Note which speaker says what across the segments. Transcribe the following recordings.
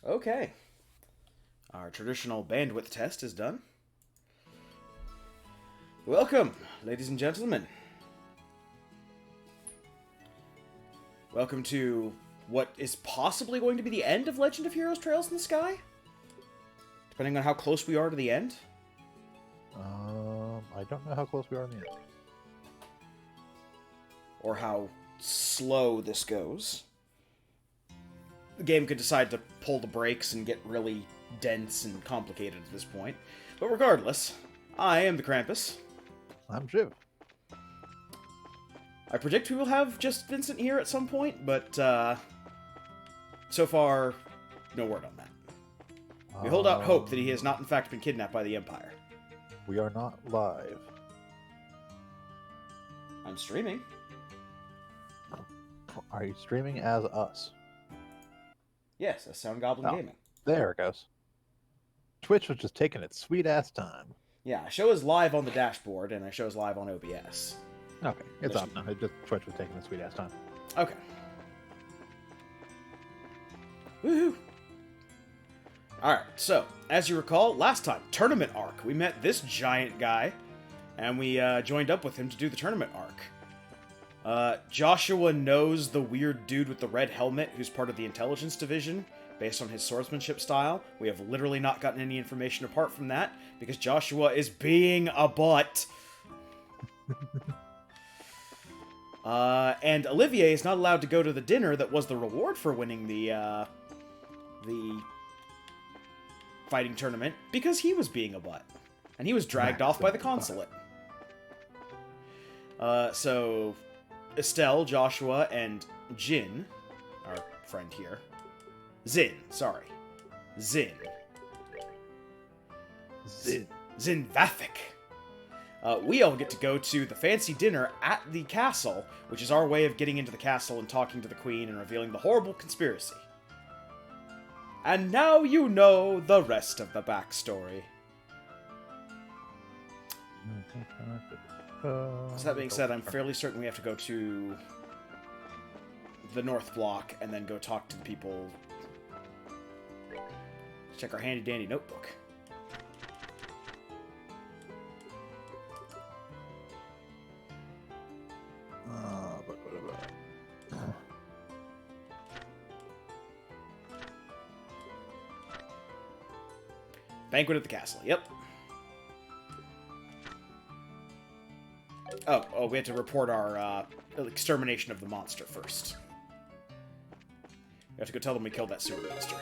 Speaker 1: Okay. Our traditional bandwidth test is done. Welcome, ladies and gentlemen. Welcome to what is possibly going to be the end of Legend of Heroes Trails in the Sky? Depending on how close we are to the end.
Speaker 2: I don't know how close we are in the end.
Speaker 1: Or how slow this goes. The game could decide to pull the brakes and get really dense and complicated at this point. But regardless, I am the Krampus.
Speaker 2: I'm Jiv.
Speaker 1: I predict we will have just Vincent here at some point, but so far, no word on that. We hold out hope that he has not in fact been kidnapped by the Empire.
Speaker 2: We are not live.
Speaker 1: I'm streaming.
Speaker 2: Are you streaming as us?
Speaker 1: Yes, as Sound Goblin Gaming.
Speaker 2: There it goes. Twitch was just taking its sweet ass time.
Speaker 1: Yeah, I show is live on the dashboard, and I show is live on OBS.
Speaker 2: Okay, it's up now. It just Twitch was taking its sweet ass time.
Speaker 1: Okay. Woohoo! Alright, so, as you recall, last time, Tournament Arc. We met this giant guy, and we joined up with him to do the Tournament Arc. Joshua knows the weird dude with the red helmet who's part of the Intelligence Division, based on his swordsmanship style. We have literally not gotten any information apart from that, because Joshua is being a butt. And Olivier is not allowed to go to the dinner that was the reward for winning the fighting tournament, because he was being a butt. And he was dragged off by the consulate. So, Estelle, Joshua, and Jin, our friend here, Zin, Vathic. We all get to go to the fancy dinner at the castle, which is our way of getting into the castle and talking to the queen and revealing the horrible conspiracy. And now you know the rest of the backstory. So that being said, I'm fairly certain we have to go to the North Block and then go talk to the people. Check our handy-dandy notebook. Banquet at the castle, yep. Oh, we have to report our extermination of the monster first. We have to go tell them we killed that sewer monster.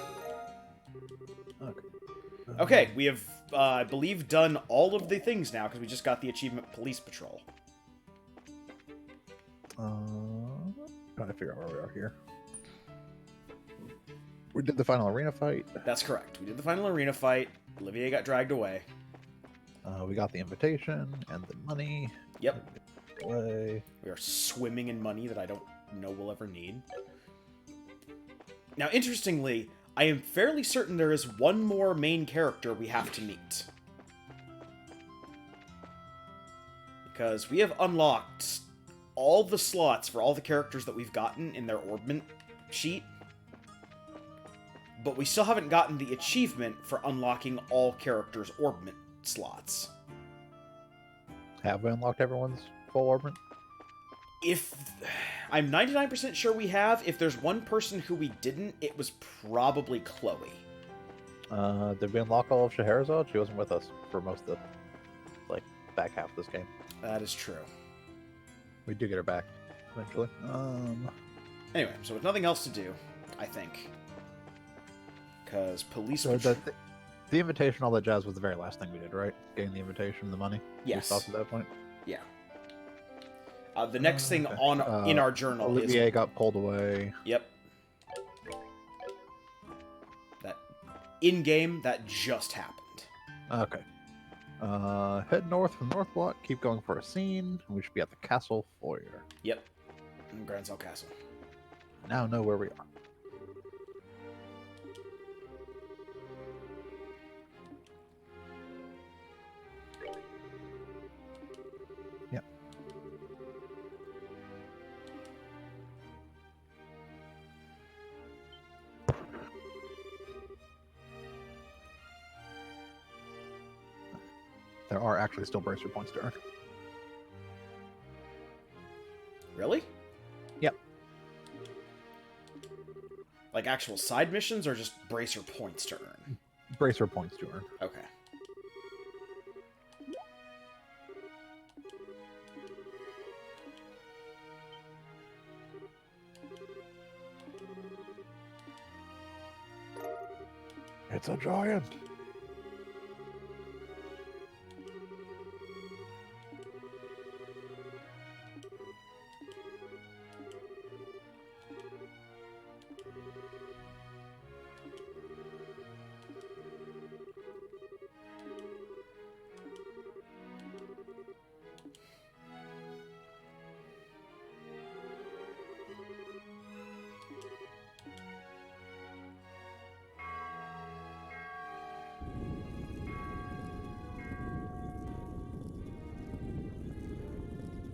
Speaker 1: Okay, we have, I believe, done all of the things now, because we just got the achievement Police Patrol.
Speaker 2: Trying to figure out where we are here. We did the final arena fight.
Speaker 1: That's correct. We did the final arena fight. Olivier got dragged away.
Speaker 2: We got the invitation and the money.
Speaker 1: Yep.
Speaker 2: Away.
Speaker 1: We are swimming in money that I don't know we'll ever need. Now, interestingly, I am fairly certain there is one more main character we have to meet. Because we have unlocked all the slots for all the characters that we've gotten in their orbment sheet. But we still haven't gotten the achievement for unlocking all characters' orbment slots.
Speaker 2: Have we unlocked everyone's full orbment?
Speaker 1: I'm 99% sure we have. If there's one person who we didn't, it was probably Chloe.
Speaker 2: Did we unlock all of Scheherazade? She wasn't with us for most of the back half of this game.
Speaker 1: That is true.
Speaker 2: We do get her back eventually.
Speaker 1: Anyway, so with nothing else to do, I think. Because police...
Speaker 2: So the invitation, all that jazz was the very last thing we did, right? Getting the invitation, the money?
Speaker 1: Yes.
Speaker 2: We stopped at that point?
Speaker 1: Yeah. The next thing in our journal
Speaker 2: Olivier got pulled away.
Speaker 1: Yep. That in-game, that just happened.
Speaker 2: Okay. Head north from North Block, keep going for a scene. We should be at the castle foyer.
Speaker 1: Yep. In Grand Cell Castle.
Speaker 2: Now know where we are. there are actually still bracer points to earn.
Speaker 1: Really?
Speaker 2: Yep.
Speaker 1: Like actual side missions or just bracer points to earn?
Speaker 2: Bracer points to earn.
Speaker 1: Okay.
Speaker 2: It's a giant.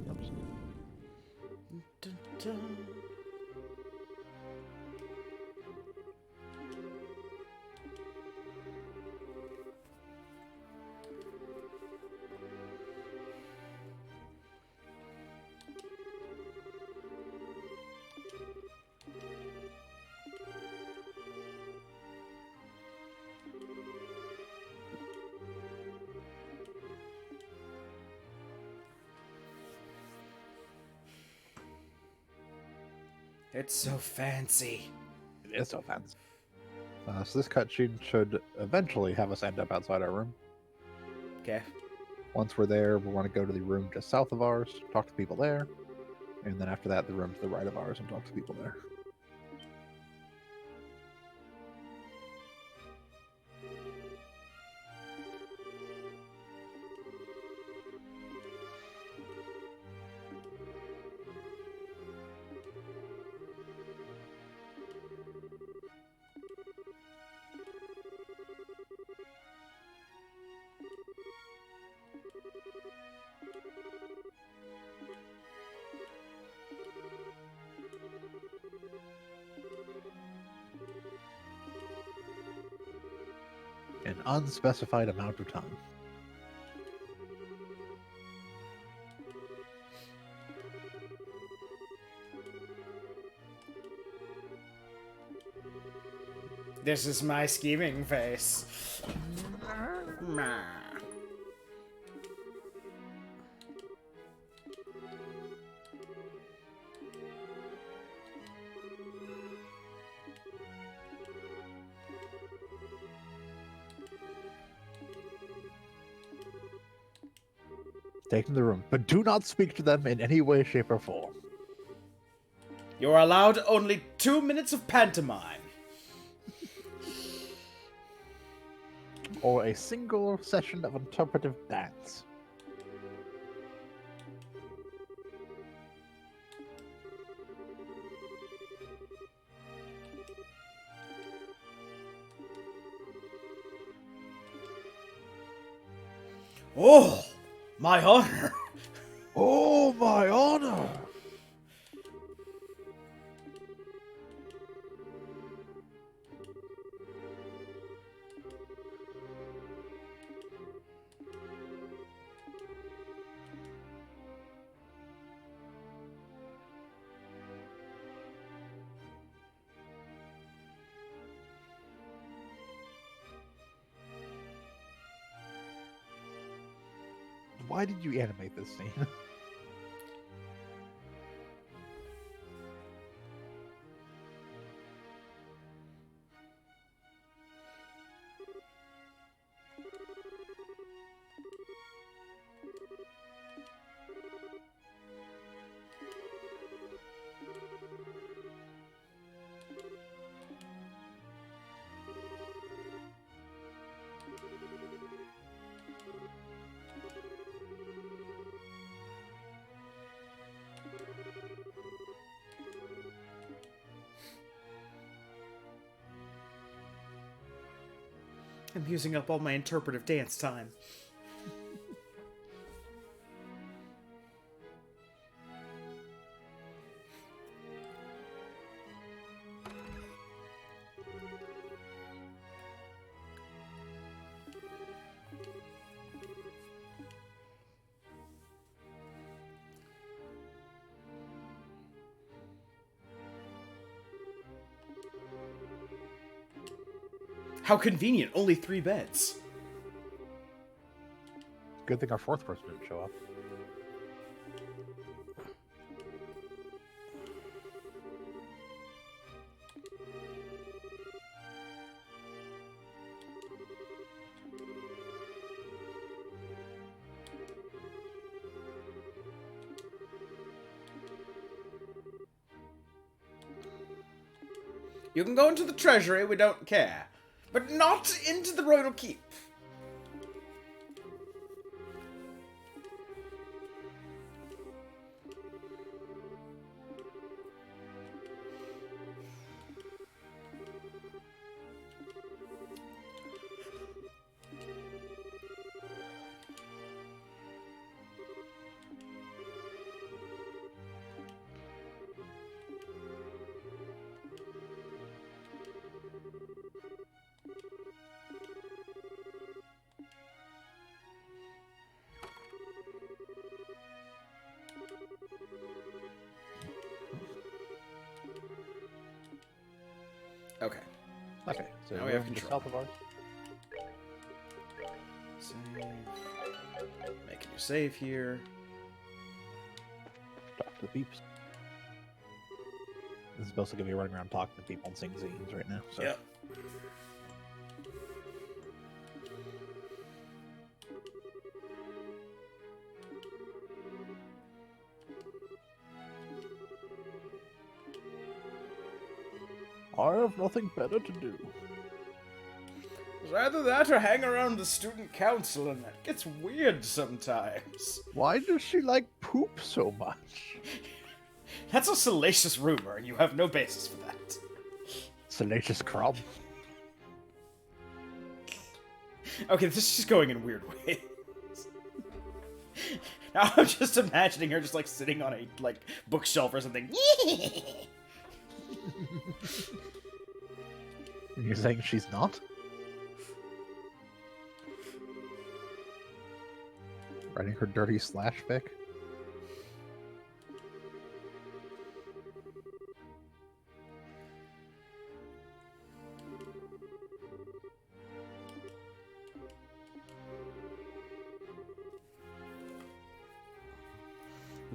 Speaker 2: Oops.
Speaker 1: Dun, dun. It's so fancy.
Speaker 2: It is so fancy. So this cutscene should eventually have us end up outside our room.
Speaker 1: Okay.
Speaker 2: Once we're there, we want to go to the room just south of ours, talk to people there, and then after that, the room to the right of ours and talk to people there. An unspecified amount of time.
Speaker 1: This is my scheming face.
Speaker 2: Take them to the room, but do not speak to them in any way, shape, or form.
Speaker 1: You're allowed only 2 minutes of pantomime.
Speaker 2: Or a single session of interpretive dance.
Speaker 1: Oh, my honor.
Speaker 2: Oh, my honor! Why did you animate this scene?
Speaker 1: I'm using up all my interpretive dance time. How convenient, only 3 beds.
Speaker 2: Good thing our 4th person didn't show up.
Speaker 1: You can go into the treasury, we don't care. But not into the royal keep. Okay.
Speaker 2: Okay, so
Speaker 1: Now we have
Speaker 2: room to the
Speaker 1: control.
Speaker 2: south of ours.
Speaker 1: Save. Make a new save here.
Speaker 2: Talk to the peeps. This is basically gonna be running around talking to people and singing zines right now. So.
Speaker 1: Yep.
Speaker 2: I have nothing better to do.
Speaker 1: Either that or hang around the student council, and that gets weird sometimes.
Speaker 2: Why does she like poop so much?
Speaker 1: That's a salacious rumor, and you have no basis for that.
Speaker 2: Salacious crumb.
Speaker 1: Okay, this is just going in weird ways. Now I'm just imagining her just like sitting on a like bookshelf or something.
Speaker 2: You're saying she's not? Writing her dirty slash fic?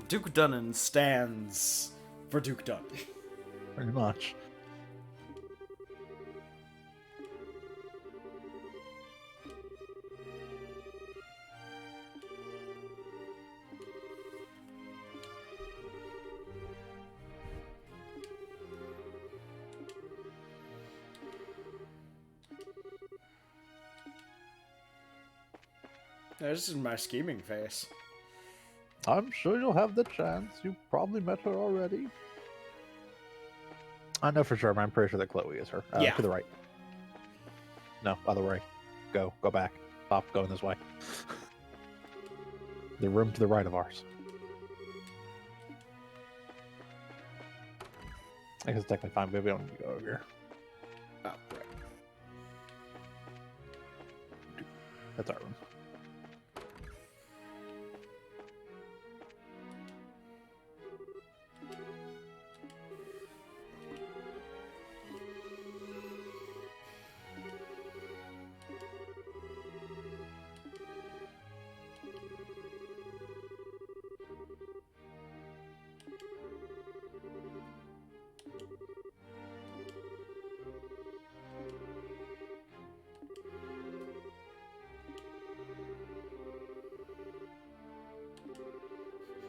Speaker 1: Duke Dunnan stands for Duke Dunn.
Speaker 2: Pretty much.
Speaker 1: This is my scheming face.
Speaker 2: I'm sure you'll have the chance. You probably met her already. I know for sure, but I'm pretty sure that Chloe is her.
Speaker 1: Yeah.
Speaker 2: To the right. No, other way. Go back. Stop going this way. The room to the right of ours. I guess it's technically fine, but we don't need to go over here.
Speaker 1: Oh, right.
Speaker 2: That's our room.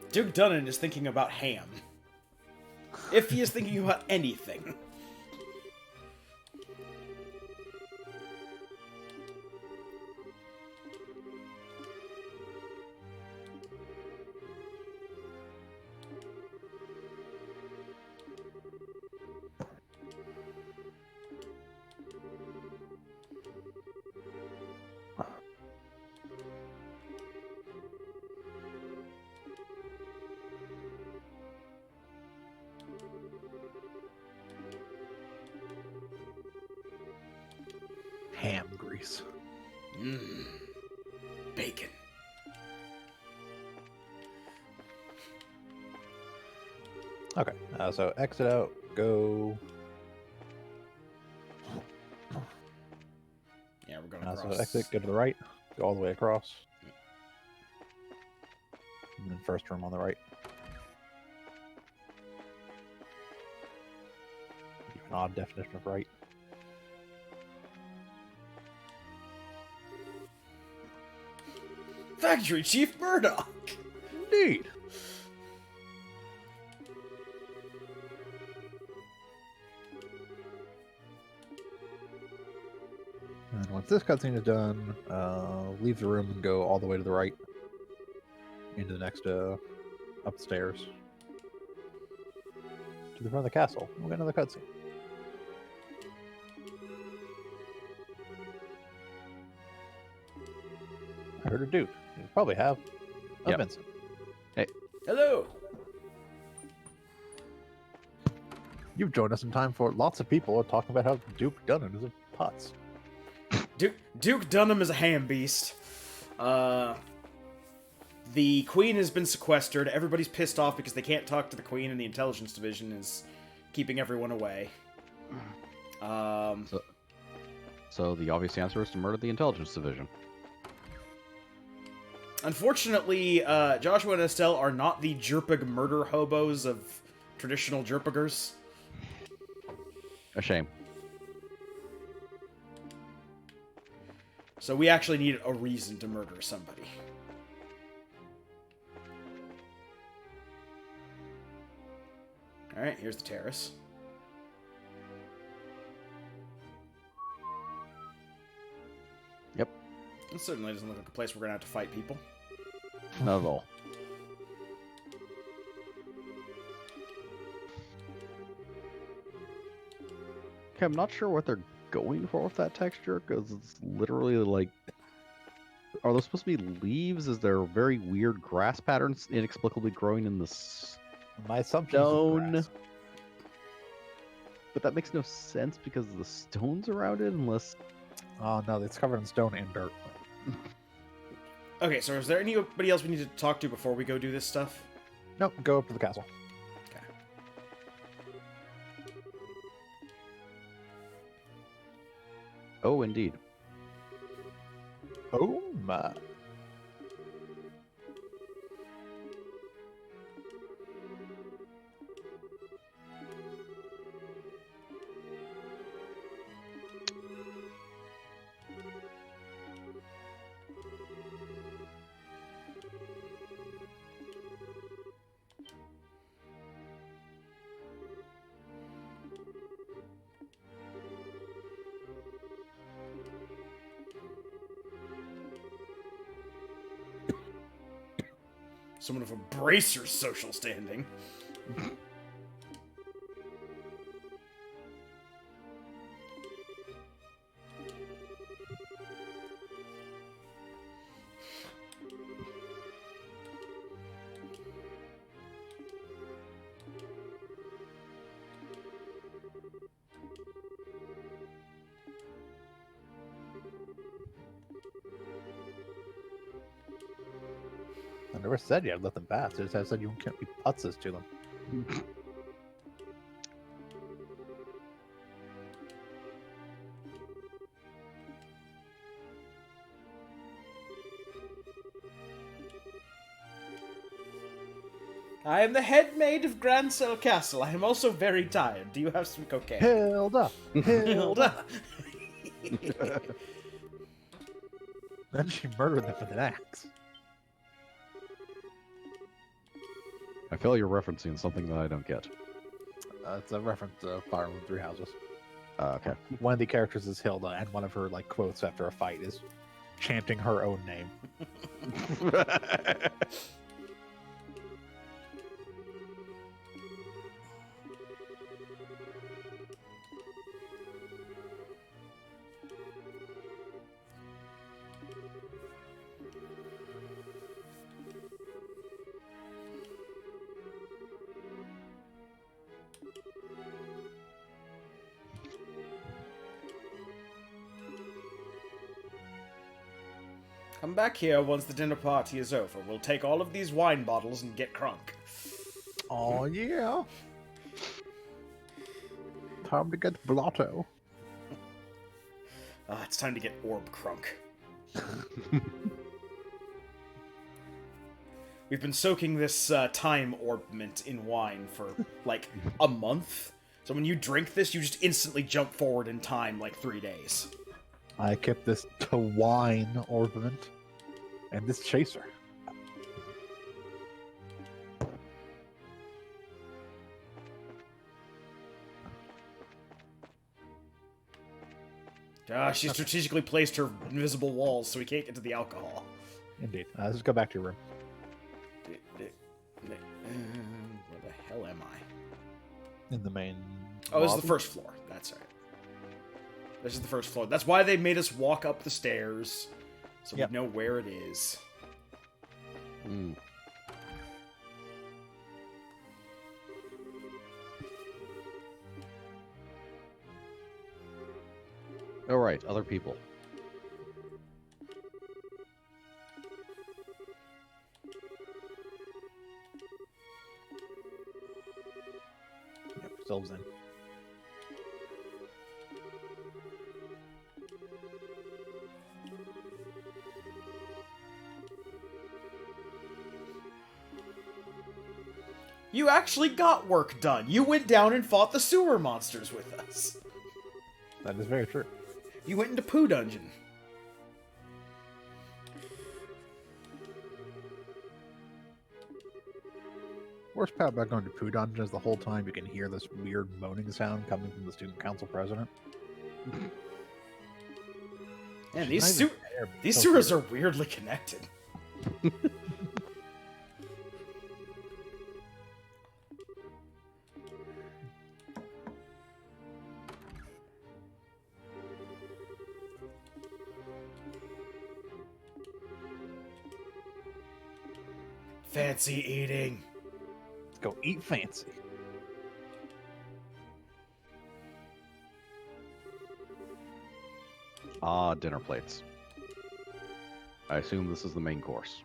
Speaker 1: Duke Dunnan is thinking about ham. If he is thinking about anything.
Speaker 2: Ham grease.
Speaker 1: Mmm. Bacon.
Speaker 2: Okay, so exit out, go. So
Speaker 1: across.
Speaker 2: exit, go to the right, go all the way across. And then first room on the right. An odd definition of right.
Speaker 1: Factory Chief Murdoch!
Speaker 2: Indeed. And then once this cutscene is done, leave the room and go all the way to the right into the next upstairs to the front of the castle. We'll get another cutscene. I heard a dude. You probably have. Oh,
Speaker 3: Yep.
Speaker 2: Vincent.
Speaker 1: Hello!
Speaker 2: You've joined us in time for lots of people are talking about how Duke Dunham is a putz.
Speaker 1: Duke Dunham is a ham beast. The Queen has been sequestered. Everybody's pissed off because they can't talk to the Queen, and the Intelligence Division is keeping everyone away.
Speaker 3: So the obvious answer is to murder the Intelligence Division.
Speaker 1: Unfortunately, Joshua and Estelle are not the Jerpig murder hobos of traditional Jerpigers.
Speaker 3: A shame.
Speaker 1: So we actually need a reason to murder somebody. Alright, here's the terrace.
Speaker 3: Yep.
Speaker 1: It certainly doesn't look like a place we're gonna have to fight people.
Speaker 3: Not at all. Okay, I'm not sure what they're going for with that texture, because it's literally like... Are those supposed to be leaves? Is there very weird grass patterns inexplicably growing in the
Speaker 2: My assumption is
Speaker 3: stone?
Speaker 2: grass.
Speaker 3: But that makes no sense because of the stones around it, unless...
Speaker 2: Oh no, it's covered in stone and dirt.
Speaker 1: Okay, so is there anybody else we need to talk to before we go do this stuff?
Speaker 2: Nope, go up to the castle.
Speaker 1: Okay.
Speaker 3: Oh, indeed.
Speaker 2: Oh my.
Speaker 1: Someone of a bracer's social standing.
Speaker 2: I never said you had let them pass. I just said you can't be putzes to them.
Speaker 1: I am the head maid of Grancel Castle. I am also very tired. Do you have some cocaine?
Speaker 2: Hilda! Hilda!
Speaker 1: Hilda!
Speaker 2: Then she murdered them with an axe.
Speaker 3: I feel you're referencing something that I don't get.
Speaker 2: It's a reference to Fire Emblem Three Houses.
Speaker 3: Okay.
Speaker 2: One of the characters is Hilda, and one of her quotes after a fight is chanting her own name.
Speaker 1: Come back here once the dinner party is over. We'll take all of these wine bottles and get crunk.
Speaker 2: Oh yeah. Time to get blotto.
Speaker 1: It's time to get Orb Crunk. We've been soaking this time orbment in wine for, like, a month. So when you drink this, you just instantly jump forward in time, like, 3 days.
Speaker 2: I kept this to wine ornament and this chaser.
Speaker 1: She strategically placed her invisible walls so we can't get to the alcohol.
Speaker 2: Indeed. Let's just go back to your room.
Speaker 1: Where the hell am I?
Speaker 2: In the main.
Speaker 1: Oh, this is
Speaker 2: lobby?
Speaker 1: the first floor. That's right. This is the first floor. That's why they made us walk up the stairs, so
Speaker 2: Yep.
Speaker 1: we know where it is.
Speaker 3: Mm. All right, other people.
Speaker 2: Yep, Sylve's in.
Speaker 1: You actually got work done. You went down and fought the sewer monsters with us.
Speaker 2: That is very true.
Speaker 1: You went into Poo Dungeon.
Speaker 2: Worst part about going to Poo Dungeon is the whole time you can hear this weird moaning sound coming from the student council president.
Speaker 1: Man,
Speaker 2: She's
Speaker 1: these
Speaker 2: not even there, but
Speaker 1: these
Speaker 2: so
Speaker 1: sewers
Speaker 2: weird.
Speaker 1: are weirdly connected. Fancy eating.
Speaker 2: Let's go eat fancy.
Speaker 3: Ah, dinner plates. I assume this is the main course.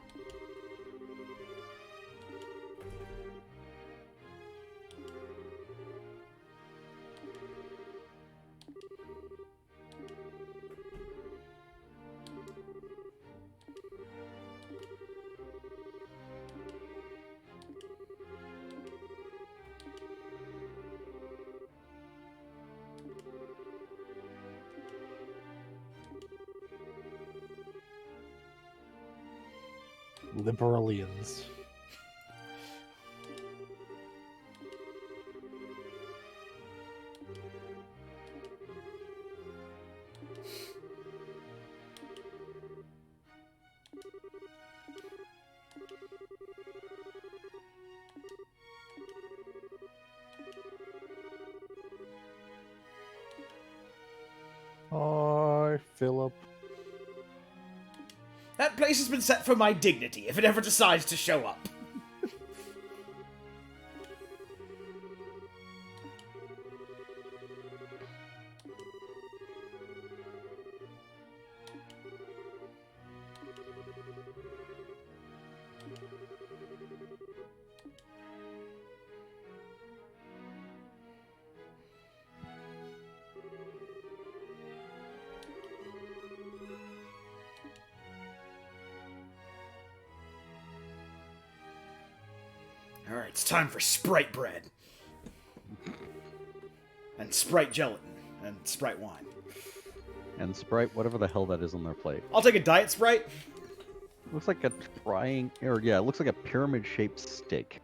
Speaker 2: Liberalians. Hi, Philip.
Speaker 1: That place has been set for my dignity if it ever decides to show up. Alright, it's time for Sprite bread. And Sprite gelatin. And Sprite wine.
Speaker 3: And Sprite, whatever the hell that is on their plate.
Speaker 1: I'll take a Diet Sprite.
Speaker 3: Looks like a it looks like a pyramid-shaped steak.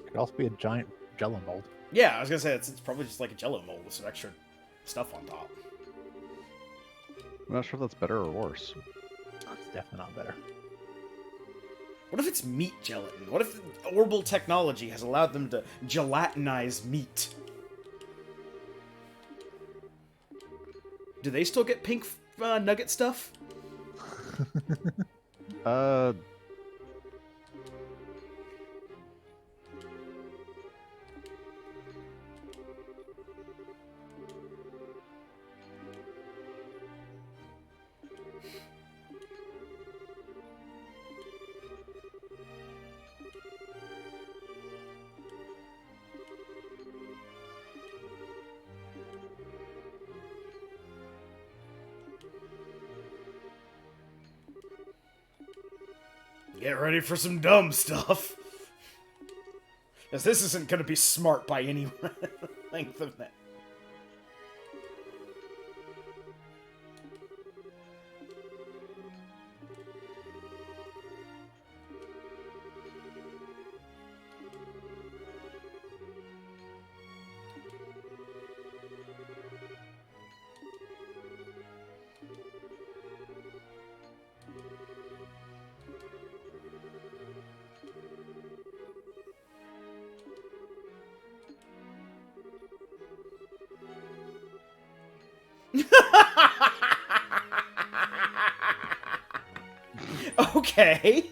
Speaker 2: Could also be a giant jello mold.
Speaker 1: Yeah, I was gonna say, it's probably just like a Jello mold with some extra stuff on top.
Speaker 3: I'm not sure if that's better or worse.
Speaker 2: It's definitely not better.
Speaker 1: What if it's meat gelatin? What if Orbital technology has allowed them to gelatinize meat? Do they still get pink nugget stuff?
Speaker 3: Uh,
Speaker 1: Get ready for some dumb stuff. Because this isn't going to be smart by any length of it. Okay.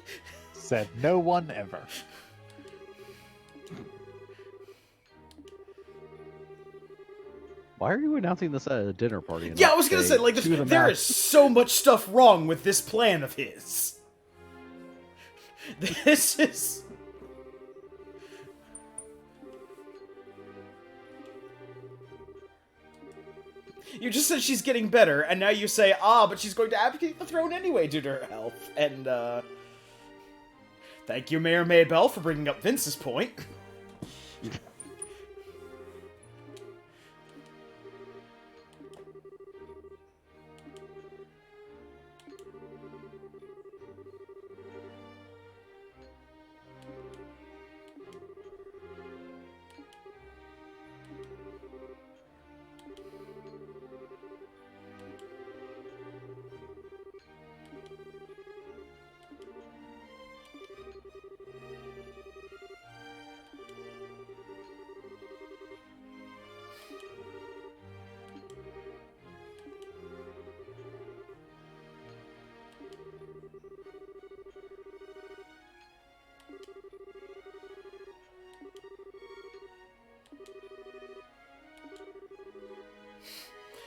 Speaker 2: Said no one ever.
Speaker 3: Why are you announcing this at a dinner party?
Speaker 1: Yeah, I was gonna say, like, there is so much stuff wrong with this plan of his. This is... You just said she's getting better, and now you say, but she's going to abdicate the throne anyway due to her health. And, thank you, Mayor Maybell, for bringing up Vince's point.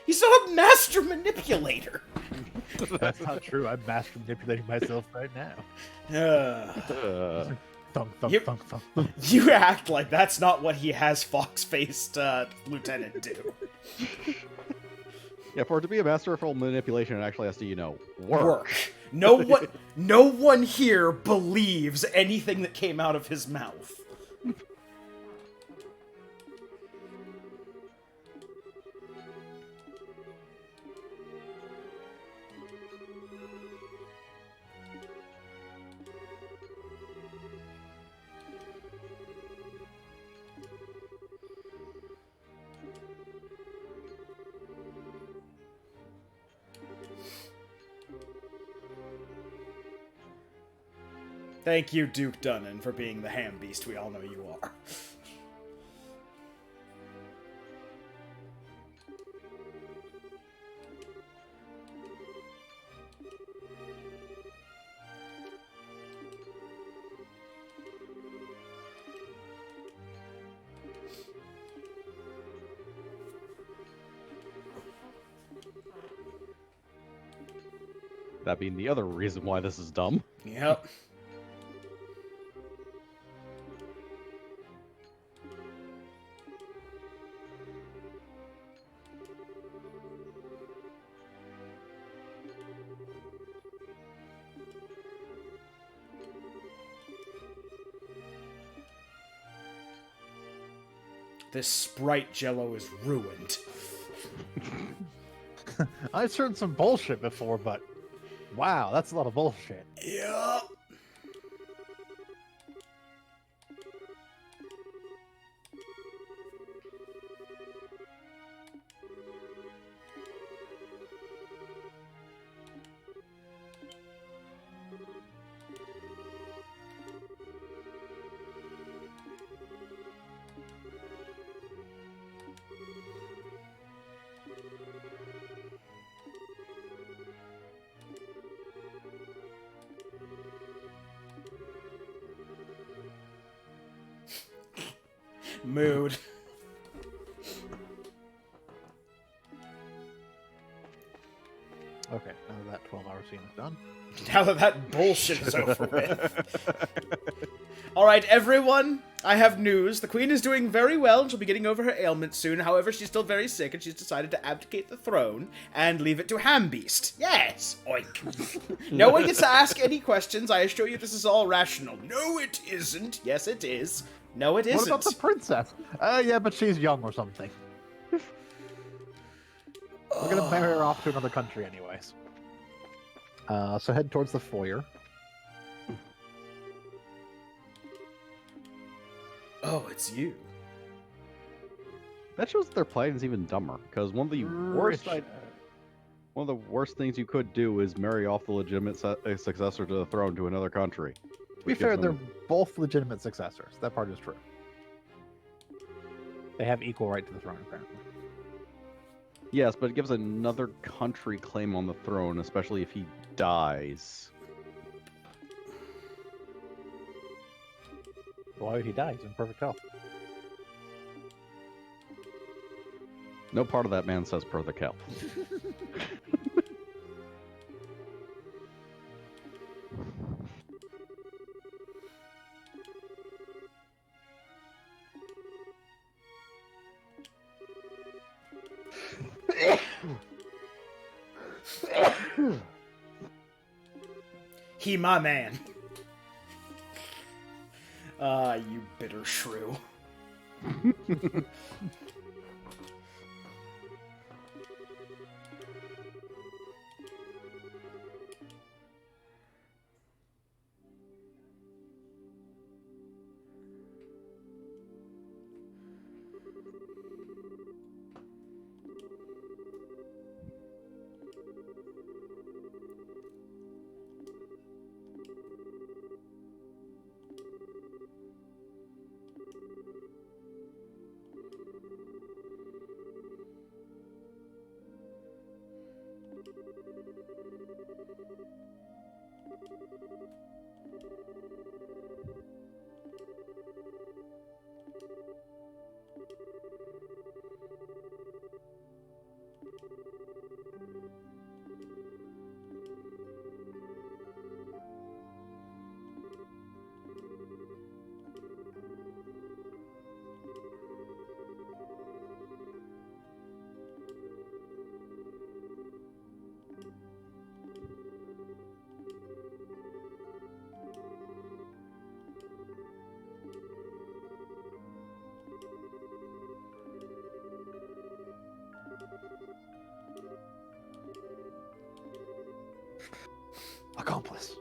Speaker 1: He's not a master manipulator.
Speaker 2: That's not true. I'm master manipulating myself right now. Thunk, thunk,
Speaker 1: You-
Speaker 2: thunk, thunk, thunk.
Speaker 1: You act like that's not what he has fox-faced lieutenant do.
Speaker 3: Yeah, for it to be a masterful manipulation, it actually has to, work.
Speaker 1: No one here believes anything that came out of his mouth. Thank you, Duke Dunnan, for being the ham beast we all know you are.
Speaker 3: That being the other reason why this is dumb.
Speaker 1: Yep. This Sprite Jello is ruined.
Speaker 2: I've heard some bullshit before, but wow, that's a lot of bullshit.
Speaker 1: Yep. Mood.
Speaker 2: Okay, now that 12-hour scene is done.
Speaker 1: Now that bullshit is over with. Alright, everyone, I have news. The queen is doing very well and she'll be getting over her ailment soon. However, she's still very sick and she's decided to abdicate the throne and leave it to Hambeast. Yes! Oink. No one gets to ask any questions. I assure you this is all rational. No, it isn't. Yes, it is. No, it isn't.
Speaker 2: What about the princess? Yeah, but she's young or something. We're gonna marry her off to another country anyways. So head towards the foyer.
Speaker 1: Oh, it's you.
Speaker 3: That shows that their plan is even dumber. Because one of the worst things you could do is marry off the legitimate successor to the throne to another country.
Speaker 2: To be fair, they're both legitimate successors. That part is true. They have equal right to the throne, apparently.
Speaker 3: Yes, but it gives another country claim on the throne, especially if he dies.
Speaker 2: Why would he die? He's in perfect health.
Speaker 3: No part of that man says perfect health.
Speaker 1: He my man. Ah, you bitter shrew.
Speaker 2: Accomplice.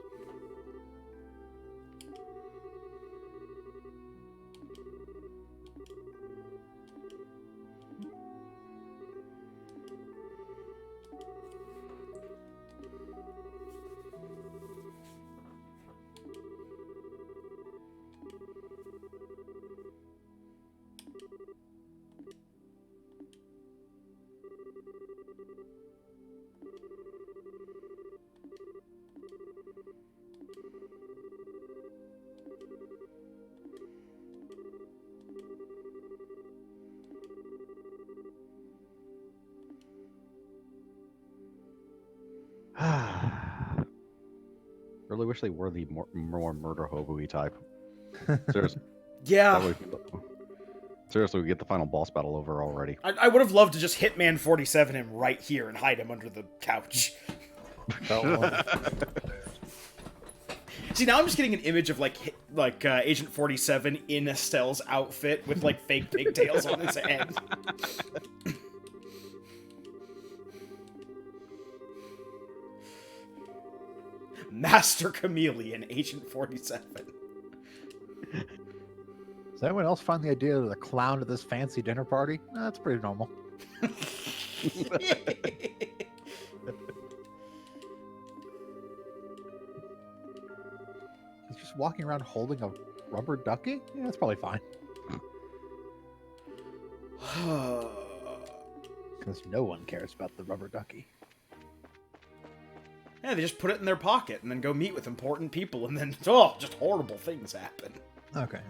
Speaker 3: Really wish they were the more murder hobo type. Seriously,
Speaker 1: Yeah.
Speaker 3: seriously, we get the final boss battle over already.
Speaker 1: I would have loved to just Hitman 47 him right here and hide him under the couch. See, now I'm just getting an image of like Agent 47 in Estelle's outfit with like fake pigtails on his head. Master Chameleon, Agent 47.
Speaker 2: Does anyone else find the idea of the clown at this fancy dinner party? That's pretty normal. He's just walking around holding a rubber ducky? Yeah, that's probably fine. Because no one cares about the rubber ducky.
Speaker 1: Yeah, they just put it in their pocket and then go meet with important people, and then just horrible things happen.
Speaker 2: Okay,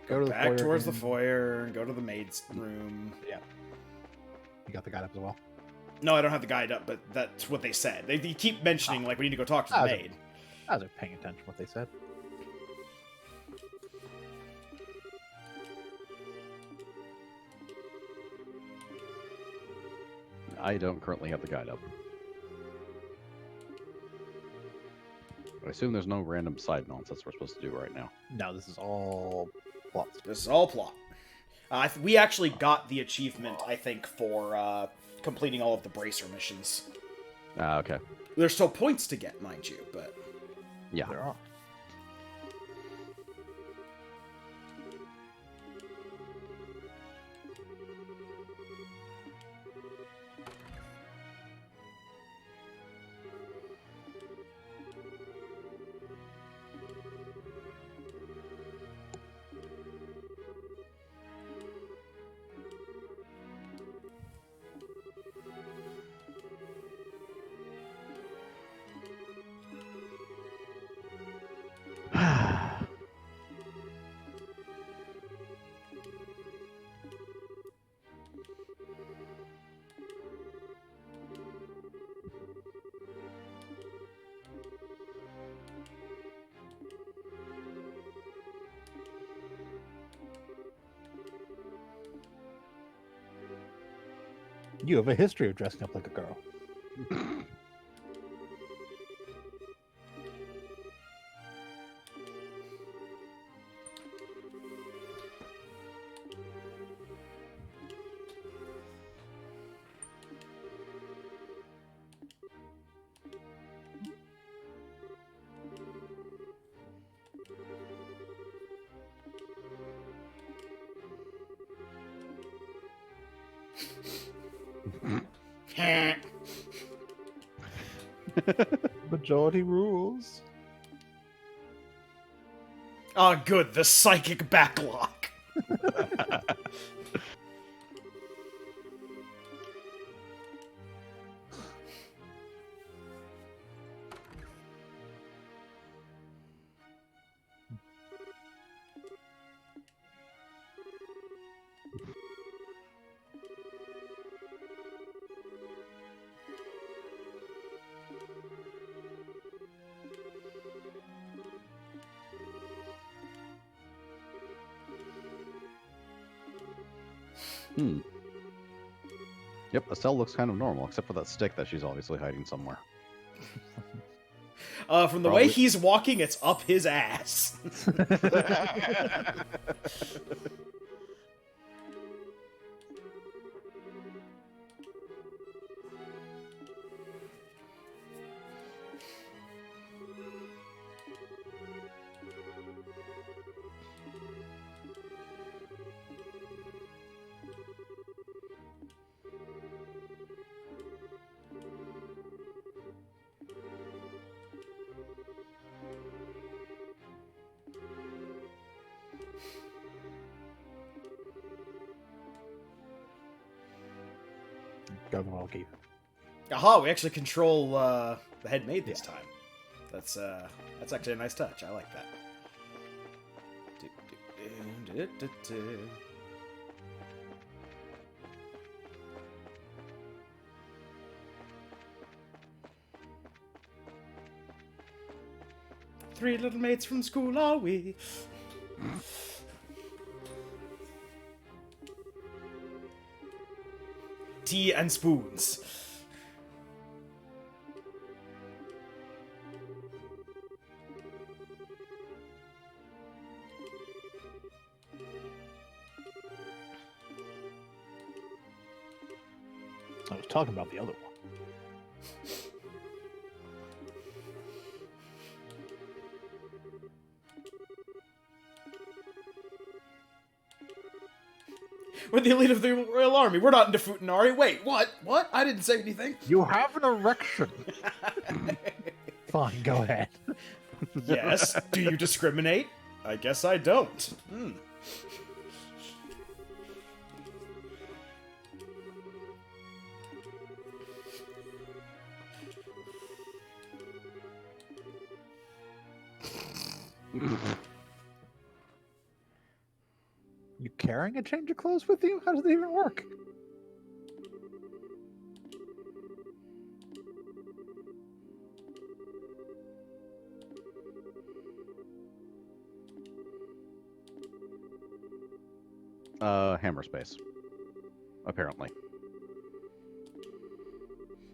Speaker 2: go to the
Speaker 1: back
Speaker 2: foyer
Speaker 1: towards the
Speaker 2: and-
Speaker 1: foyer and go to the maid's room.
Speaker 2: Yeah. You got the guide up as well?
Speaker 1: No, I don't have the guide up, but that's what they said. They keep mentioning like we need to go talk to the maid.
Speaker 2: I was paying attention to what they said.
Speaker 3: I don't currently have the guide up. I assume there's no random side nonsense we're supposed to do right now.
Speaker 2: No, this is all plot.
Speaker 1: This is all plot. We actually got the achievement, I think, for completing all of the Bracer missions.
Speaker 3: Okay.
Speaker 1: There's still points to get, mind you, but...
Speaker 3: Yeah.
Speaker 2: There are. You have a history of dressing up like a girl. Majority rules.
Speaker 1: Ah, good, the psychic backlog.
Speaker 3: Yep, Estelle looks kind of normal, except for that stick that she's obviously hiding somewhere.
Speaker 1: From the way he's walking, it's up his ass.
Speaker 2: Governor Keith.
Speaker 1: Aha, we actually control the head maid this time. That's actually a nice touch. I like that. Three little mates from school are we? Tea and spoons.
Speaker 2: I was talking about the other one.
Speaker 1: We're the elite of the Royal Army. We're not into Futanari. Wait, what? What? I didn't say anything.
Speaker 2: You have an erection. Fine, go ahead.
Speaker 1: Yes. Do you discriminate? I guess I don't.
Speaker 2: You carrying a change of clothes with you? How does it even work?
Speaker 3: Hammer space. Apparently.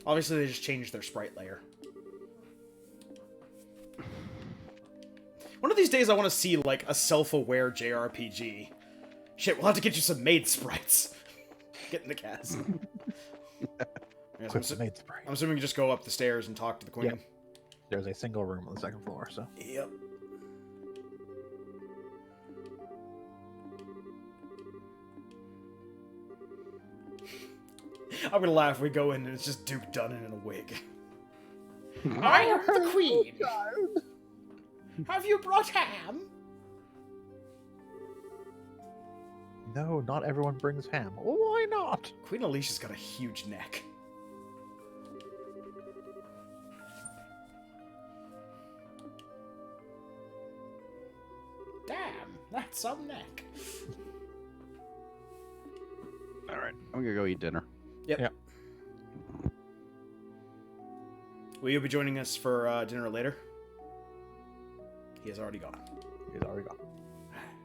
Speaker 1: Obviously, they just changed their sprite layer. One of these days, I want to see, like, a self-aware JRPG. Shit, we'll have to get you some maid sprites. Get in the cast. Yes,
Speaker 2: Quick maid spray.
Speaker 1: I'm assuming you just go up the stairs and talk to the queen.
Speaker 2: Yep. There's a single room on the second floor, so.
Speaker 1: Yep. I'm gonna laugh if we go in and it's just Duke Dunnan in a wig. I am the queen! Have you brought ham?
Speaker 2: No, not everyone brings ham. Why not?
Speaker 1: Queen Alicia's got a huge neck. Damn, that's some neck.
Speaker 3: Alright, I'm gonna go eat dinner.
Speaker 1: Yep.
Speaker 2: Yep.
Speaker 1: Will you be joining us for dinner later? He has already gone.
Speaker 2: He's already gone.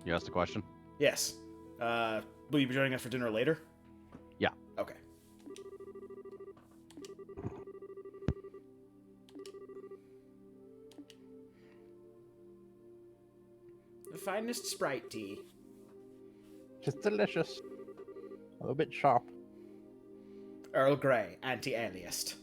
Speaker 3: You asked a question?
Speaker 1: Yes. Will you be joining us for dinner later?
Speaker 3: Yeah.
Speaker 1: Okay. The finest Sprite tea.
Speaker 2: Just delicious. A little bit sharp.
Speaker 1: Earl Grey, anti-aliased.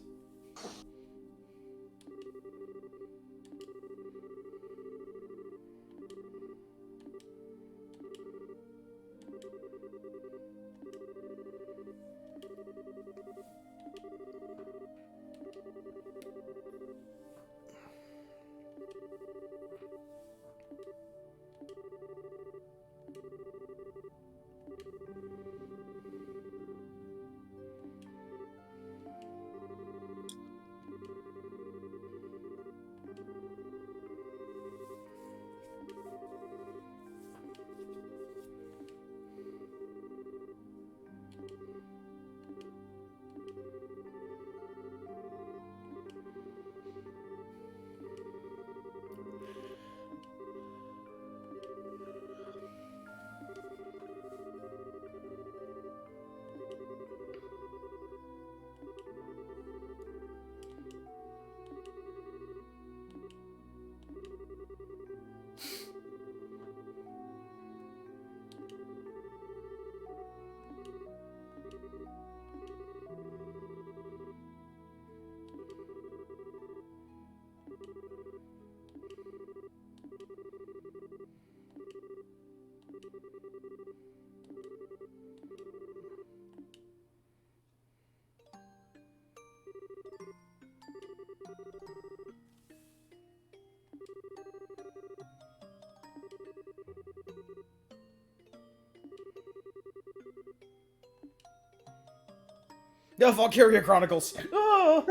Speaker 1: The Valkyria Chronicles. Oh!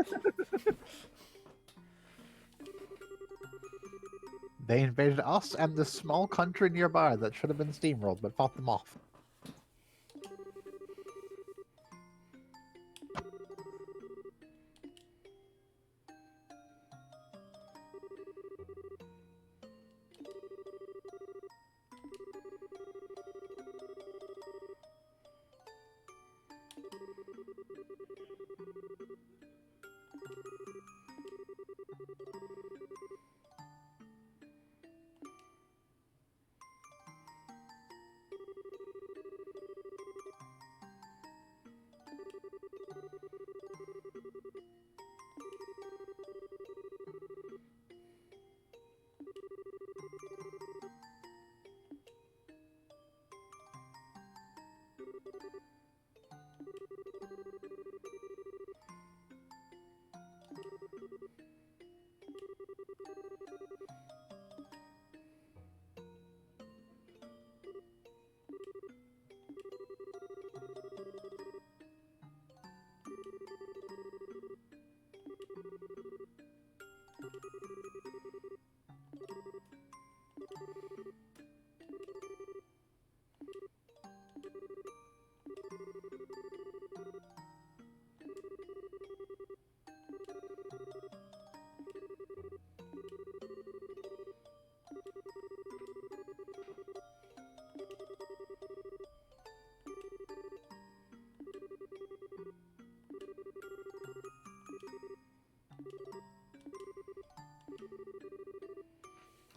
Speaker 2: They invaded us and this small country nearby that should have been steamrolled, but fought them off.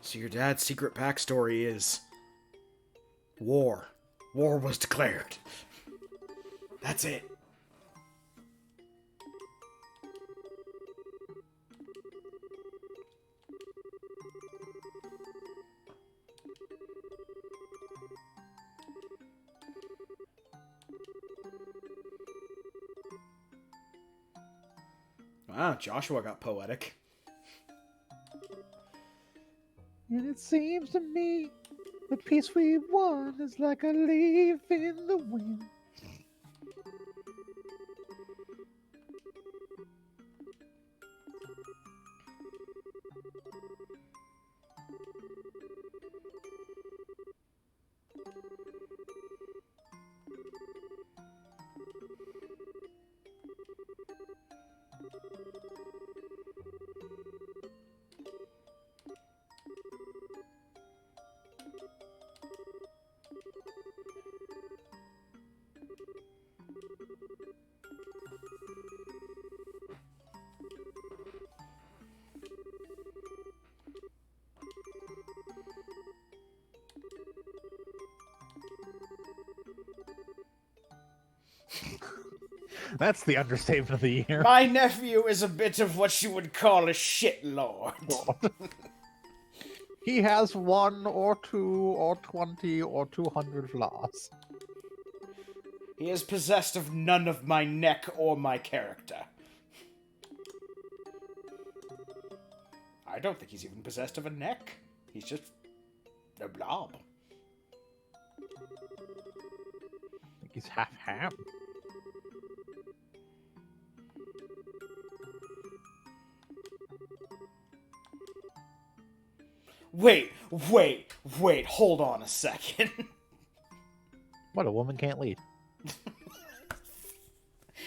Speaker 1: So your dad's secret backstory is war. War was declared. That's it. Wow, Joshua got poetic.
Speaker 2: And it seems to me the peace we won is like a leaf in the wind. That's the understatement of the year.
Speaker 1: My nephew is a bit of what you would call a shitlord.
Speaker 2: He has 1 or 2 or 20 or 200 flaws.
Speaker 1: He is possessed of none of my neck or my character. I don't think he's even possessed of a neck. He's just a blob.
Speaker 2: I think he's half ham.
Speaker 1: Wait, hold on a second.
Speaker 2: What, a woman can't lead?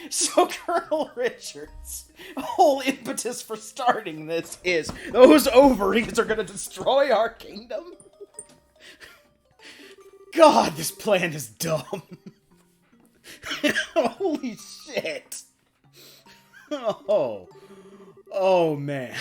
Speaker 1: So Colonel Richards' whole impetus for starting this is those ovaries are gonna destroy our kingdom? God, this plan is dumb. Holy shit. Oh man.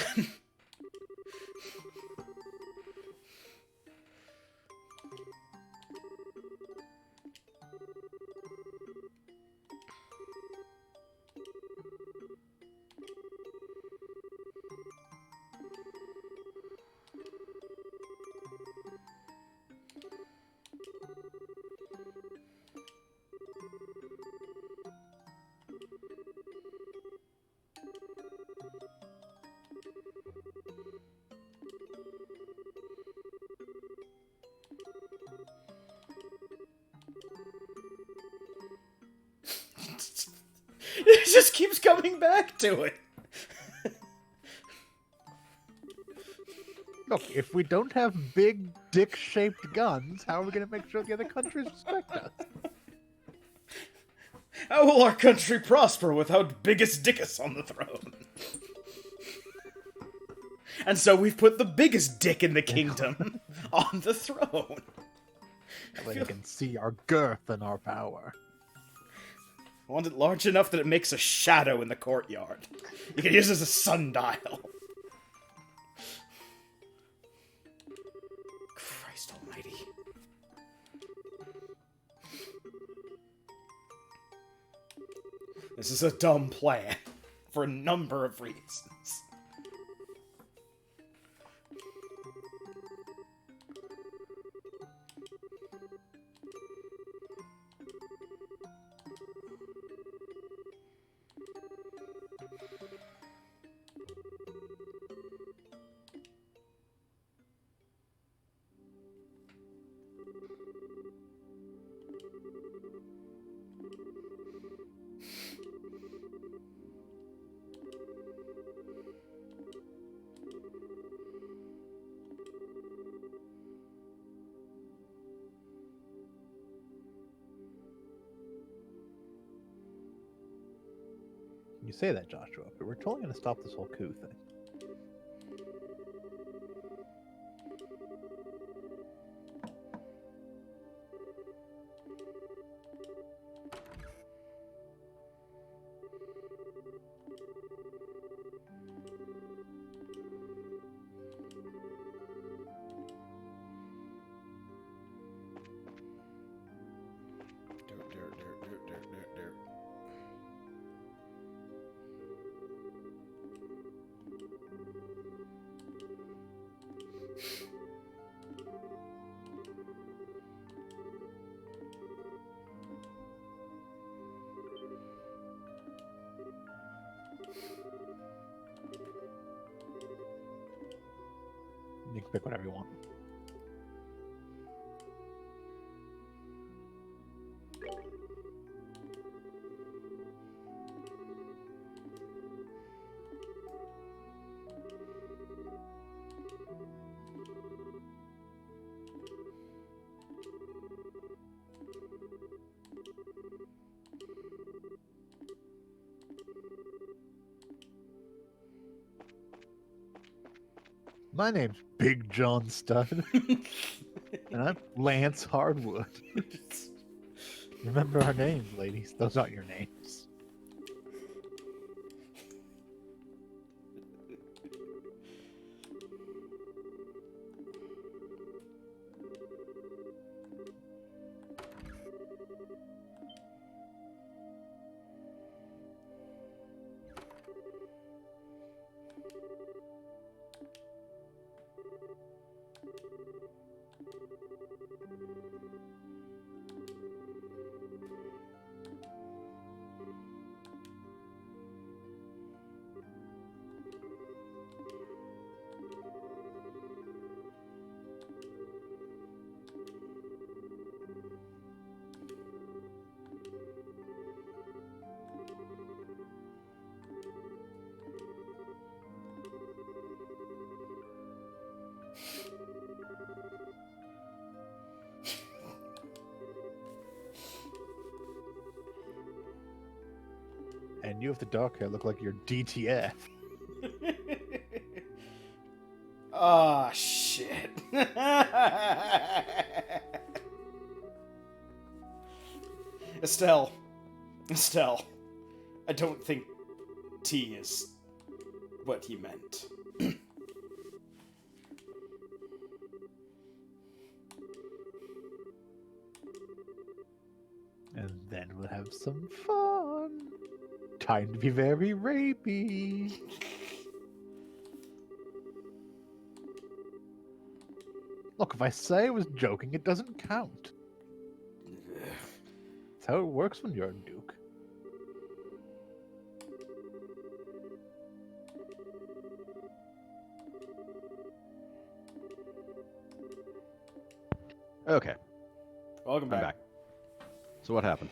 Speaker 1: It just keeps coming back to it.
Speaker 2: Look, if we don't have big dick-shaped guns, how are we going to make sure the other countries respect us?
Speaker 1: How will our country prosper without biggest dickus on the throne? And so we've put the biggest dick in the kingdom on the throne.
Speaker 2: That way they can see our girth and our power.
Speaker 1: I want it large enough that it makes a shadow in the courtyard. You can use it as a sundial. Christ almighty. This is a dumb plan for a number of reasons.
Speaker 2: You say that, Joshua, but we're totally going to stop this whole coup thing.
Speaker 1: there.
Speaker 2: You can pick whatever you want. My name's Big John Stud, and I'm Lance Hardwood. Remember our names, ladies. Those aren't your names. And you with the dark hair look like you're DTF.
Speaker 1: Ah, shit. Estelle, I don't think T is what he meant.
Speaker 2: And then we'll have some fun. Time to be very rapey. Look, if I say I was joking, it doesn't count. That's how it works when you're a duke.
Speaker 3: Okay,
Speaker 1: Welcome
Speaker 3: I'm
Speaker 1: back.
Speaker 3: back. So what happened?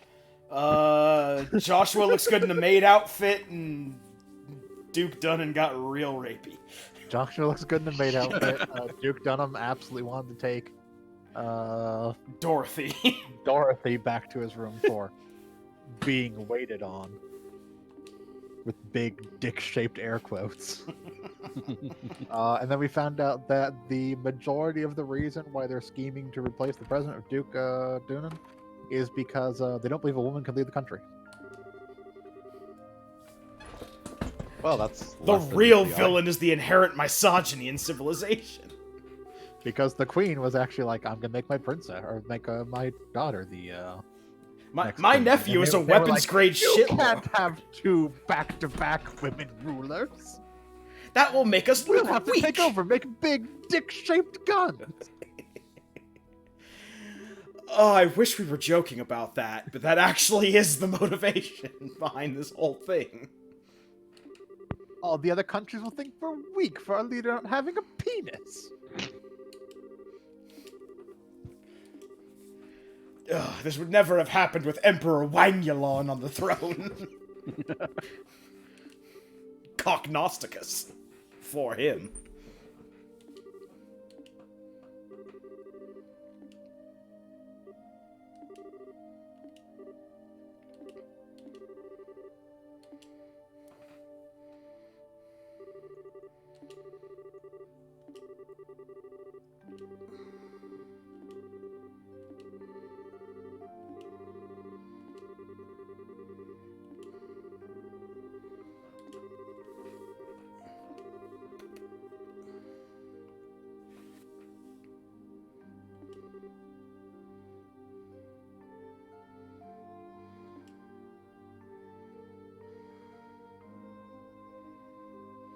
Speaker 1: Joshua looks good in a maid outfit, and Duke Dunnan got real rapey.
Speaker 2: Joshua looks good in the maid outfit. Duke Dunham absolutely wanted to take
Speaker 1: Dorothy.
Speaker 2: Dorothy back to his room for being waited on. With big dick-shaped air quotes. And then we found out that the majority of the reason why they're scheming to replace the president of Duke Dunham is because they don't believe a woman can lead the country.
Speaker 3: Well, that's
Speaker 1: The
Speaker 3: less than
Speaker 1: real
Speaker 3: the
Speaker 1: villain is the inherent misogyny in civilization.
Speaker 2: Because the queen was actually like, I'm gonna make my princess, or make my daughter the
Speaker 1: My
Speaker 2: next
Speaker 1: my
Speaker 2: queen."
Speaker 1: nephew
Speaker 2: And
Speaker 1: is a
Speaker 2: they were
Speaker 1: weapons
Speaker 2: like,
Speaker 1: grade
Speaker 2: You
Speaker 1: shit
Speaker 2: can't have two back-to-back women rulers.
Speaker 1: That will make us
Speaker 2: We'll
Speaker 1: look
Speaker 2: have to
Speaker 1: weak.
Speaker 2: take over, make big dick-shaped guns.
Speaker 1: Oh, I wish we were joking about that, but that actually is the motivation behind this whole thing.
Speaker 2: All the other countries will think we're weak for our leader not having a penis.
Speaker 1: Ugh, this would never have happened with Emperor Wangulon on the throne. Cocknosticus. For him.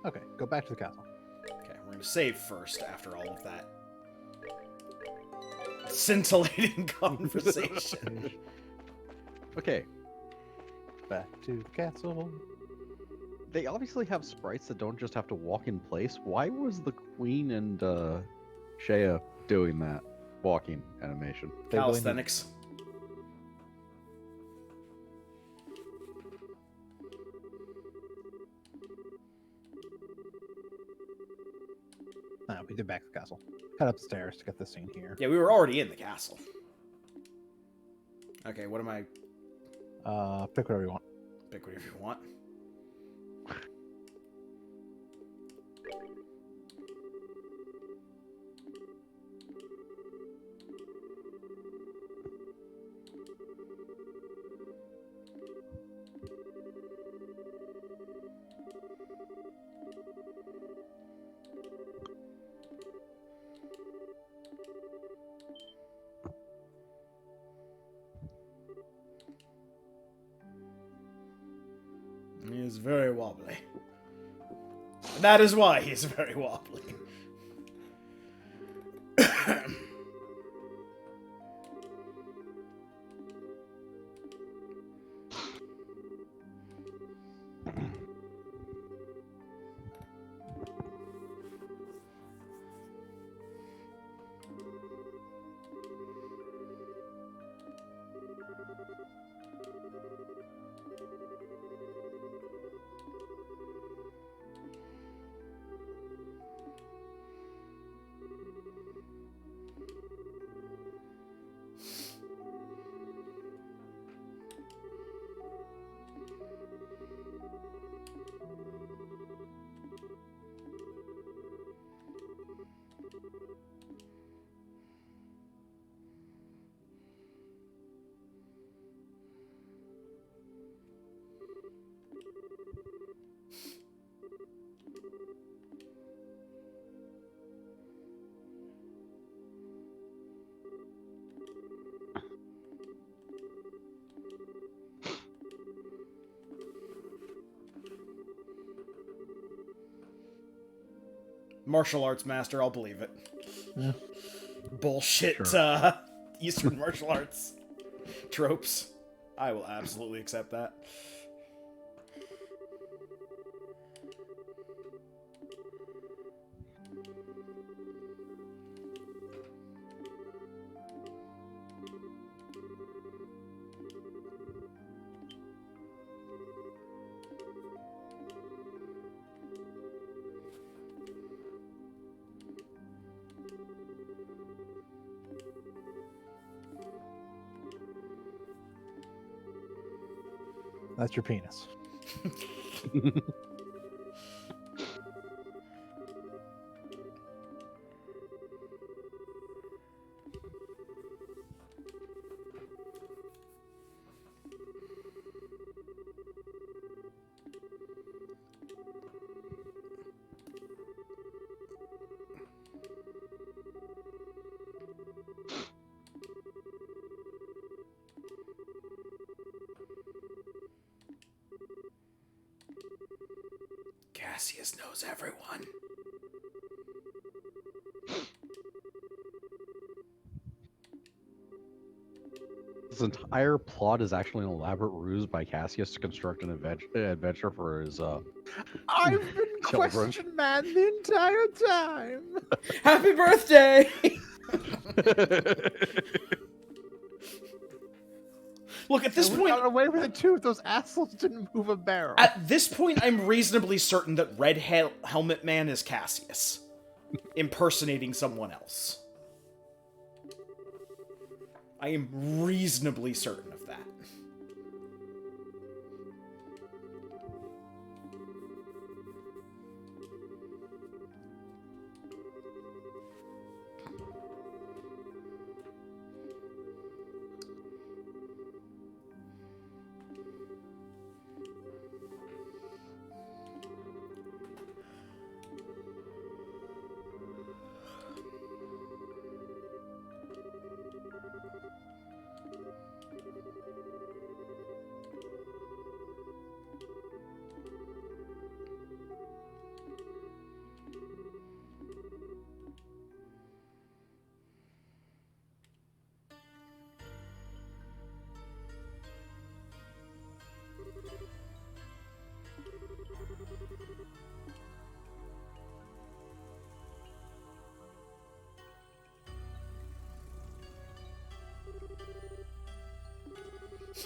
Speaker 2: Okay, go back to the castle.
Speaker 1: Okay, we're gonna save first after all of that scintillating conversation.
Speaker 3: Okay,
Speaker 2: Back to the castle.
Speaker 3: they obviously have sprites that don't just have to walk in place. Why was the queen and Shea doing that walking animation?
Speaker 2: They really need-
Speaker 1: Calisthenics.
Speaker 2: No, we did back to the castle. Head up the stairs to get this scene here.
Speaker 1: Yeah, we were already in the castle. Okay, what am I?
Speaker 2: Pick whatever you want.
Speaker 1: Pick whatever you want. He is very wobbly. That is why he's very wobbly. Martial arts master, I'll believe it.
Speaker 2: Yeah.
Speaker 1: Bullshit,
Speaker 3: Sure.
Speaker 1: Eastern martial arts tropes. I will absolutely accept that.
Speaker 2: That's your penis.
Speaker 1: Cassius knows everyone.
Speaker 3: This entire plot is actually an elaborate ruse by Cassius to construct an adventure for his
Speaker 2: I've been
Speaker 3: Children.
Speaker 2: question man the entire time.
Speaker 1: Happy birthday! Look, at this
Speaker 2: We
Speaker 1: point,
Speaker 2: got away with it too. If those assholes didn't move a barrel.
Speaker 1: at this point, I'm reasonably certain that Red Helmet Man is Cassius, impersonating someone else. I am reasonably certain of that.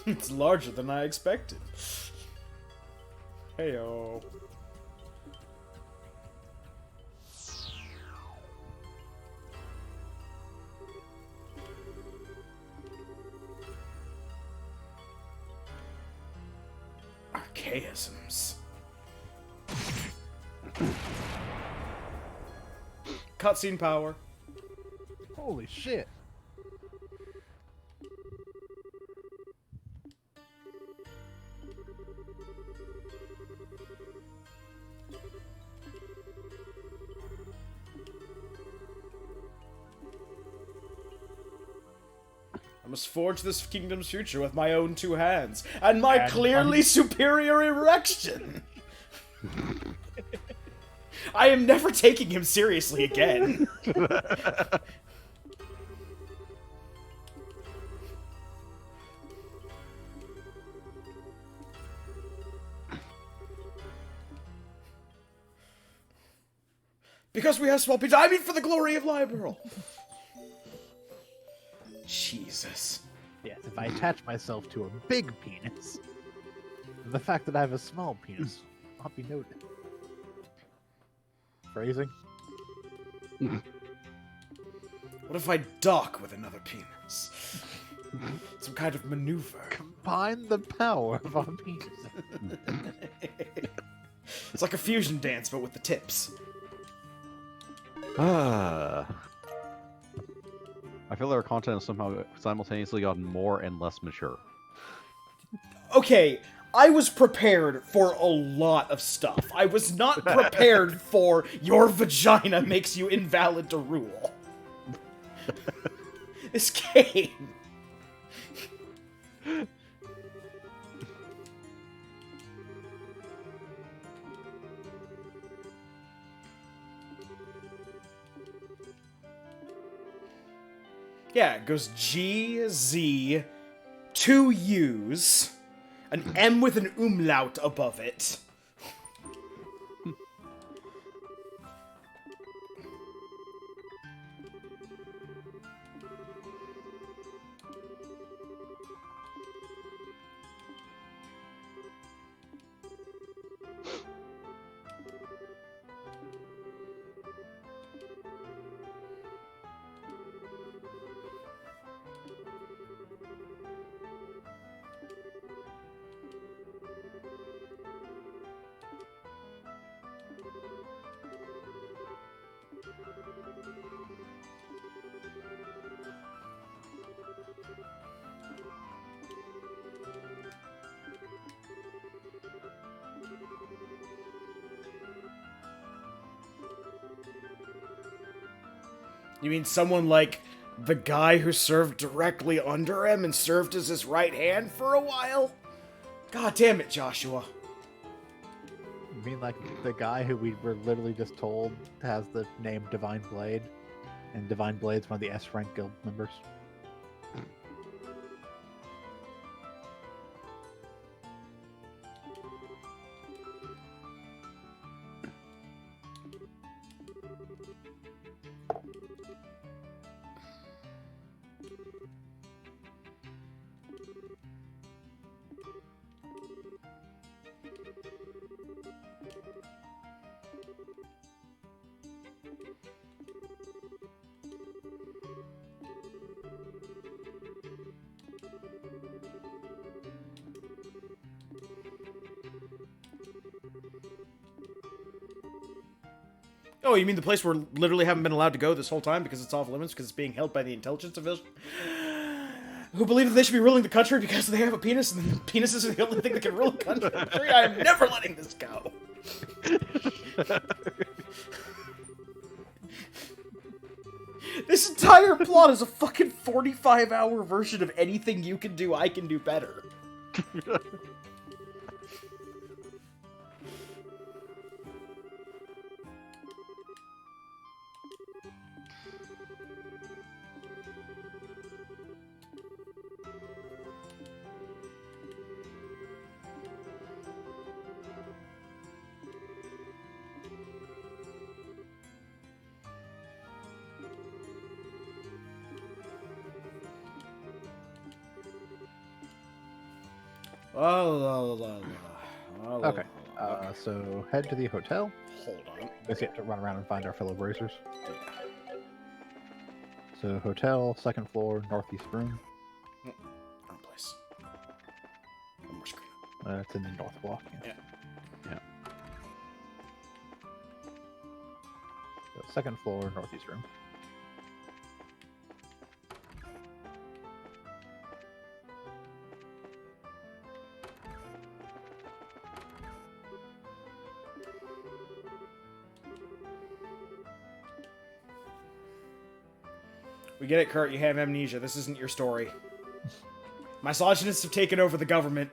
Speaker 1: It's larger than I expected. Heyo. Archaisms. Cutscene power.
Speaker 2: Holy shit.
Speaker 1: I must forge this kingdom's future with my own two hands, and my
Speaker 2: And
Speaker 1: clearly superior erection! I am never taking him seriously again. Because we have small pizza. I mean for the glory of Liberal. Jesus.
Speaker 2: Yes, if I attach myself to a big penis, the fact that I have a small penis will not be noted. Phrasing?
Speaker 1: What if I dock with another penis? Some kind of maneuver.
Speaker 2: Combine the power of our penises.
Speaker 1: It's like a fusion dance, but with the tips.
Speaker 3: I feel their content has somehow simultaneously gotten more and less mature.
Speaker 1: Okay, I was prepared for a lot of stuff. I was not prepared for your vagina makes you invalid to rule. This game. Yeah, it goes G, Z, 2 U's, an M with an umlaut above it. You mean someone like the guy who served directly under him and served as his right hand for a while? God damn it, Joshua.
Speaker 2: You mean like the guy who we were literally just told has the name Divine Blade? And Divine Blade's one of the S rank guild members?
Speaker 1: Oh, you mean the place where literally haven't been allowed to go this whole time because it's off limits because it's being held by the intelligence division? Who believe that they should be ruling the country because they have a penis and the penises are the only thing that can rule the country? I am never letting this go. This entire plot is a fucking 45-hour version of anything you can do, I can do better.
Speaker 2: Okay. So head to the hotel.
Speaker 1: Hold on.
Speaker 2: Guess you have to run around and find our fellow bracers.
Speaker 1: Yeah.
Speaker 2: So hotel, second floor, northeast room.
Speaker 1: Wrong place. One more screen.
Speaker 2: It's in the north block.
Speaker 1: Yeah.
Speaker 2: So second floor, northeast room.
Speaker 1: We get it, Kurt. You have amnesia. This isn't your story. Misogynists have taken over the government.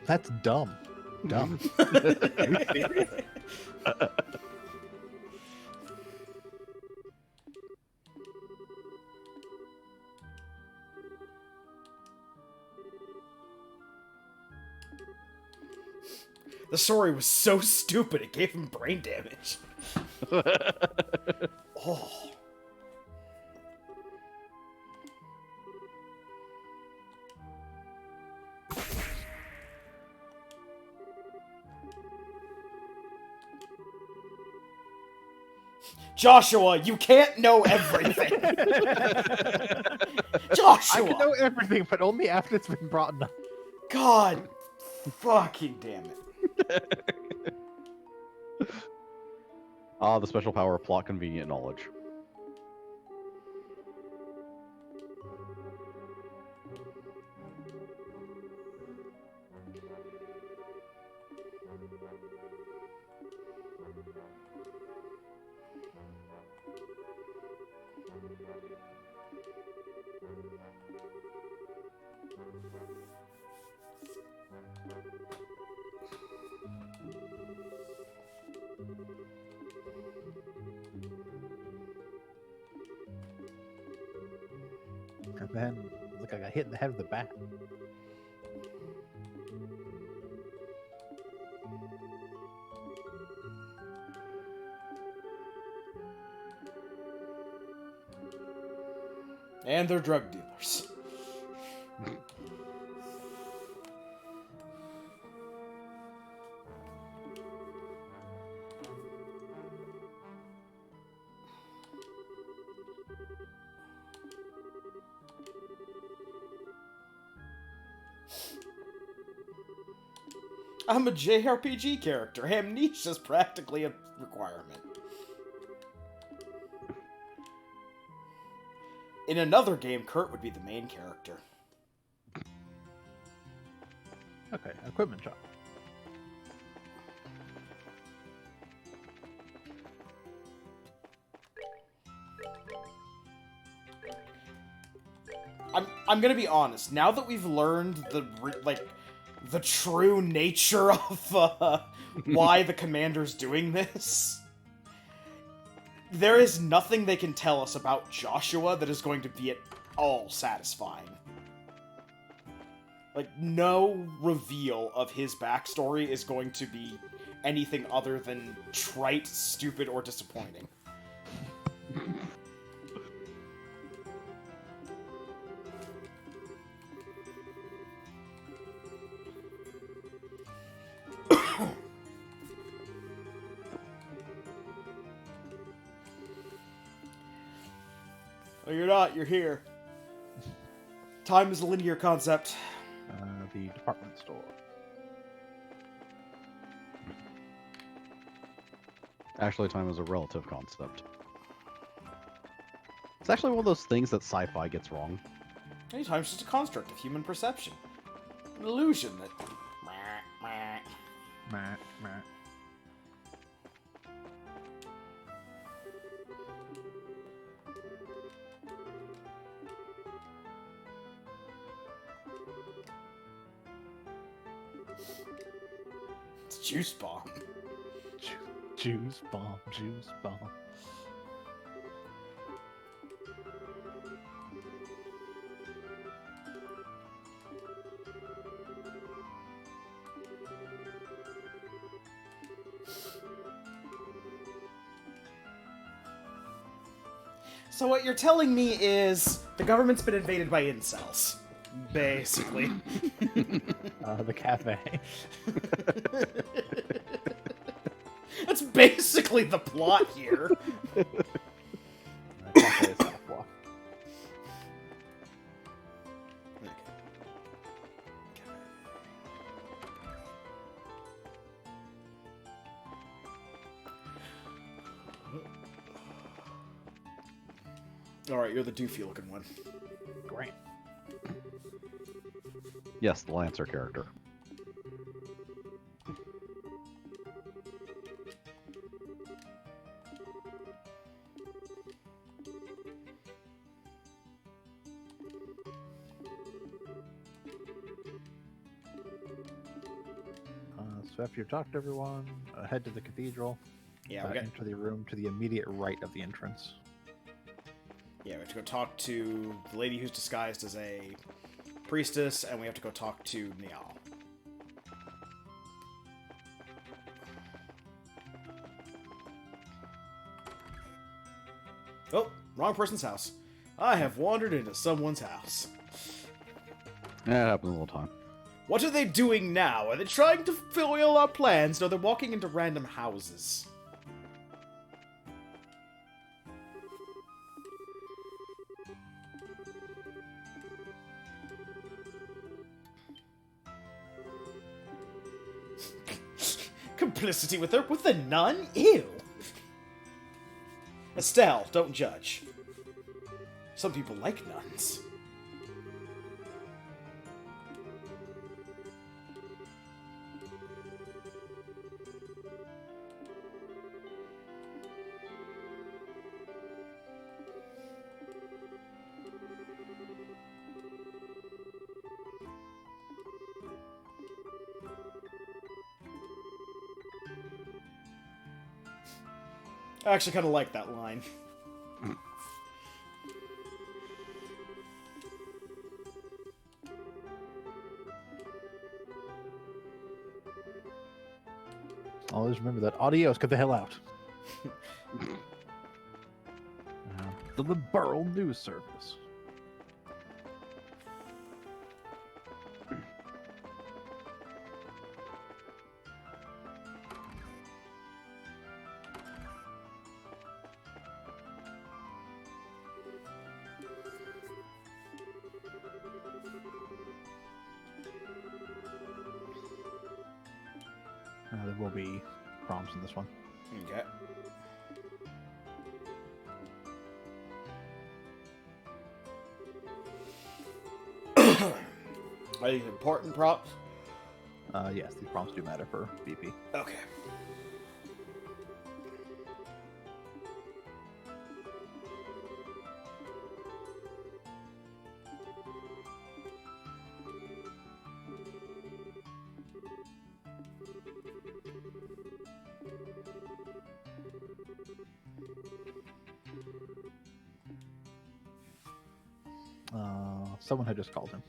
Speaker 2: That's dumb. Dumb.
Speaker 1: The story was so stupid it gave him brain damage. Oh. Joshua, you can't know everything.
Speaker 2: I
Speaker 1: Joshua,
Speaker 2: can know everything, but only after it's been brought up.
Speaker 1: God, fucking damn it.
Speaker 3: The special power of plot convenient knowledge.
Speaker 2: And then, look, I got hit in the head with the bat.
Speaker 1: And they're drug dealers. I'm a JRPG character. Amnesia's practically a requirement. In another game, Kurt would be the main character.
Speaker 2: Okay, equipment shop.
Speaker 1: I'm gonna be honest. Now that we've learned the true nature of why the commander's doing this, there is nothing they can tell us about Joshua that is going to be at all satisfying. Like, no reveal of his backstory is going to be anything other than trite, stupid, or disappointing. Oh, you're not. You're here. Time is a linear concept.
Speaker 2: The department store.
Speaker 3: Actually, time is a relative concept. It's actually one of those things that sci-fi gets wrong.
Speaker 1: Anytime's just a construct of human perception. An illusion that...
Speaker 2: Meh, meh.
Speaker 1: It's juice bomb.
Speaker 2: Juice bomb, juice bomb.
Speaker 1: So what you're telling me is the government's been invaded by incels, basically.
Speaker 2: The cafe.
Speaker 1: That's basically the plot here.
Speaker 2: The cafe is half walk.
Speaker 1: Alright, you're the doofy looking one.
Speaker 2: Great.
Speaker 3: Yes, the Lancer character.
Speaker 2: So after you've talked to everyone, head to the cathedral.
Speaker 1: Yeah, we got.
Speaker 2: Enter the room to the immediate right of the entrance.
Speaker 1: Yeah, we have to go talk to the lady who's disguised as a priestess, and we have to go talk to Niall. Oh, wrong person's house. I have wandered into someone's house.
Speaker 3: Yeah, it happens all the time.
Speaker 1: What are they doing now? Are they trying to foil our plans? No, they're walking into random houses. Complicity with a nun? Ew. Estelle, don't judge. Some people like nuns. I actually kind of like that line.
Speaker 2: Always remember that. Adios, get the hell out. The Liberal News Service. There will be prompts in this one.
Speaker 1: Okay. Are these important props?
Speaker 2: Yes, these prompts do matter for BP.
Speaker 1: Okay.
Speaker 2: Someone had just called him.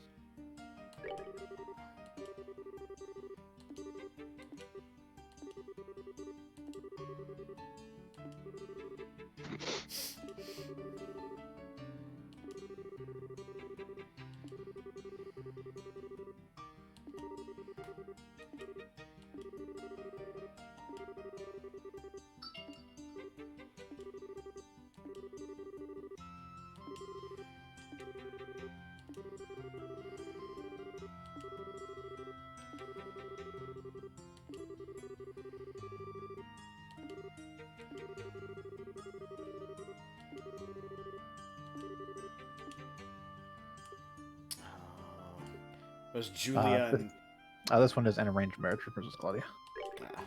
Speaker 1: There's Julia and...
Speaker 2: This one is an arranged marriage for Princess Claudia.
Speaker 1: Ah.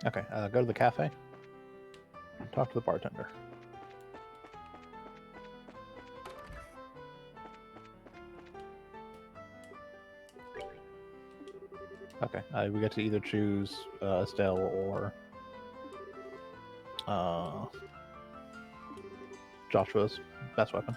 Speaker 2: Okay, go to the cafe. Talk to the bartender. Okay, we get to either choose Estelle or Joshua's best weapon.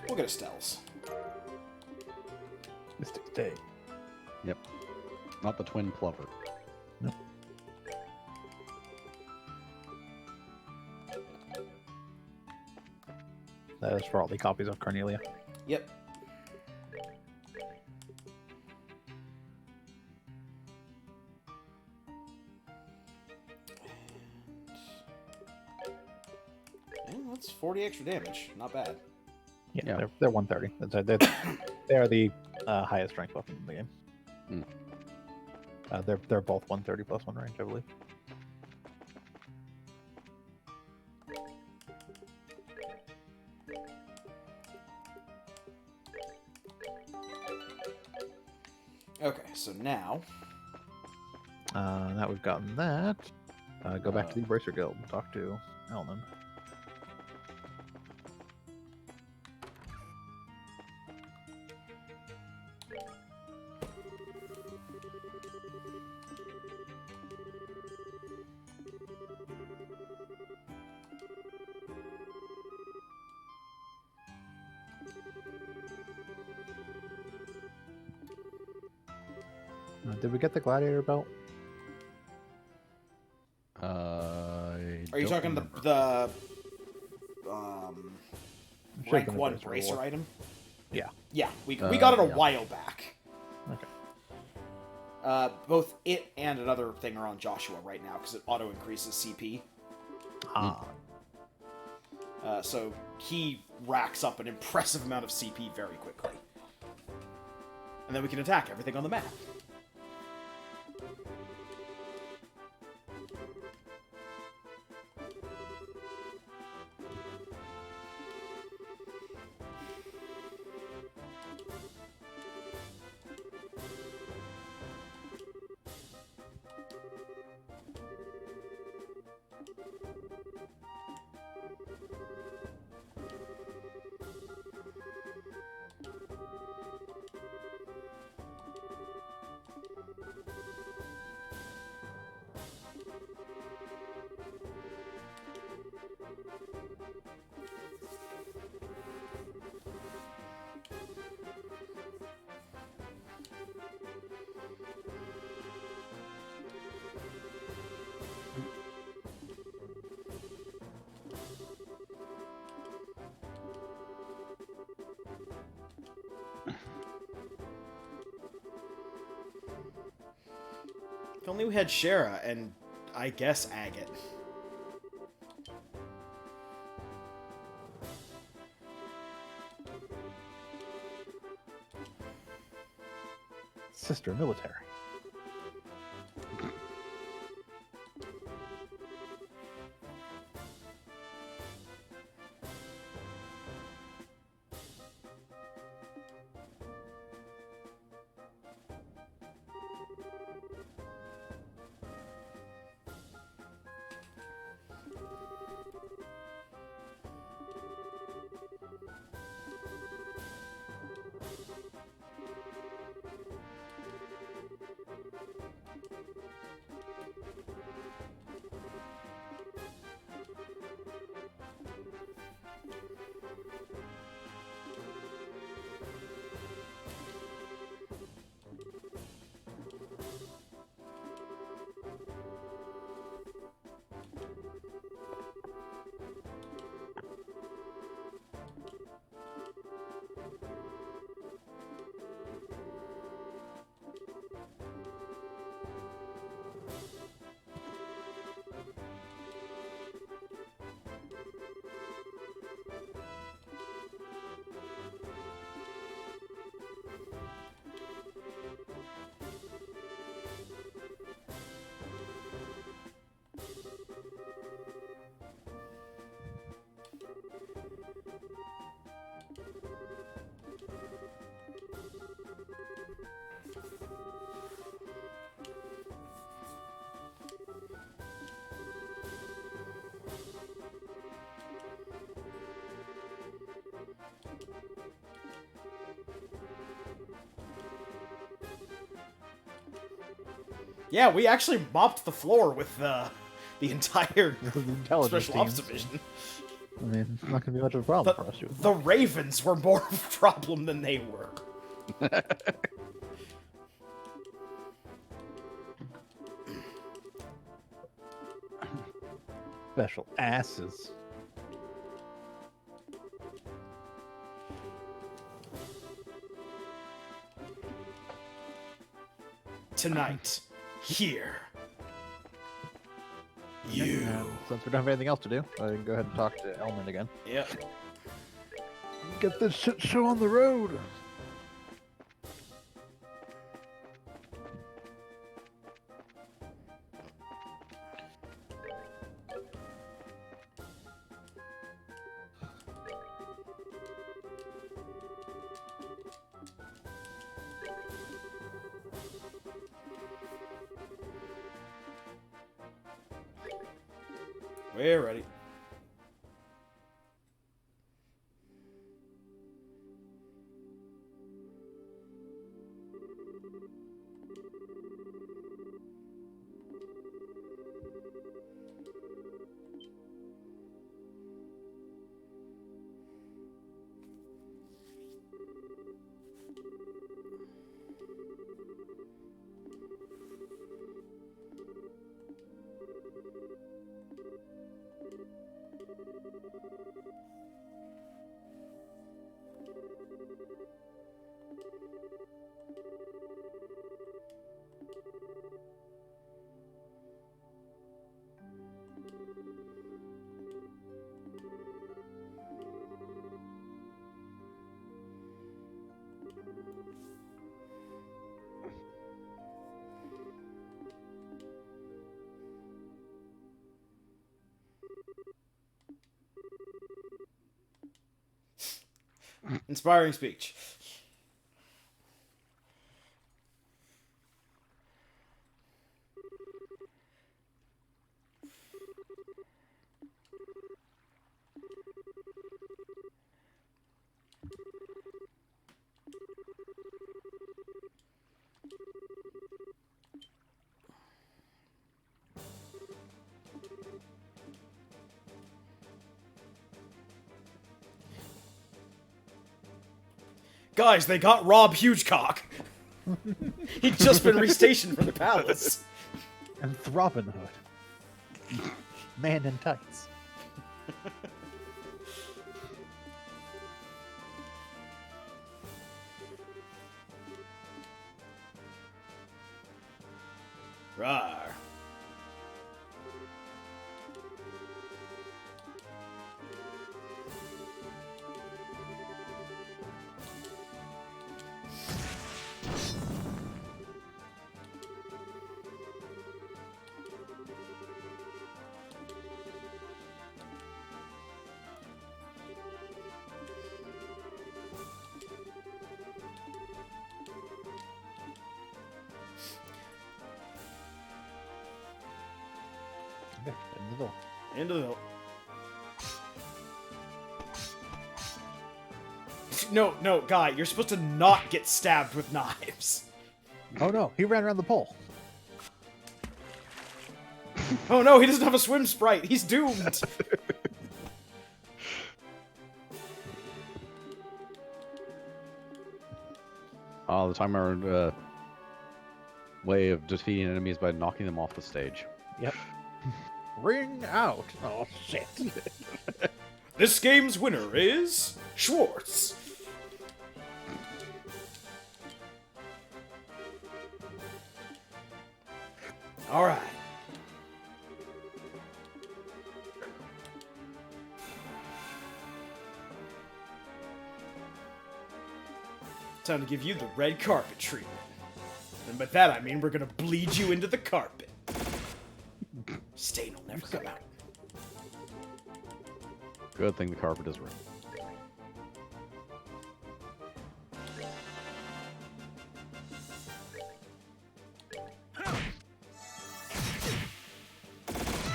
Speaker 1: We'll get Estelle's.
Speaker 2: Mystic Day.
Speaker 3: Yep. Not the twin plover.
Speaker 2: Nope. That is for all the copies of Cornelia.
Speaker 1: Yep. And that's 40 extra damage. Not bad.
Speaker 2: Yeah. They're 130. They are the highest strength weapon in the game. They're both 130 plus 1 range, I believe.
Speaker 1: Okay, so now...
Speaker 2: Now we've gotten that. Go back to the Bracer Guild and talk to Elman. Did we get the gladiator belt?
Speaker 1: Are you talking the
Speaker 2: Should've
Speaker 1: rank
Speaker 2: been the
Speaker 1: 1
Speaker 2: bracer
Speaker 1: bracer
Speaker 2: reward.
Speaker 1: item?
Speaker 2: Yeah.
Speaker 1: Yeah, we got it a
Speaker 3: yeah.
Speaker 1: while back.
Speaker 2: Okay.
Speaker 1: Both it and another thing are on Joshua right now because it auto increases CP. So he racks up an impressive amount of CP very quickly. And then we can attack everything on the map. If only we had Shara and, I guess, Agate.
Speaker 2: Sister military.
Speaker 1: Yeah, we actually mopped the floor with the entire
Speaker 2: The intelligence
Speaker 1: Special Ops
Speaker 2: teams.
Speaker 1: Division.
Speaker 2: I mean, it's not going to be much of a problem for us.
Speaker 1: The Ravens were more of a problem than they were.
Speaker 2: Special asses.
Speaker 1: Tonight, here. You.
Speaker 2: Since we don't have anything else to do, I can go ahead and talk to Elman again.
Speaker 1: Yep.
Speaker 2: Get this shit show on the road.
Speaker 1: We're ready. Inspiring speech. Guys, they got Rob Hugecock. He'd just been restationed from the palace.
Speaker 2: And Throbbing Hood. Man in tights.
Speaker 1: Rawr.
Speaker 2: Okay, in the door.
Speaker 1: Into the... No, Guy, you're supposed to not get stabbed with knives.
Speaker 2: Oh no, he ran around the pole.
Speaker 1: Oh no, he doesn't have a swim sprite. He's doomed.
Speaker 3: The timer way of defeating enemies by knocking them off the stage.
Speaker 2: Yep. Ring out. Oh shit.
Speaker 1: This game's winner is Schwartz. All right. Time to give you the red carpet treatment. And by that I mean we're gonna bleed you into the carpet. Stain will never come out.
Speaker 3: Good thing the carpet is red.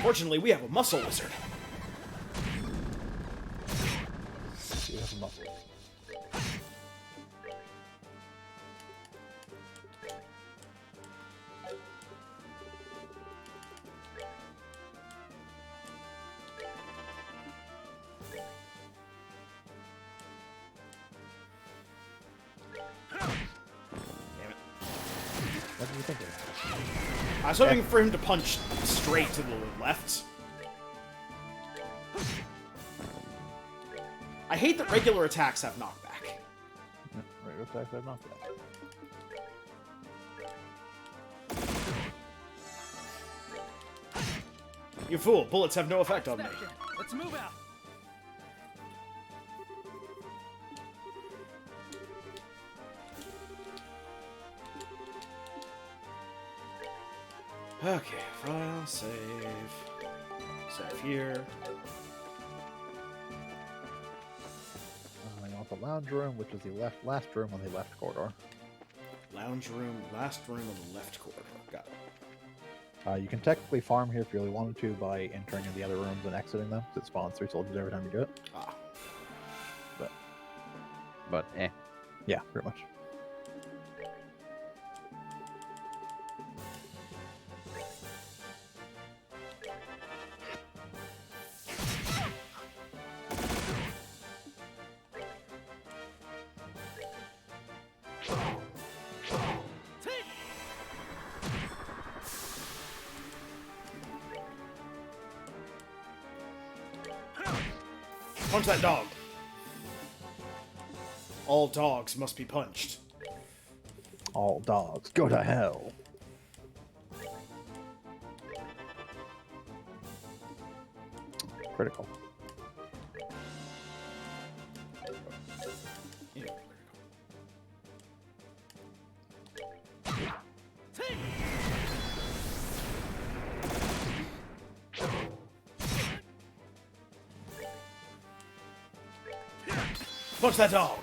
Speaker 1: Fortunately, we have a muscle wizard.
Speaker 2: You have a muscle. What did you think of it?
Speaker 1: I was hoping for him to punch straight to the left. I hate that regular attacks have knockback.
Speaker 2: Regular attacks have knockback.
Speaker 1: You fool, bullets have no effect on me.
Speaker 4: Let's move out.
Speaker 1: Okay, file, save. Save here.
Speaker 2: You want the lounge room, which is the last room on the left corridor.
Speaker 1: Lounge room, last room on the left corridor. Got it.
Speaker 2: You can technically farm here if you really wanted to by entering in the other rooms and exiting them, because it spawns 3 soldiers every time you do it.
Speaker 1: Ah.
Speaker 3: But eh.
Speaker 2: Yeah, pretty much.
Speaker 1: Punch that dog. All dogs must be punched.
Speaker 2: All dogs, go to hell. Critical.
Speaker 1: Yeah. Punch that dog.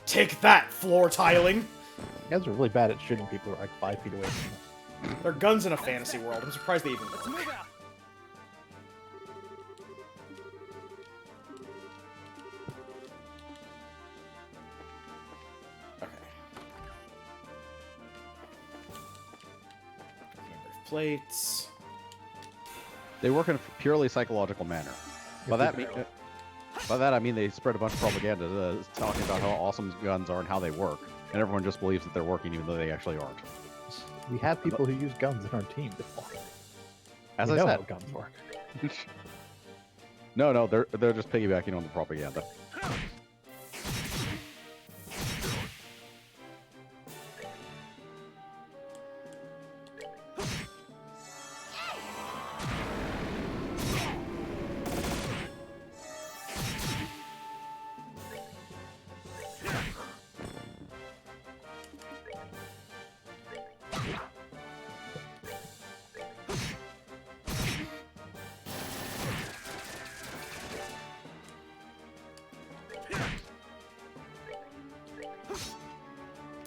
Speaker 1: Take that, floor tiling.
Speaker 2: You guys are really bad at shooting people like 5 feet away from them.
Speaker 1: They're guns in a fantasy world. I'm surprised they even
Speaker 4: Let's
Speaker 1: work.
Speaker 4: move out.
Speaker 1: Okay. Number of plates.
Speaker 3: They work in a purely psychological manner. By that, I mean they spread a bunch of propaganda talking about how awesome guns are and how they work, and everyone just believes that they're working even though they actually aren't.
Speaker 2: We have people who use guns in our team before.
Speaker 3: As
Speaker 2: we
Speaker 3: I
Speaker 2: know
Speaker 3: said,
Speaker 2: how guns work.
Speaker 3: no, they're just piggybacking on the propaganda.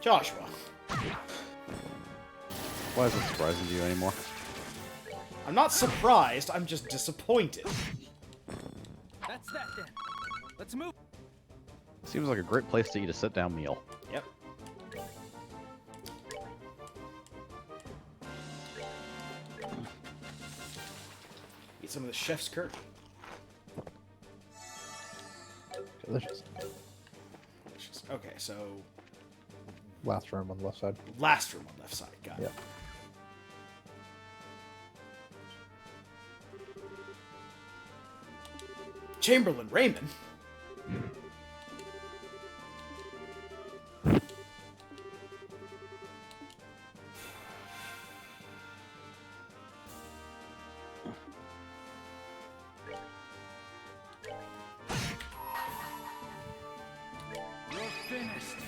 Speaker 1: Joshua.
Speaker 3: Why is it surprising to you anymore?
Speaker 1: I'm not surprised, I'm just disappointed.
Speaker 4: That's that then. Let's move.
Speaker 3: Seems like a great place to eat a sit-down meal.
Speaker 1: Yep. Eat some of the chef's curry.
Speaker 2: Delicious.
Speaker 1: Delicious. Okay, so
Speaker 2: Last room on the left side.
Speaker 1: last room on left side. Got it.
Speaker 2: Yeah.
Speaker 1: Chamberlain Raymond.
Speaker 4: You're finished.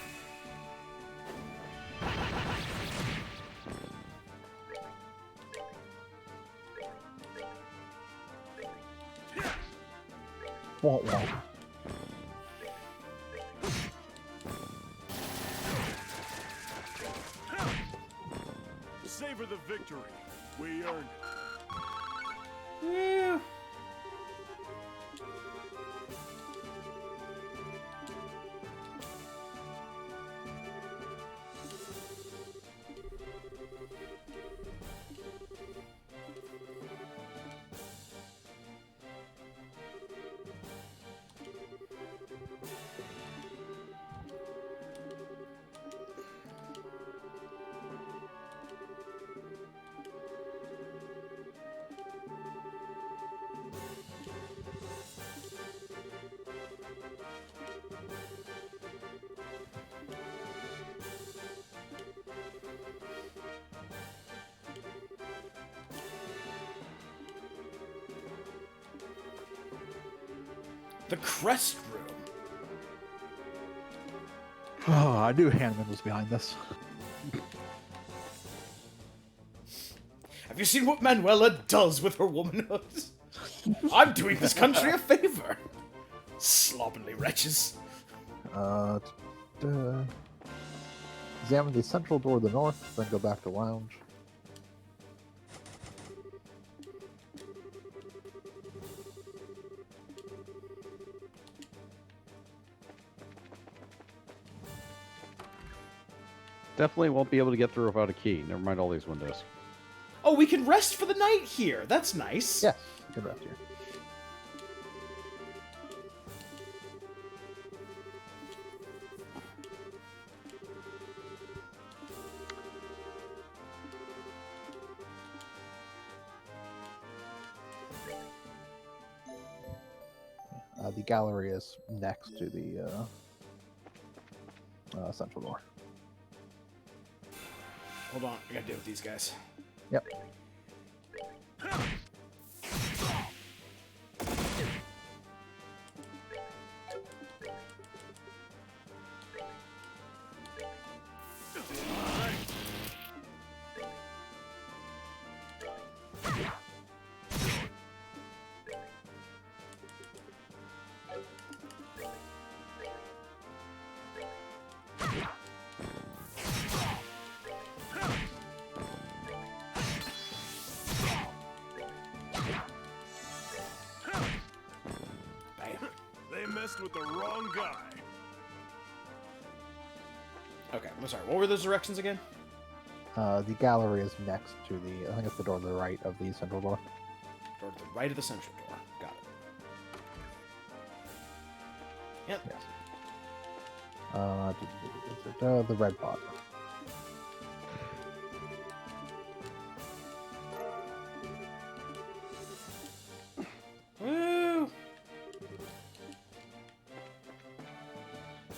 Speaker 2: Won't want.
Speaker 5: Savor the victory. We earned it.
Speaker 1: Yeah. The Crest Room.
Speaker 2: Oh, I knew Hanneman was behind this.
Speaker 1: Have you seen what Manuela does with her womanhood? I'm doing this country a favor. Slovenly wretches.
Speaker 2: Examine the central door to the north, then go back to lounge.
Speaker 3: Definitely won't be able to get through without a key. Never mind all these windows.
Speaker 1: Oh, we can rest for the night here. That's nice.
Speaker 2: Yes, good rest here. The gallery is next to the central door.
Speaker 1: Hold on, I gotta deal with these guys.
Speaker 2: Yep.
Speaker 1: Bam.
Speaker 5: They messed with the wrong guy.
Speaker 1: Okay, I'm sorry. What were those directions again?
Speaker 2: The gallery is next to the, I think it's the door to the right of the central door.
Speaker 1: Door to the right of the central door. Got it. Yep.
Speaker 2: Yes. The red pot.
Speaker 1: Woo!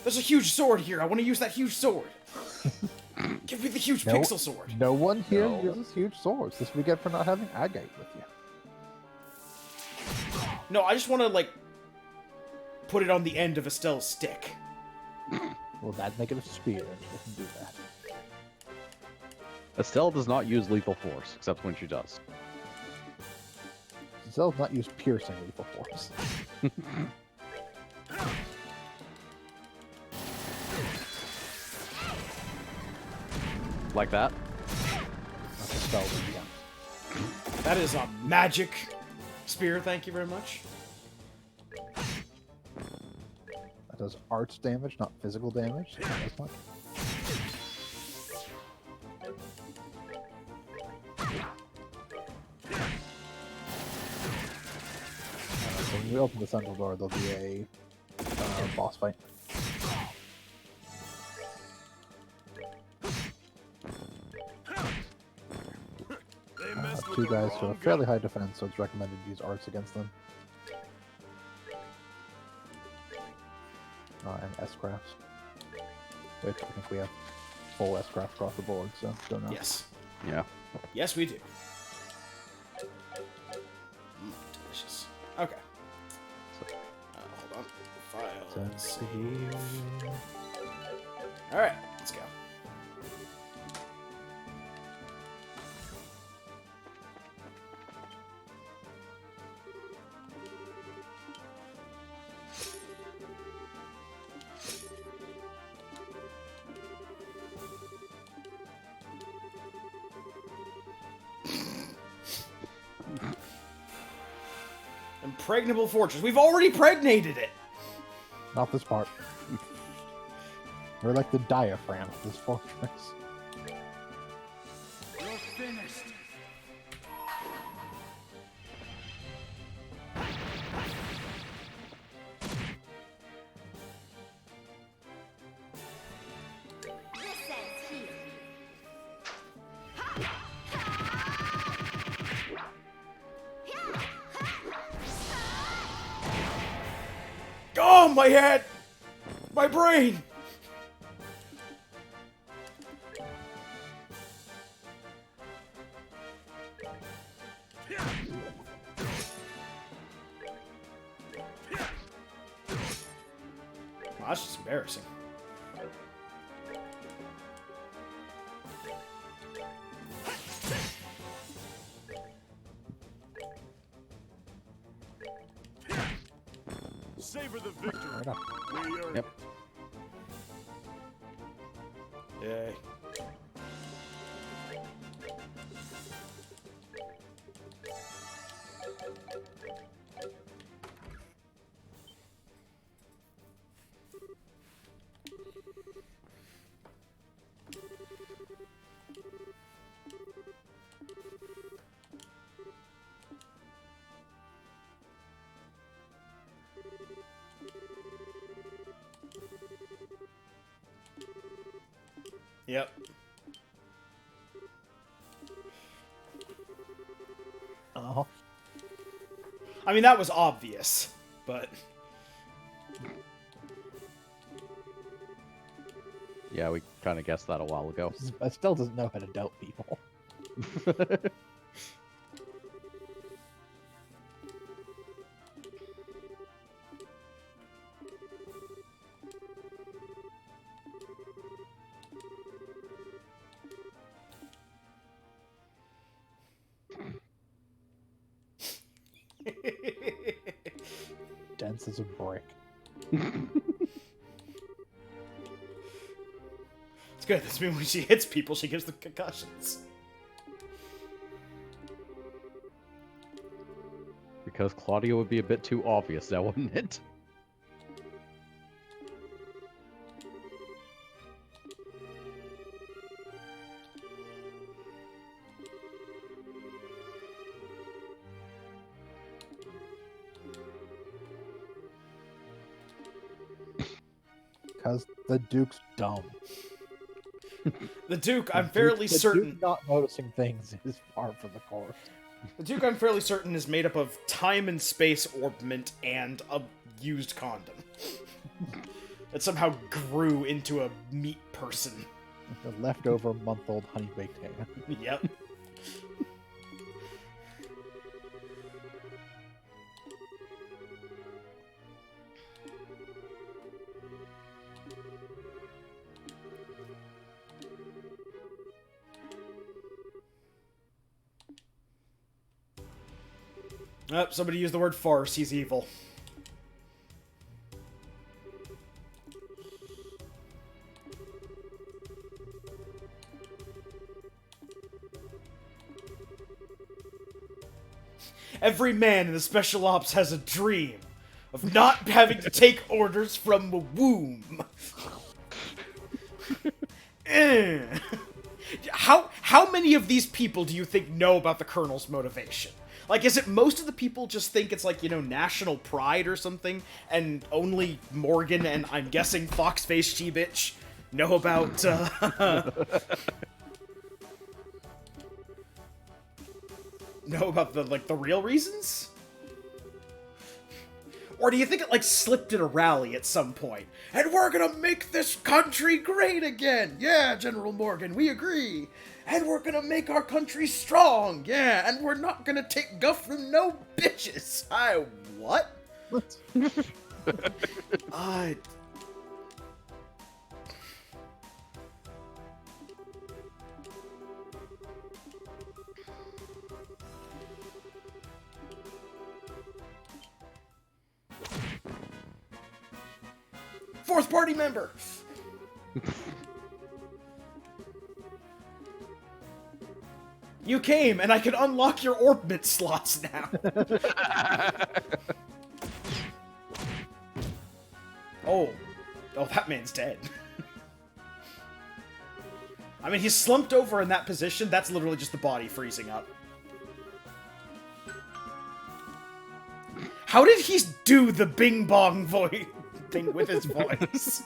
Speaker 1: There's a huge sword here. I want to use that huge sword. Give me the huge
Speaker 2: No.
Speaker 1: pixel sword.
Speaker 2: No one here
Speaker 3: No.
Speaker 2: uses huge swords. This we get for not having agate with you.
Speaker 1: No, I just want to, like, put it on the end of Estelle's stick.
Speaker 2: Well, that'd make it a spear, and she doesn't do that.
Speaker 3: Estelle does not use lethal force, except when she does.
Speaker 2: Zell does not use piercing lethal force.
Speaker 3: Like that.
Speaker 2: Not the spell that you
Speaker 1: That is a magic spear, thank you very much.
Speaker 2: That does arts damage, not physical damage. So not as much. So when we open the central door, there'll be a boss fight.
Speaker 5: They messed with
Speaker 2: Two
Speaker 5: the
Speaker 2: guys who
Speaker 5: wrong
Speaker 2: have fairly high defense, so it's recommended to use arts against them. And S-crafts. Which I think we have full S-craft across the board, so don't know.
Speaker 1: Yes.
Speaker 3: Yeah.
Speaker 1: Yes, we do. Delicious. Okay. Hold on. Files. Alright, let's go. Impregnable fortress. We've already pregnated it.
Speaker 2: Not this part. We're like the diaphragm of this fortress.
Speaker 4: You're finished.
Speaker 1: Oh, my head! My brain! that's just embarrassing.
Speaker 5: Savor the victory.
Speaker 2: Fair enough.
Speaker 5: We earned
Speaker 3: Yep.
Speaker 5: it.
Speaker 1: Yay. Yep.
Speaker 2: Oh,
Speaker 1: I mean, that was obvious, but...
Speaker 3: Yeah, we kind of guessed that a while ago.
Speaker 2: Estelle doesn't know how to doubt people. Dense as a brick.
Speaker 1: It's good. This means when she hits people, she gives them concussions.
Speaker 3: Because Claudia would be a bit too obvious now, wouldn't it?
Speaker 2: Because the Duke's dumb.
Speaker 1: The Duke, I'm
Speaker 2: The
Speaker 1: fairly
Speaker 2: Duke
Speaker 1: certain...
Speaker 2: not noticing things is par for the course.
Speaker 1: The Duke, I'm fairly certain, is made up of time and space orbment and a used condom. That somehow grew into a meat person.
Speaker 2: The leftover month-old honey baked ham.
Speaker 1: Yep. Oh, somebody used the word farce. He's evil. Every man in the Special Ops has a dream of not having to take orders from a womb. Eh. How many of these people do you think know about the Colonel's motivation? Like, is it most of the people just think it's like, you know, national pride or something, and only Morgan and, I'm guessing, Foxface She-Bitch know about, know about the, like, the real reasons? Or do you think it, like, slipped at a rally at some point? And we're gonna make this country great again! Yeah, General Morgan, we agree! And we're gonna make our country strong! Yeah, and we're not gonna take guff from no bitches! What? I... Fourth party member! You came, and I can unlock your orbit slots now. Oh, that man's dead. I mean, he's slumped over in that position. That's literally just the body freezing up. How did he do the bing bong voice thing with his voice?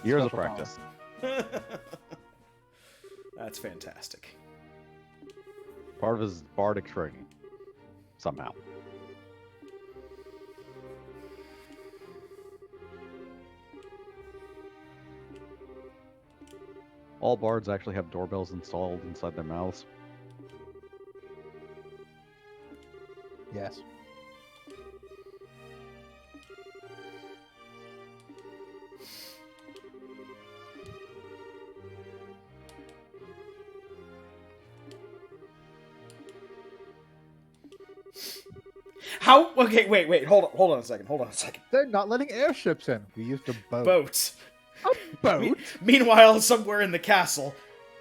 Speaker 3: Years of
Speaker 2: Special
Speaker 3: practice.
Speaker 1: That's fantastic.
Speaker 3: Part of his bardic training. Somehow. All bards actually have doorbells installed inside their mouths.
Speaker 2: Yes.
Speaker 1: How? Okay, wait. Hold on a second.
Speaker 2: They're not letting airships in. We used a boat.
Speaker 1: Boat.
Speaker 2: Boat?
Speaker 1: Meanwhile, somewhere in the castle.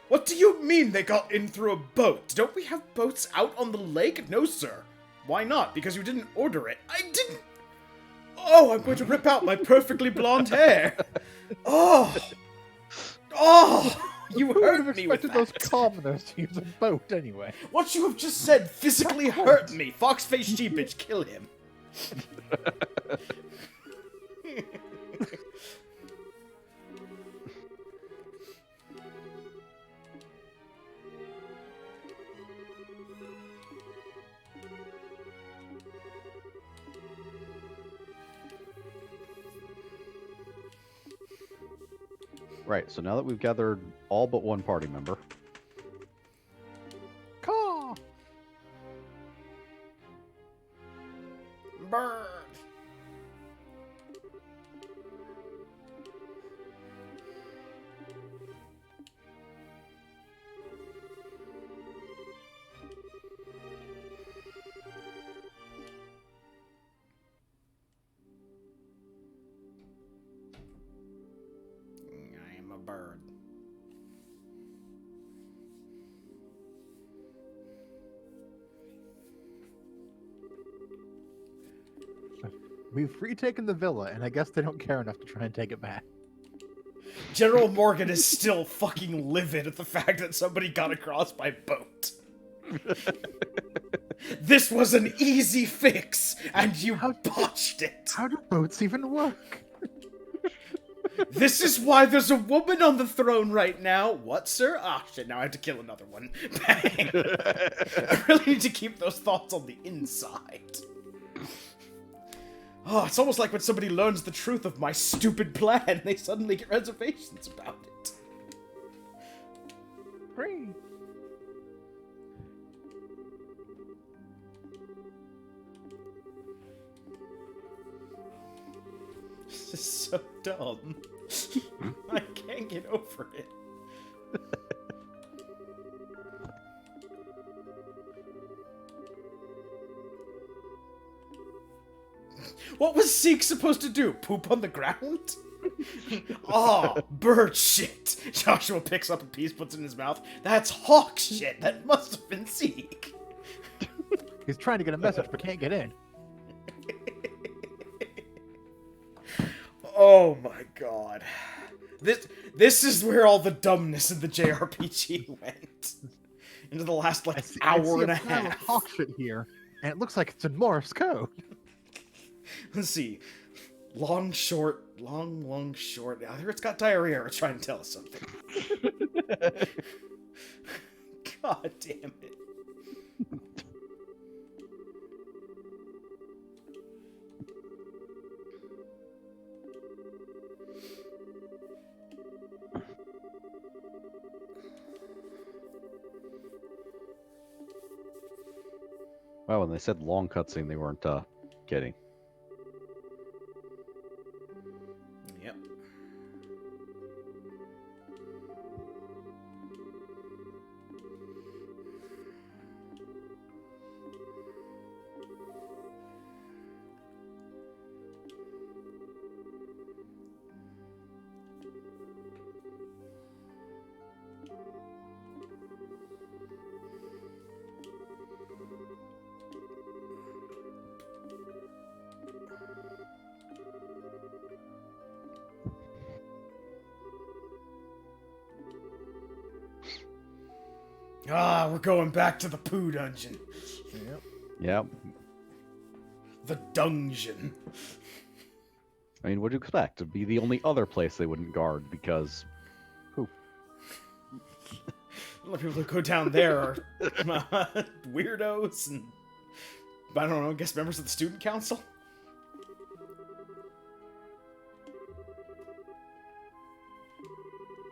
Speaker 1: What do you mean they got in through a boat? Don't we have boats out on the lake? No, sir. Why not? Because you didn't order it. I didn't. Oh, I'm going to rip out my perfectly blonde hair. Oh. You
Speaker 2: Who would
Speaker 1: hurt
Speaker 2: have
Speaker 1: me with
Speaker 2: expected those
Speaker 1: that.
Speaker 2: commoners to use a boat anyway?
Speaker 1: What you have just said physically hurt me. Foxface She-Bitch, kill him.
Speaker 3: Right, so now that we've gathered all but one party member,
Speaker 2: Caw!
Speaker 1: Bird. I am a bird.
Speaker 2: We've retaken the villa, and I guess they don't care enough to try and take it back.
Speaker 1: General Morgan is still fucking livid at the fact that somebody got across by boat. This was an easy fix, and you botched it.
Speaker 2: How do boats even work?
Speaker 1: This is why there's a woman on the throne right now. What, sir? Ah, shit, now I have to kill another one. Bang. I really need to keep those thoughts on the inside. Oh, it's almost like when somebody learns the truth of my stupid plan, they suddenly get reservations about it.
Speaker 2: Free.
Speaker 1: This is so dumb. I can't get over it. What was Zeke supposed to do? Poop on the ground? Oh, bird shit. Joshua picks up a piece, puts it in his mouth. That's hawk shit. That must have been Zeke.
Speaker 2: He's trying to get a message, but can't get in.
Speaker 1: Oh my god. This is where all the dumbness in the JRPG went. Into the last, like,
Speaker 2: I
Speaker 1: hour
Speaker 2: see
Speaker 1: and a
Speaker 2: pile of
Speaker 1: half.
Speaker 2: hawk shit here, and it looks like it's in Morse code.
Speaker 1: Let's see. Long, short. Either it's got diarrhea or it's trying to tell us something. God damn it.
Speaker 3: well, when they said long cutscene, they weren't kidding.
Speaker 1: Yep. Ah, we're going back to the poo dungeon.
Speaker 2: Yep.
Speaker 3: Yeah,
Speaker 1: The dungeon.
Speaker 3: I mean, what'd you expect? To be the only other place they wouldn't guard because
Speaker 1: A lot of people who go down there are weirdos and, I don't know, I guess members of the student council?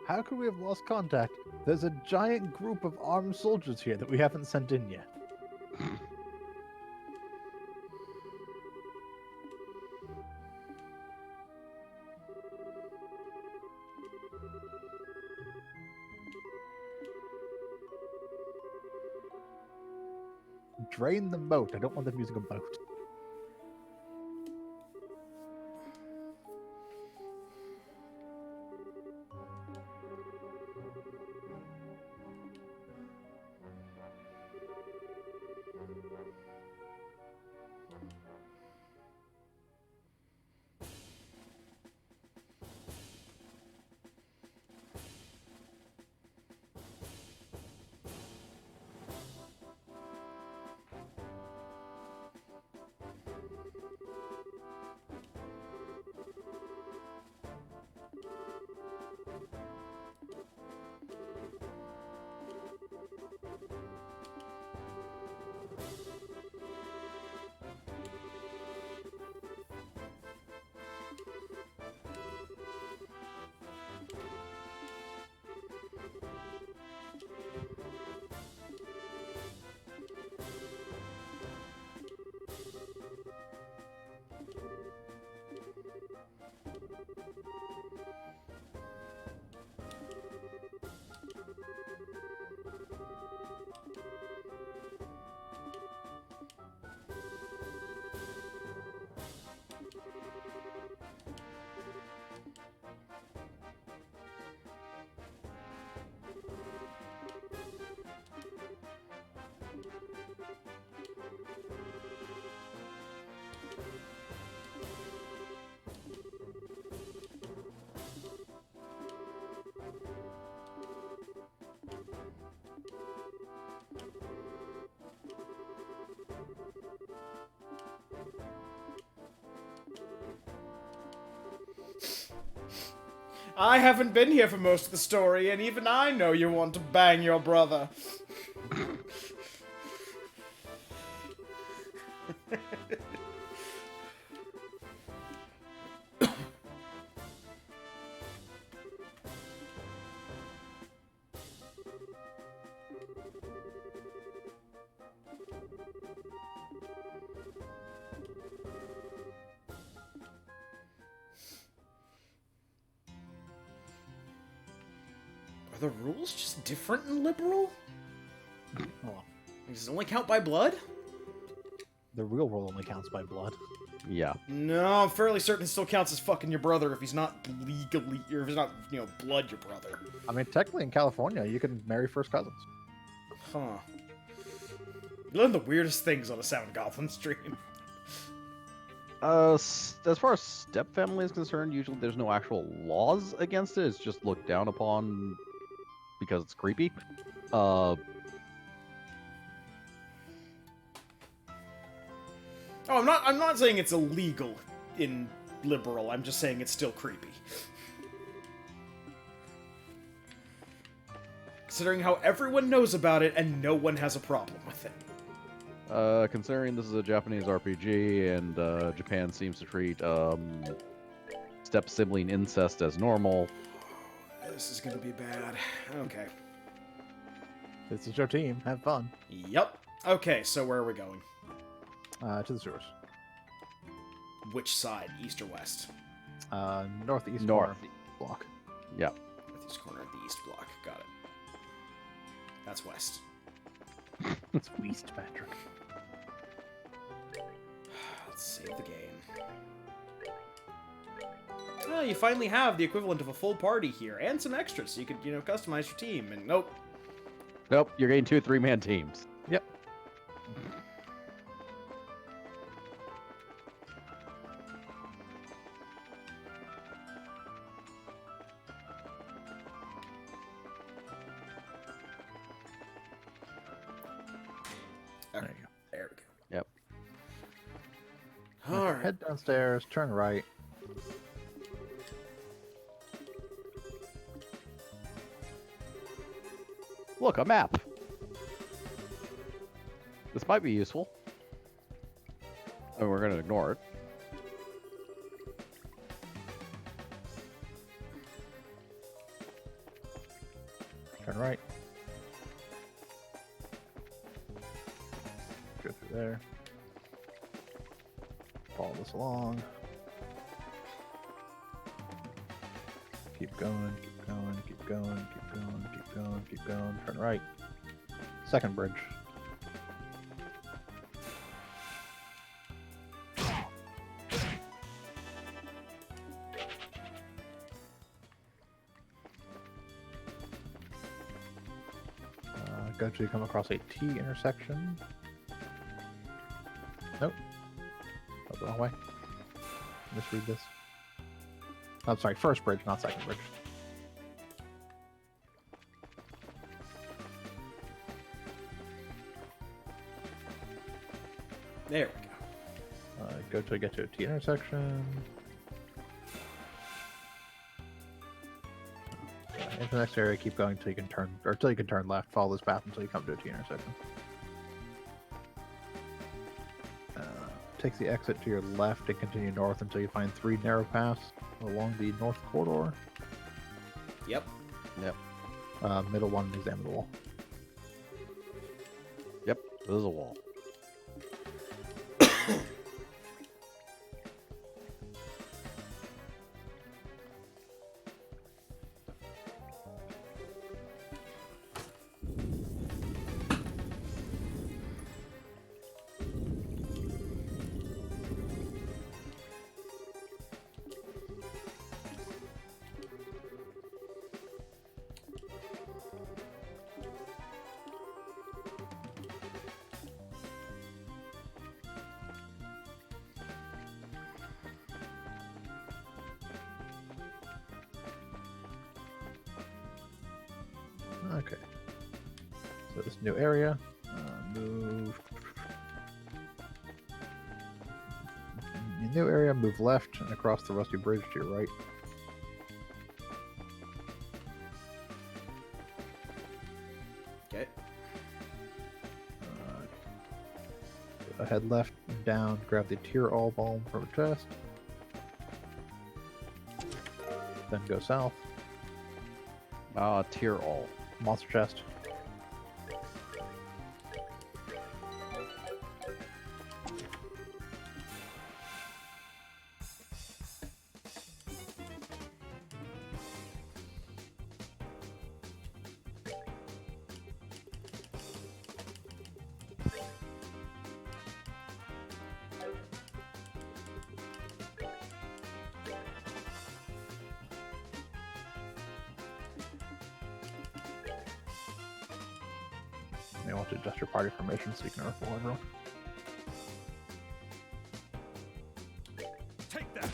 Speaker 2: How could we have lost contact? There's a giant group of armed soldiers here that we haven't sent in yet. Drain the moat. I don't want them using a boat.
Speaker 1: I haven't been here for most of the story, and even I know you want to bang your brother. Are the rules just different in Liberal?
Speaker 2: Well,
Speaker 1: Does it only count by blood?
Speaker 2: the real world only counts by blood.
Speaker 3: Yeah.
Speaker 1: No, I'm fairly certain it still counts as fucking your brother if he's not legally, or if he's not, blood your brother.
Speaker 2: I mean, technically in California, you can marry first cousins.
Speaker 1: Huh. You learn the weirdest things on a Sound Goblin stream.
Speaker 3: As far as step family is concerned, usually there's no actual laws against it. It's just looked down upon because it's creepy.
Speaker 1: Oh, I'm not saying it's illegal in Liberal. I'm just saying it's still creepy. Considering how everyone knows about it and no one has a problem with it.
Speaker 3: Considering this is a Japanese RPG and Japan seems to treat step sibling incest as normal.
Speaker 1: This is gonna be bad. Okay.
Speaker 2: This is your team. Have fun.
Speaker 1: Yep. Okay, so where are we going?
Speaker 2: To the sewers.
Speaker 1: Which side? East or west?
Speaker 2: Northeast
Speaker 3: North.
Speaker 2: corner block.
Speaker 3: Yeah.
Speaker 1: Northeast corner of the east block. Got it. That's west.
Speaker 2: It's west, Patrick.
Speaker 1: Let's save the game. Well, you finally have the equivalent of a full party here, and some extras, so you could, customize your team, and nope.
Speaker 3: Nope, you're getting 2 3-man teams.
Speaker 2: Yep.
Speaker 1: Okay,
Speaker 2: There you go.
Speaker 1: there we go.
Speaker 3: Yep.
Speaker 1: Alright.
Speaker 2: Head downstairs, turn right.
Speaker 3: Look, a map. This might be useful. And we're going to ignore it.
Speaker 2: Turn right. Go through there. Follow this along. Keep going, keep going, keep going, keep going, keep going, keep going. Turn right. Second bridge. Go to come across a T intersection. Nope. Oh, the wrong way. Misread this. I'm sorry, first bridge, not second bridge.
Speaker 1: There we go.
Speaker 2: Go to get to a T intersection. Into the next area, keep going until you can turn, or until you can turn left. Follow this path until you come to a T intersection. Take the exit to your left and continue north until you find 3 narrow paths along the north corridor.
Speaker 1: Yep.
Speaker 2: Middle one, examine the wall.
Speaker 3: Yep, there's a wall.
Speaker 2: Okay. So this new area, move. In new area, move left and across the rusty bridge to your right.
Speaker 1: Okay.
Speaker 2: Head left, down, grab the Tier All Balm from a chest. Then go south.
Speaker 3: Tier all.
Speaker 2: Monster chest. You want to adjust your party formation so you can refill everyone.
Speaker 5: Take that.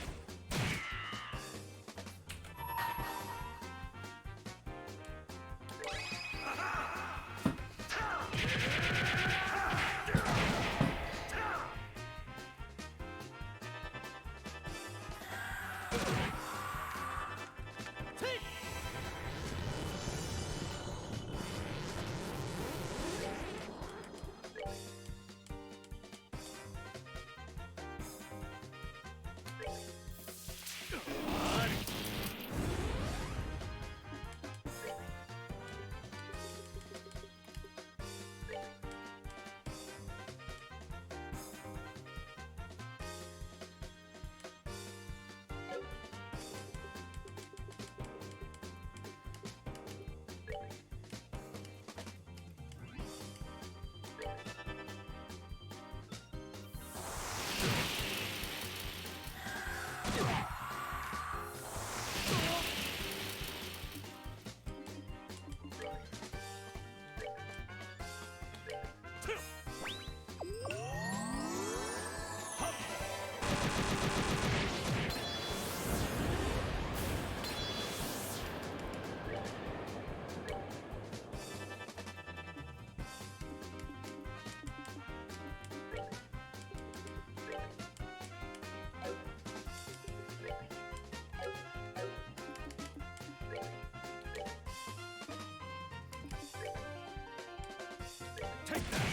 Speaker 5: Take that.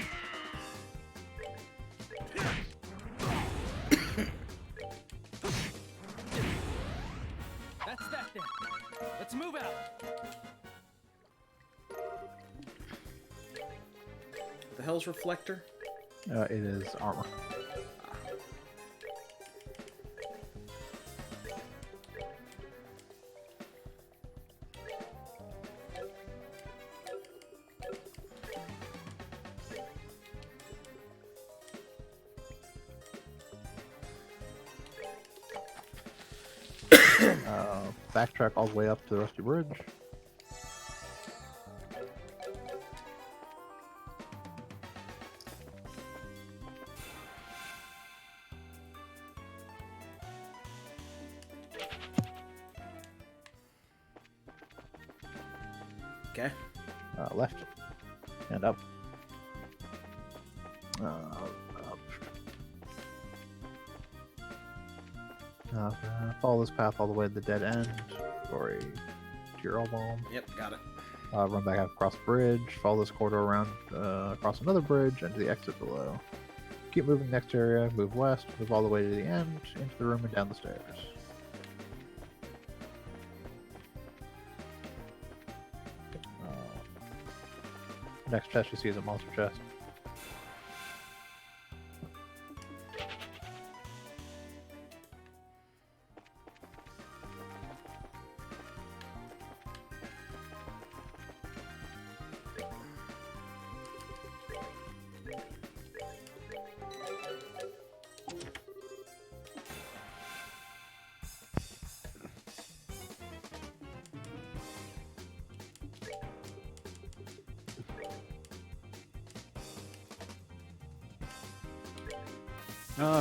Speaker 4: That's that then. Let's move out.
Speaker 1: The hell's reflector?
Speaker 2: It is armor. Backtrack all the way up to the Rusty Bridge.
Speaker 1: Okay.
Speaker 2: Left and up. Up. Follow this path all the way to the dead end for a Tier All Balm.
Speaker 1: Yep, got it.
Speaker 2: Run back up across the bridge. Follow this corridor around across another bridge and to the exit below. Keep moving next area. Move west. Move all the way to the end, into the room and down the stairs. Next chest you see is a monster chest.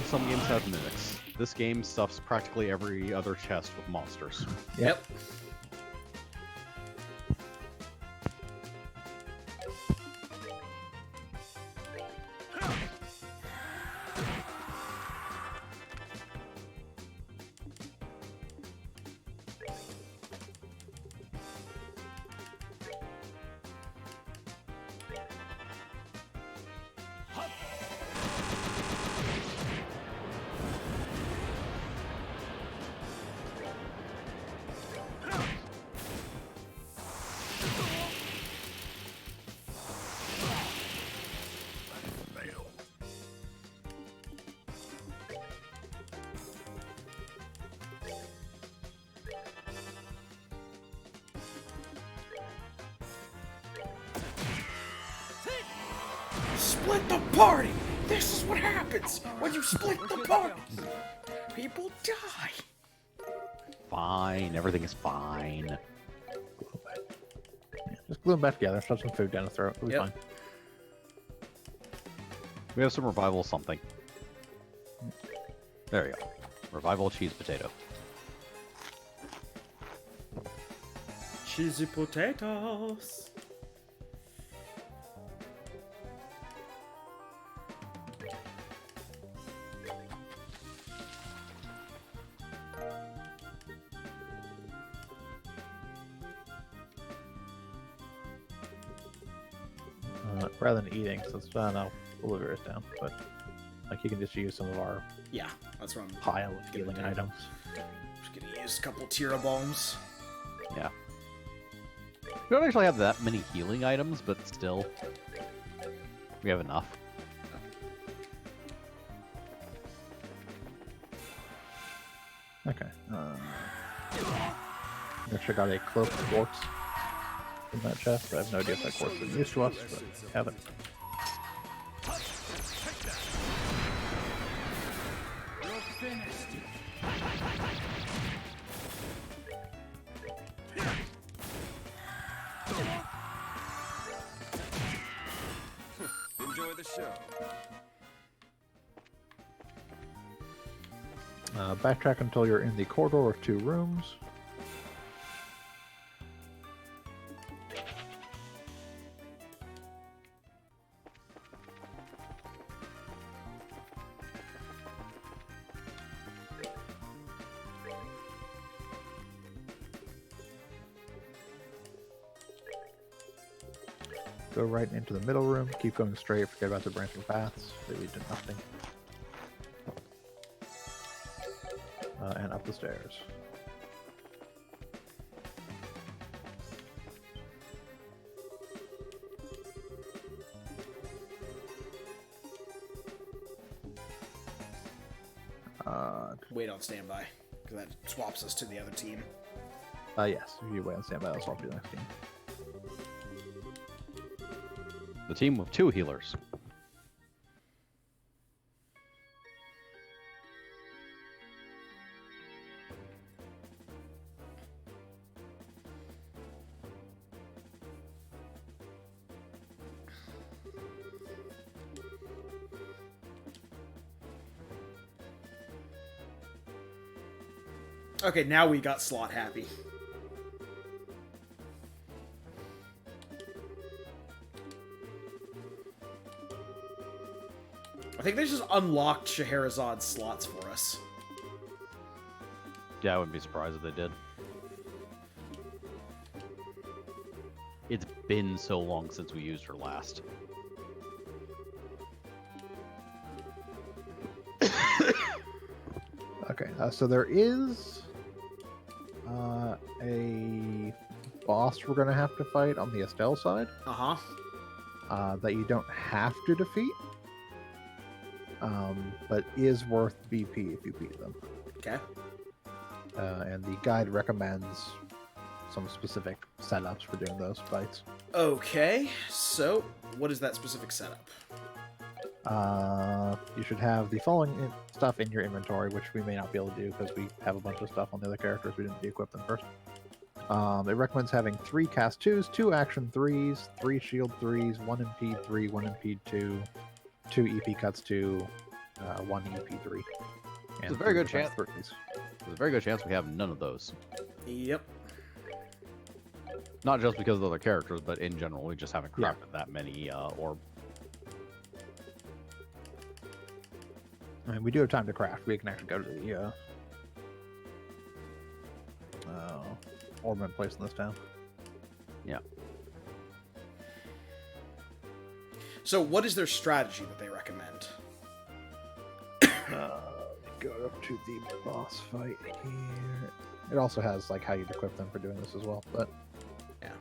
Speaker 3: Some games have mimics. This game stuffs practically every other chest with monsters.
Speaker 1: Yep. split the party! This is what happens when you split the party! People die!
Speaker 3: Fine, everything is fine.
Speaker 2: Just glue them back together, shove some food down the throat. It'll be
Speaker 1: Yep.
Speaker 2: fine.
Speaker 3: We have some revival something. There you go. Revival cheese potato.
Speaker 1: Cheesy potatoes.
Speaker 2: Rather than eating, since no, Olivia is down, but like you can just use some of our
Speaker 1: Yeah, that's what I'm
Speaker 2: pile of healing
Speaker 1: do.
Speaker 2: items.
Speaker 1: just gonna use. A couple Tira bombs.
Speaker 3: Yeah. We don't actually have that many healing items, but still. We have enough.
Speaker 2: Okay. Actually got a cloak of quartz in that chest, but I have no idea if that quartz is used to us, but we have it.
Speaker 5: You're finished. Enjoy the show.
Speaker 2: Backtrack until you're in the corridor of 2 rooms. Go right into the middle room. Keep going straight. Forget about the branching paths. They lead to nothing. And up the stairs.
Speaker 1: Wait on standby, because that swaps us to the other team.
Speaker 2: Yes. If you wait on standby, I'll swap to the next team.
Speaker 3: The team with 2 healers.
Speaker 1: Okay, now we got slot happy. I think they just unlocked Scheherazade slots for us.
Speaker 3: Yeah, I wouldn't be surprised if they did. It's been so long since we used her last.
Speaker 2: Okay, so there is a boss we're gonna have to fight on the Estelle side that you don't have to defeat, but is worth BP if you beat them.
Speaker 1: Okay.
Speaker 2: And the guide recommends some specific setups for doing those fights.
Speaker 1: Okay, so what is that specific setup?
Speaker 2: You should have the following stuff in your inventory, which we may not be able to do because we have a bunch of stuff on the other characters. We didn't de-equip them first. It recommends having 3 cast 2s, 2 action 3s, 3 shield 3s, 1 impede 3, 1 impede 2, 2 EP cuts 2, 1 EP 3.
Speaker 3: It's a very good
Speaker 2: 3
Speaker 3: chance.
Speaker 2: defense 3s.
Speaker 3: There's a very good chance we have none of those.
Speaker 1: Yep.
Speaker 3: Not just because of the other characters, but in general, we just haven't
Speaker 2: Yeah.
Speaker 3: crafted that many orb.
Speaker 2: I mean, we do have time to craft. We can actually go to the ornament place in this town.
Speaker 3: Yeah.
Speaker 1: So what is their strategy that they recommend?
Speaker 2: Go up to the boss fight here. It also has like how you'd equip them for doing this as well, but
Speaker 1: Yeah.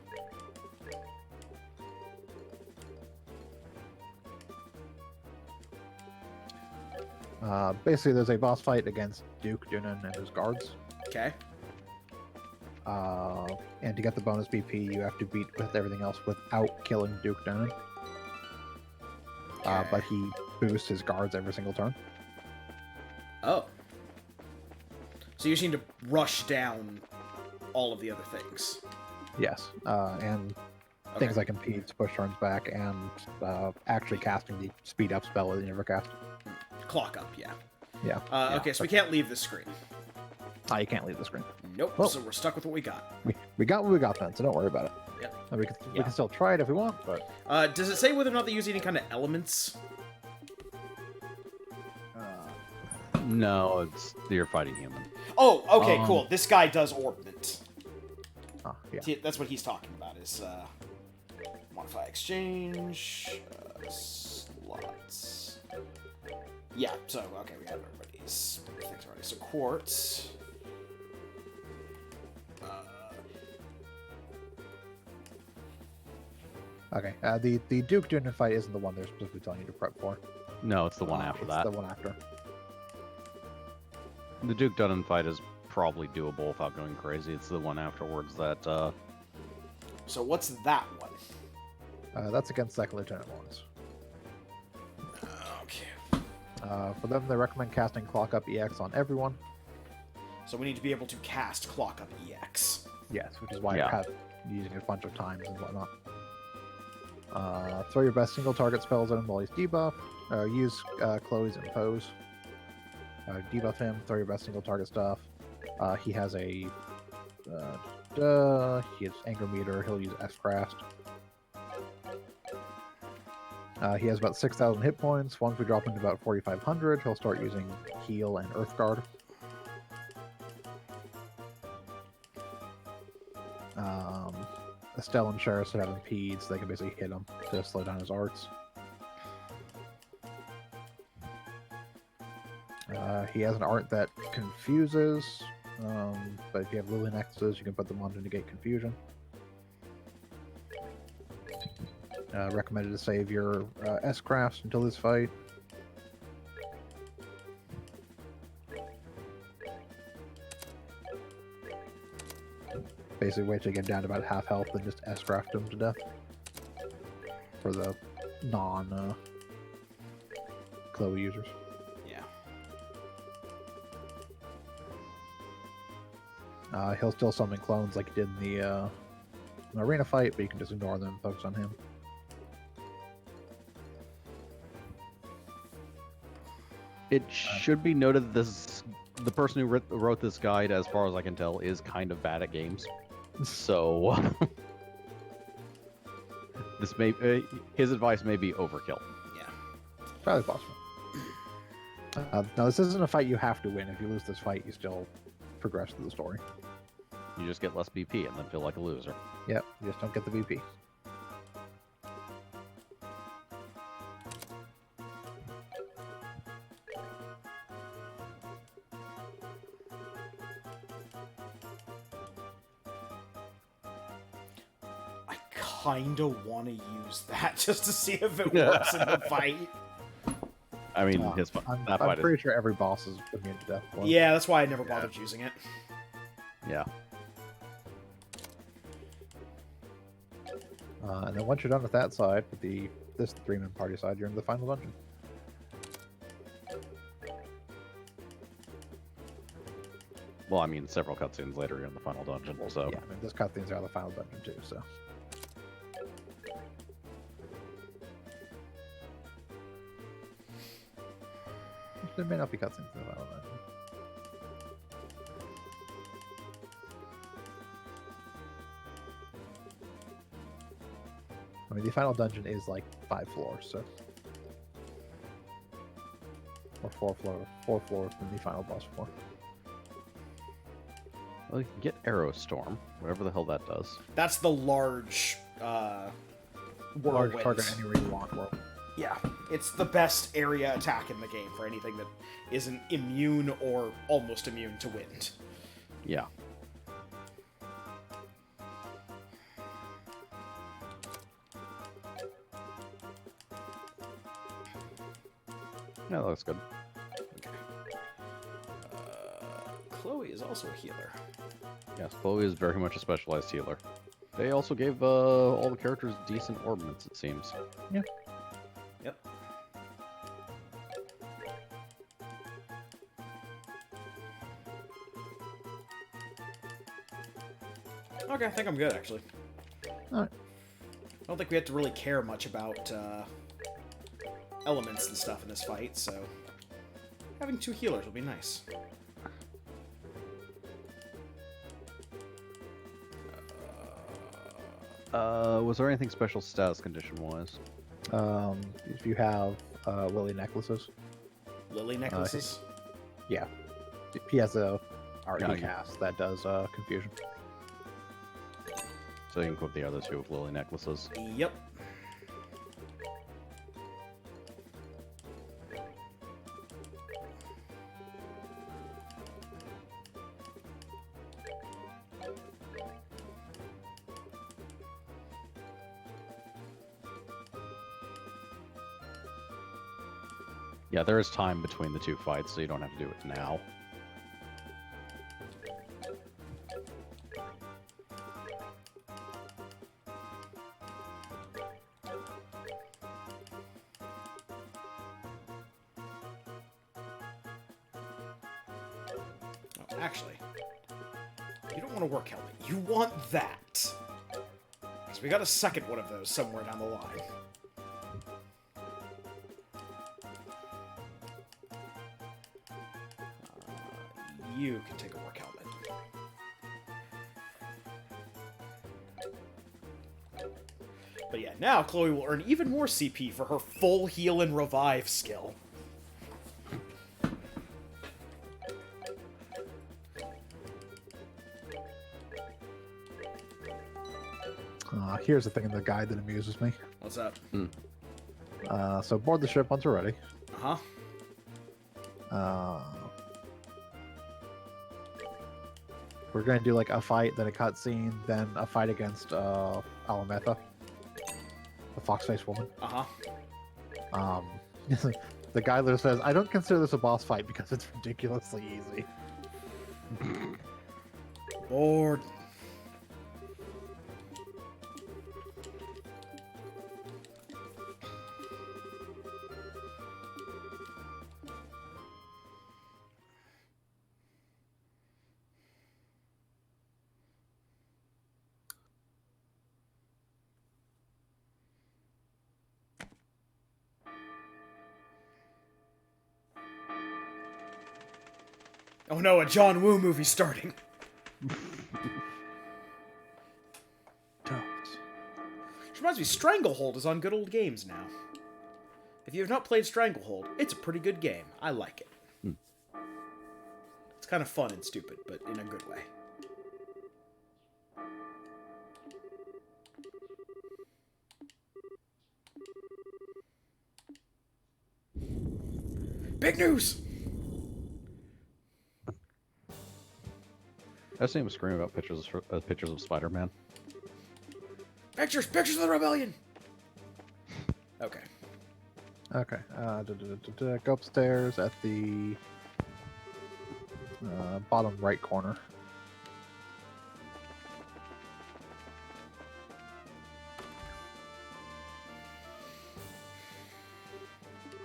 Speaker 2: basically there's a boss fight against Duke Dunan and his guards.
Speaker 1: Okay.
Speaker 2: And to get the bonus BP, you have to beat with everything else without killing Duke Dunan.
Speaker 1: Okay.
Speaker 2: But he boosts his guards every single turn.
Speaker 1: Oh. So you just need to rush down all of the other things.
Speaker 2: Yes, and
Speaker 1: Okay.
Speaker 2: things like impedes, push turns back, and actually casting the speed up spell that you never cast.
Speaker 1: Clock up, yeah.
Speaker 2: Yeah.
Speaker 1: Okay, so we can't leave this screen.
Speaker 2: You can't leave the screen.
Speaker 1: Nope,
Speaker 2: Well-
Speaker 1: so we're stuck with what we got.
Speaker 2: We got what we got then, so don't worry about it.
Speaker 1: Yep.
Speaker 2: And we
Speaker 1: Yeah.
Speaker 2: can still try it if we want, but
Speaker 1: Does it say whether or not they use any kind of elements?
Speaker 3: No, it's you're fighting human.
Speaker 1: Oh, okay, cool. This guy does Orbment.
Speaker 2: yeah.
Speaker 1: See, that's what he's talking about, is, modify exchange, slots. Yeah, so, okay, we have everybody's things already. So, quartz.
Speaker 2: Okay. The Duke Dunin fight isn't the one they're specifically telling you to prep for.
Speaker 3: No, it's the one after
Speaker 2: it's
Speaker 3: that.
Speaker 2: the one after.
Speaker 3: The Duke Dunnan fight is probably doable without going crazy. It's the one afterwards that
Speaker 1: So, what's that one?
Speaker 2: That's against Second Lieutenant Lawrence.
Speaker 1: Okay.
Speaker 2: For them, they recommend casting Clock Up EX on everyone.
Speaker 1: So, we need to be able to cast Clock Up EX.
Speaker 2: Yes, which is why
Speaker 3: Yeah.
Speaker 2: I have using it a bunch of times and whatnot. Throw your best single target spells at him while he's debuffed. Use Chloe's Impose. Debuff him. Throw your best single target stuff. He has a he has Anger Meter. He'll use S-Crast. He has about 6,000 hit points. Once we drop him to about 4,500, he'll start using Heal and Earth Guard. Estelle and Sheriff should have impedes, so they can basically hit him to slow down his arts. He has an art that confuses, but if you have Lily Nexuses, you can put them on to negate confusion. Recommended to save your S-Crafts until this fight. Basically, wait till you get down to about half health and just S-Craft them to death. For the non-Chloe users.
Speaker 1: Yeah.
Speaker 2: He'll still summon clones like he did in the arena fight, but you can just ignore them and focus on him.
Speaker 3: it should be noted that the person who wrote this guide, as far as I can tell, is kind of bad at games. So this may his advice may be overkill.
Speaker 1: Yeah.
Speaker 2: Probably possible. Now, this isn't a fight you have to win. If you lose this fight, you still progress through the story.
Speaker 3: You just get less BP and then feel like a loser.
Speaker 2: Yep, you just don't get the VP.
Speaker 1: I kinda want to use that just to see if it works in the fight.
Speaker 3: I mean,
Speaker 2: I'm,
Speaker 3: that
Speaker 2: I'm
Speaker 3: fight
Speaker 2: pretty sure every boss is immune to death. Blow.
Speaker 1: Yeah, that's why I never bothered using it.
Speaker 3: yeah.
Speaker 2: And then once you're done with that side, with this 3-man party side, you're in the final dungeon.
Speaker 3: Well, I mean, several cutscenes later, you're in the final dungeon. So
Speaker 2: Yeah, I mean, this cutscenes are the final dungeon too, so. There may not be cutscenes in the final dungeon. I mean, the final dungeon is like 5 floors, so. Or 4 floors than the final boss floor.
Speaker 3: well, you can get Arrow Storm, whatever the hell that does.
Speaker 1: That's the large,
Speaker 2: Large
Speaker 1: whirlwind.
Speaker 2: target anywhere you want. World.
Speaker 1: Yeah, it's the best area attack in the game for anything that isn't immune or almost immune to wind.
Speaker 3: Yeah. Yeah, that looks good.
Speaker 1: Chloe is also a healer.
Speaker 3: Yes, Chloe is very much a specialized healer. They also gave all the characters decent ornaments, it seems.
Speaker 2: Yeah.
Speaker 1: Yep. Okay, I think I'm good, actually.
Speaker 2: Alright.
Speaker 1: I don't think we have to really care much about elements and stuff in this fight, so having 2 healers will be nice.
Speaker 3: Was there anything special status condition-wise?
Speaker 2: If you have lily necklaces,
Speaker 1: Lily necklaces?
Speaker 2: yeah, he has a
Speaker 3: Yeah,
Speaker 2: already
Speaker 3: you-
Speaker 2: cast that does confusion.
Speaker 3: So you can equip the other 2 with lily necklaces.
Speaker 1: Yep.
Speaker 3: Yeah, there is time between the 2 fights, so you don't have to do it now.
Speaker 1: Oh, actually, you don't want a work helmet. You want that. Because we got a second one of those somewhere down the line. You can take a work helmet. But yeah, now Chloe will earn even more CP for her full heal and revive skill.
Speaker 2: Here's the thing in the guide that amuses me.
Speaker 1: What's up?
Speaker 2: So board the ship once we're ready.
Speaker 1: Uh-huh.
Speaker 2: We're gonna do like a fight, then a cutscene, then a fight against Alametha, the fox-faced woman.
Speaker 1: Uh-huh.
Speaker 2: The guy literally says, "I don't consider this a boss fight because it's ridiculously easy."
Speaker 1: Bored. Oh no, a John Woo movie starting. Which reminds me, Stranglehold is on Good Old Games now. If you have not played Stranglehold, it's a pretty good game. I like it. It's kind of fun and stupid, but in a good way. Big news!
Speaker 3: I seen him scream about pictures of Spider-Man.
Speaker 1: Pictures of the rebellion! Okay.
Speaker 2: Okay. Go upstairs at the bottom right corner.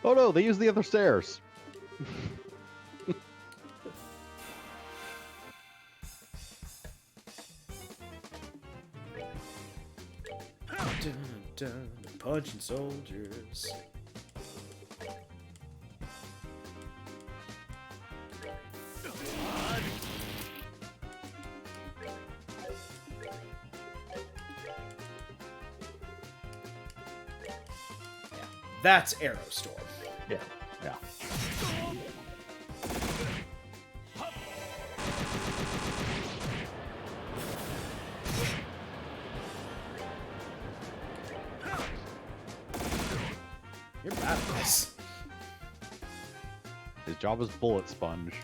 Speaker 3: Oh no, they used the other stairs.
Speaker 1: Dun, dun, punching soldiers. Yeah, that's Aerostorm.
Speaker 2: Yeah.
Speaker 3: Yeah.
Speaker 1: You're bad at this.
Speaker 3: His job is bullet sponge.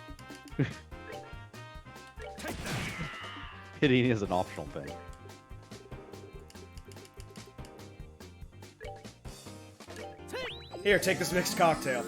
Speaker 3: Hitting is an optional thing.
Speaker 1: Here, take this mixed cocktail.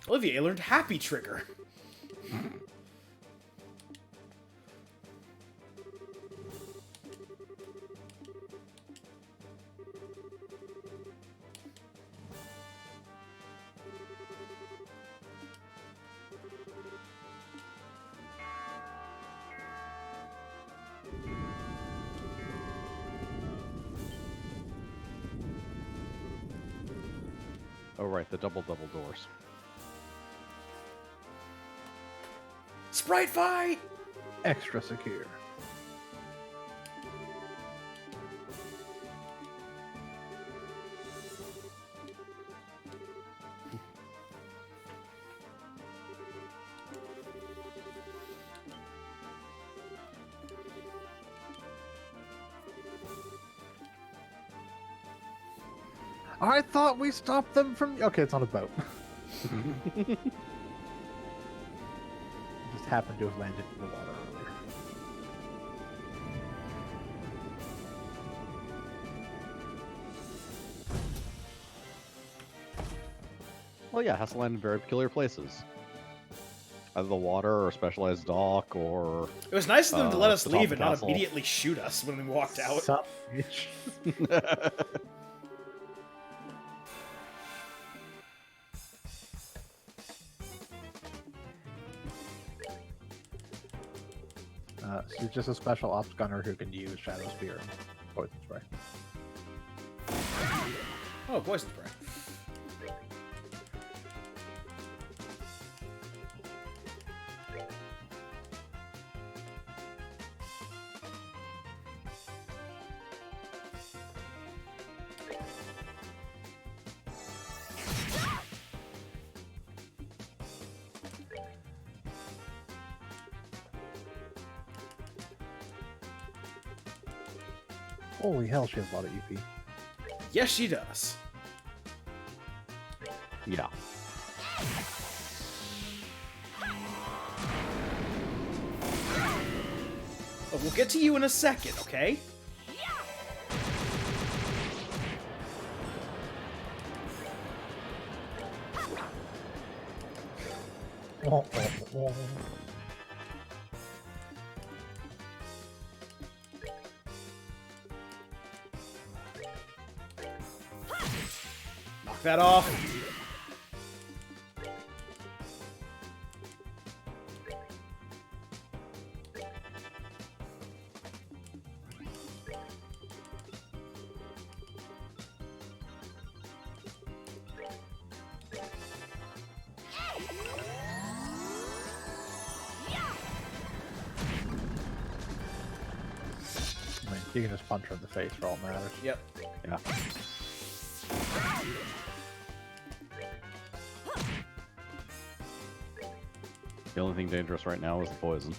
Speaker 1: Olivier learned Happy Trigger.
Speaker 3: Oh, right, the double doors.
Speaker 1: Sprite fight!
Speaker 2: Extra secure. I thought we stopped them from. Okay, it's on a boat. It just happened to have landed in the water earlier.
Speaker 3: Well, yeah, it has to land in very peculiar places. Either the water or a specialized dock or...
Speaker 1: It was nice of them to let us
Speaker 3: the top
Speaker 1: leave
Speaker 3: of
Speaker 1: and not
Speaker 3: castle.
Speaker 1: immediately shoot us when we walked out.
Speaker 2: Sup, bitch. So you're just a special ops gunner who can use Shadow Spear and Poison Spray.
Speaker 1: Oh, poison spray.
Speaker 2: Holy hell, she has a lot of EP.
Speaker 1: Yes, she does.
Speaker 3: Yeah.
Speaker 1: But we'll get to you in a second, okay? Knock that off.
Speaker 2: I mean, you can just punch her in the face for all that matters.
Speaker 1: Yep.
Speaker 3: Yeah. The only thing dangerous right now is the poison.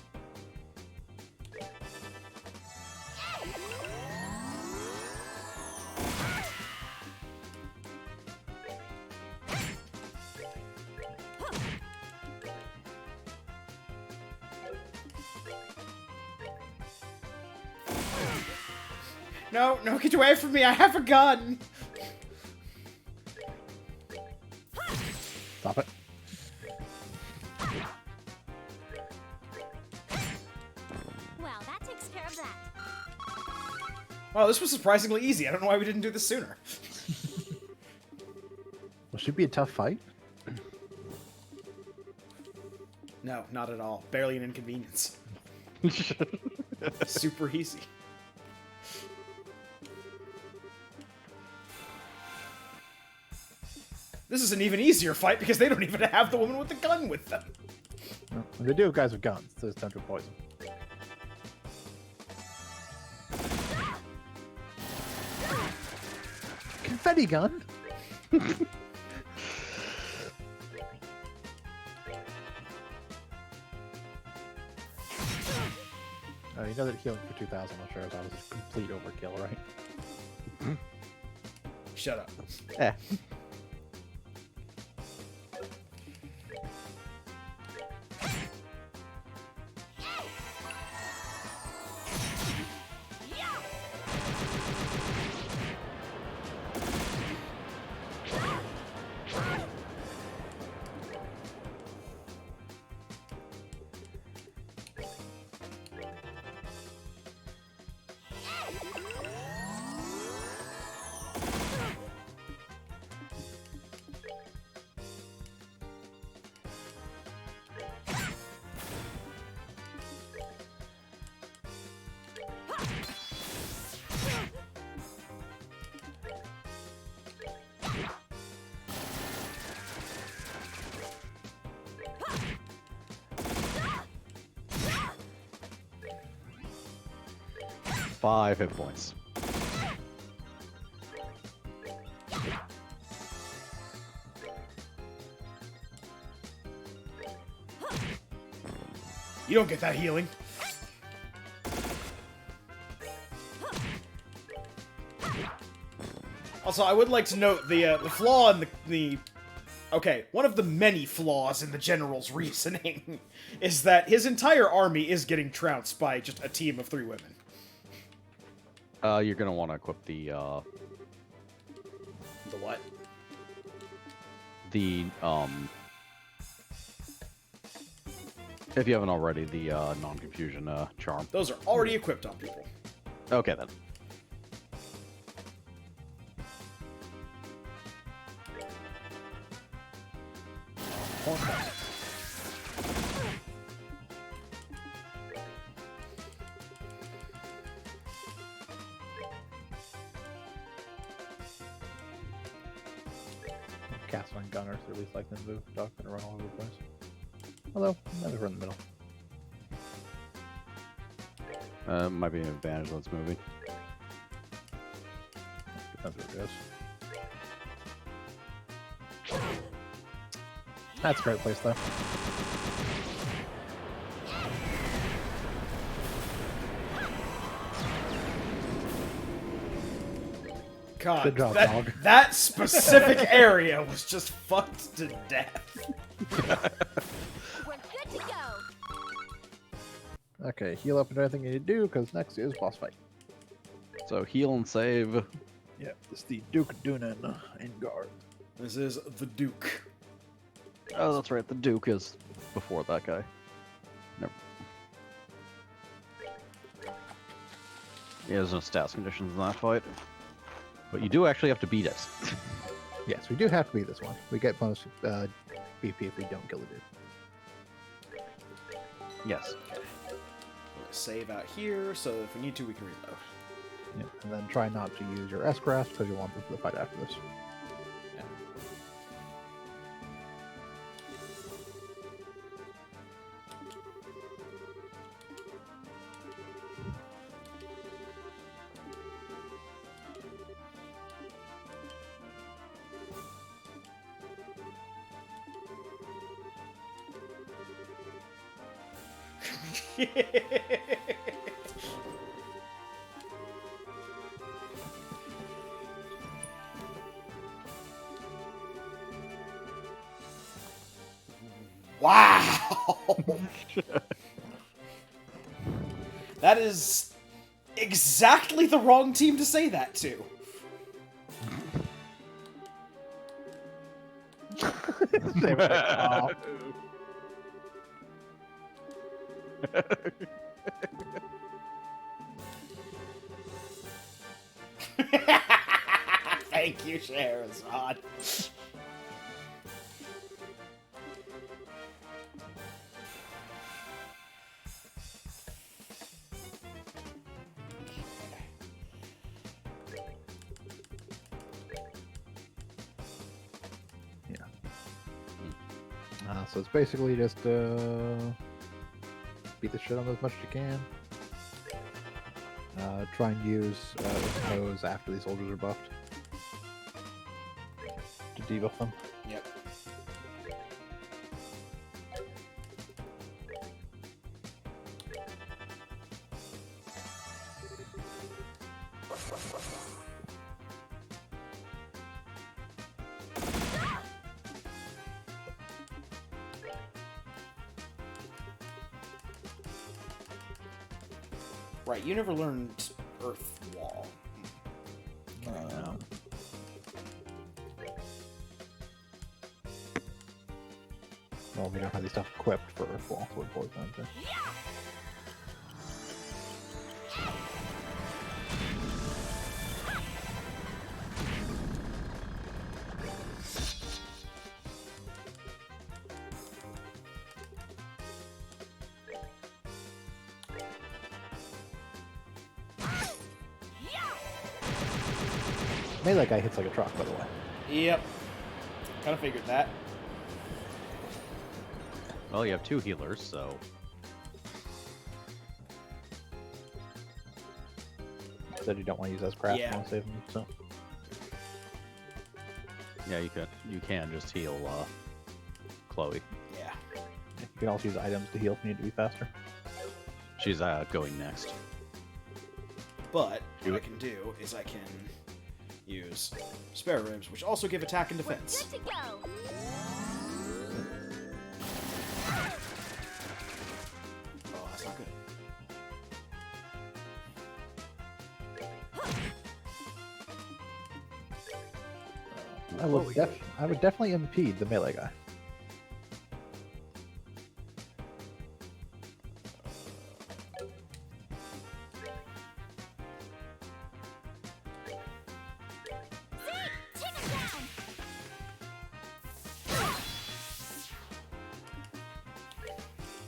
Speaker 1: No, no, get away from me! I have a gun!
Speaker 2: Stop it.
Speaker 6: Well, that takes care of that.
Speaker 1: Wow, this was surprisingly easy. I don't know why we didn't do this sooner.
Speaker 2: Will she be a tough fight?
Speaker 1: No, not at all. Barely an inconvenience. Super easy. This is an even easier fight because they don't even have the woman with the gun with them.
Speaker 2: No. They do have guys with guns, so it's time to poison. Confetti gun? You know that healing for 2,000 on sure that was a complete overkill, right?
Speaker 1: Shut up.
Speaker 3: Eh. Five hit points.
Speaker 1: You don't get that healing. Also, I would like to note the flaw in the okay, one of the many flaws in the general's reasoning is that his entire army is getting trounced by just a team of 3 women.
Speaker 3: You're gonna want to equip the
Speaker 1: what?
Speaker 3: The if you haven't already, the non-confusion charm.
Speaker 1: Those are already equipped on people.
Speaker 3: Okay then.
Speaker 2: Cast on gunners, or at least like them move, dog gonna run all over the place. Although, never in the middle.
Speaker 3: Might be an advantage. Let's moving.
Speaker 2: Depends what it is. That's a great place though.
Speaker 1: God,
Speaker 2: Good job,
Speaker 1: that,
Speaker 2: dog.
Speaker 1: that specific area was just fucked to death.
Speaker 6: We're good to go.
Speaker 2: Okay, heal up and do anything you need to do, because next is boss fight.
Speaker 3: So heal and save.
Speaker 2: Yeah, it's the Duke Dunan in guard.
Speaker 1: This is the Duke.
Speaker 3: Oh, that's right. The Duke is before that guy. Never. Yeah, there's no stats conditions in that fight. But you do actually have to beat it.
Speaker 2: Yes, we do have to beat this one. We get bonus BP if we don't kill the dude.
Speaker 3: Yes.
Speaker 1: Save out here, so if we need to, we can reload.
Speaker 2: Yeah, and then try not to use your S-Grasp because you want them for the fight after this.
Speaker 1: Yeah. Wow! That is exactly the wrong team to say that to.
Speaker 2: Oh.
Speaker 1: Thank you, Scheherazade.
Speaker 2: So it's basically just beat the shit on them as much as you can. Try and use Impose after these soldiers are buffed to debuff them.
Speaker 1: Yep. Right, you never learned Earth Wall.
Speaker 2: Well, we don't have the stuff equipped for Earthwall, so we're both going to. Melee guy hits like a truck, by the way.
Speaker 1: Yep. Kind of figured that.
Speaker 3: Well, you have 2 healers, so
Speaker 2: Said you don't want to use as craft.
Speaker 1: Yeah.
Speaker 2: Want to save him, so.
Speaker 3: yeah, you can just heal Chloe.
Speaker 1: Yeah.
Speaker 2: You can also use items to heal if you need to be faster.
Speaker 3: She's going next.
Speaker 1: But what I can do is I can use spare ribs, which also give attack and
Speaker 6: We're
Speaker 1: defense.
Speaker 6: good to go.
Speaker 1: Oh, that's not good.
Speaker 2: I would definitely impede the melee guy.
Speaker 6: Take him down.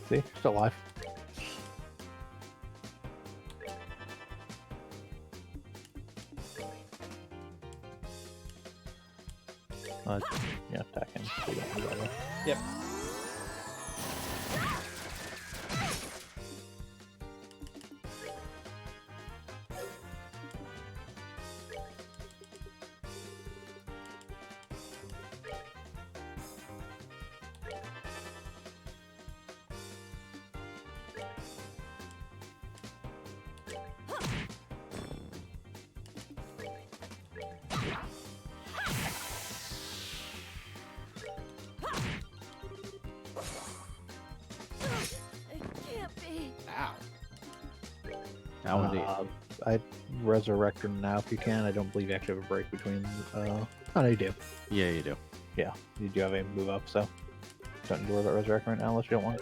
Speaker 2: See, still alive. Yeah, attack him. So you don't do that one.
Speaker 1: Yep.
Speaker 6: It can't be.
Speaker 1: Ow.
Speaker 3: Now indeed.
Speaker 2: I resurrect her now if you can. I don't believe you actually have a break between. Oh no, you do.
Speaker 3: Yeah, you do.
Speaker 2: Yeah, you do have a move up, so don't do that resurrect right now unless you don't want.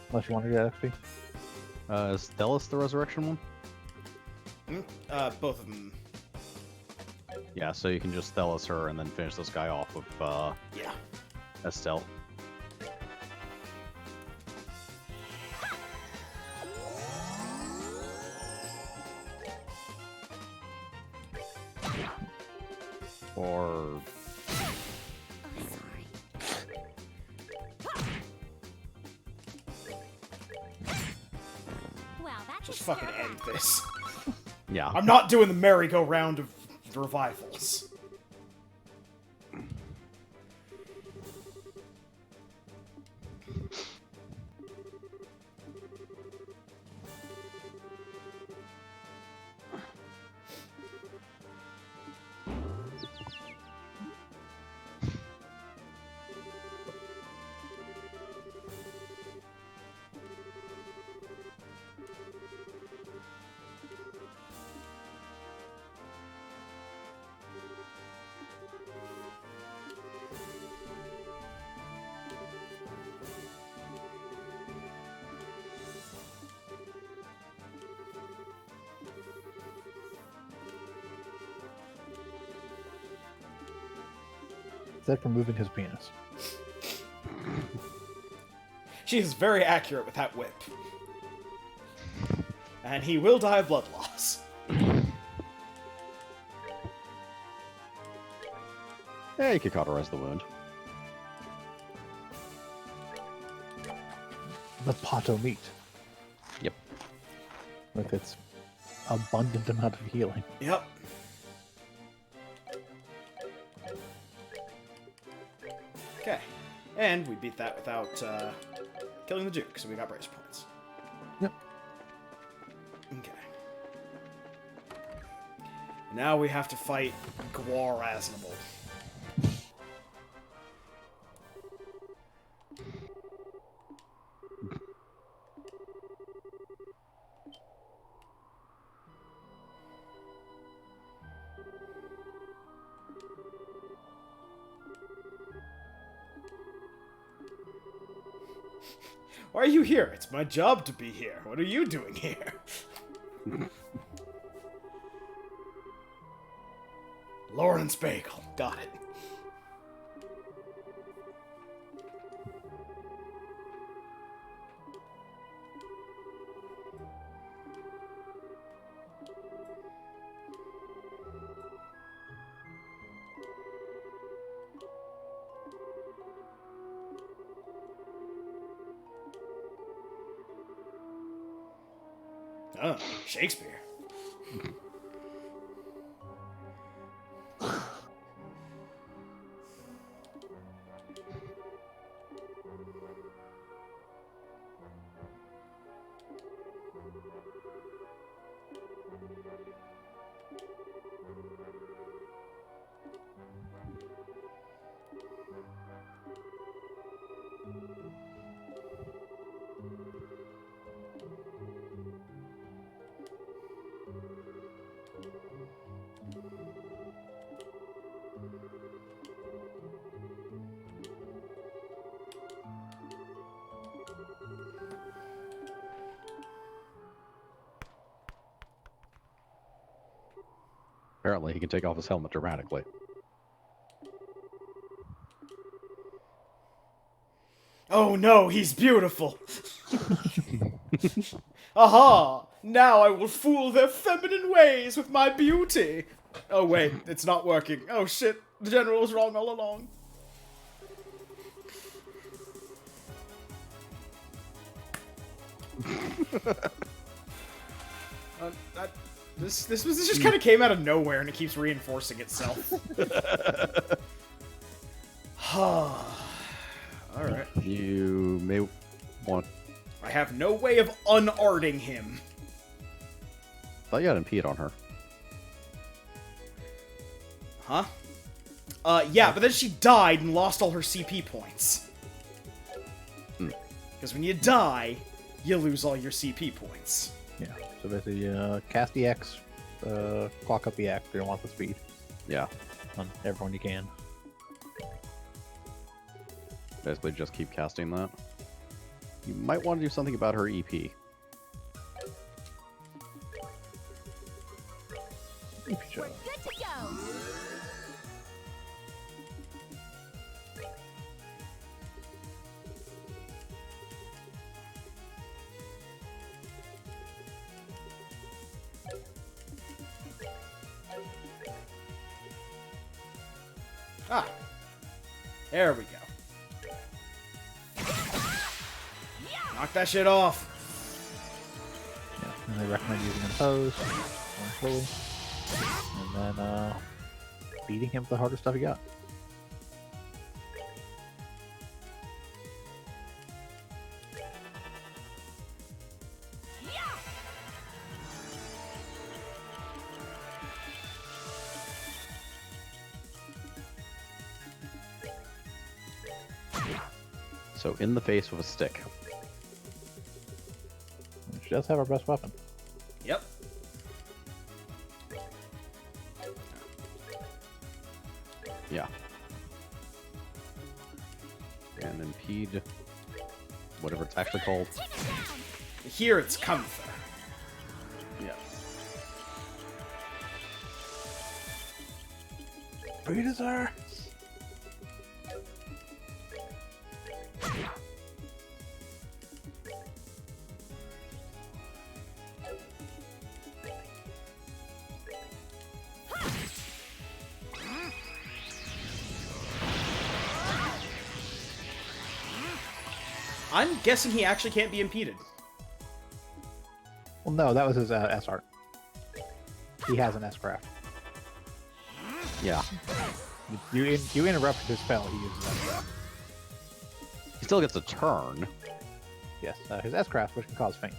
Speaker 2: Unless you want to do that XP.
Speaker 3: Is Thelis the resurrection one?
Speaker 1: Both of them.
Speaker 3: Yeah, so you can just Thelis her and then finish this guy off with
Speaker 1: Yeah.
Speaker 3: Estelle. Or
Speaker 6: Oh, sorry. Wow, that's
Speaker 1: Just
Speaker 6: a
Speaker 1: fucking
Speaker 6: scare
Speaker 1: end
Speaker 6: pack.
Speaker 1: this.
Speaker 3: yeah,
Speaker 1: I'm not doing the merry-go-round of revivals.
Speaker 2: Aside from moving his penis.
Speaker 1: She is very accurate with that whip. And he will die of blood loss.
Speaker 3: yeah, you could cauterize the wound.
Speaker 2: The Pato meat.
Speaker 3: Yep.
Speaker 2: With its abundant amount of healing.
Speaker 1: Yep. Okay. And we beat that without killing the Duke, so we got brace points.
Speaker 2: Yep.
Speaker 1: Okay. Now we have to fight Gwar Aznable. Why are you here? It's my job to be here. What are you doing here? Lawrence Bagel. Got it. Shakespeare.
Speaker 3: Apparently, he can take off his helmet dramatically.
Speaker 1: Oh no, he's beautiful. Aha! Now I will fool their feminine ways with my beauty. Oh wait, it's not working. Oh shit, the general was wrong all along. This just kind of came out of nowhere, and it keeps reinforcing itself. All right.
Speaker 3: You may want.
Speaker 1: I have no way of unarting him.
Speaker 3: Thought you had impede on her.
Speaker 1: Huh? Yeah, but then she died and lost all her CP points. Because when you die, you lose all your CP points.
Speaker 2: Yeah. So basically, cast EX, clock up EX. You don't want the speed
Speaker 3: Yeah.
Speaker 2: on everyone you can.
Speaker 3: Basically, just keep casting that. You might want to do something about her EP.
Speaker 6: We're good to go.
Speaker 1: Ah. There we go. Knock that shit off.
Speaker 2: Yeah. And they recommend using Impose, more slowly, and then beating him with the harder stuff you got.
Speaker 3: So in the face with a stick.
Speaker 2: She does have our best weapon.
Speaker 1: Yep.
Speaker 3: Yeah. And impede. Whatever it's actually called.
Speaker 1: Here it's comfort.
Speaker 3: Yeah.
Speaker 2: Beat her.
Speaker 1: I'm guessing he actually can't be impeded.
Speaker 2: Well, no, that was his S art. He has an S craft.
Speaker 3: Yeah.
Speaker 2: You interrupted his spell. He uses S craft.
Speaker 3: He still gets a turn.
Speaker 2: Yes, his S craft, which can cause faint.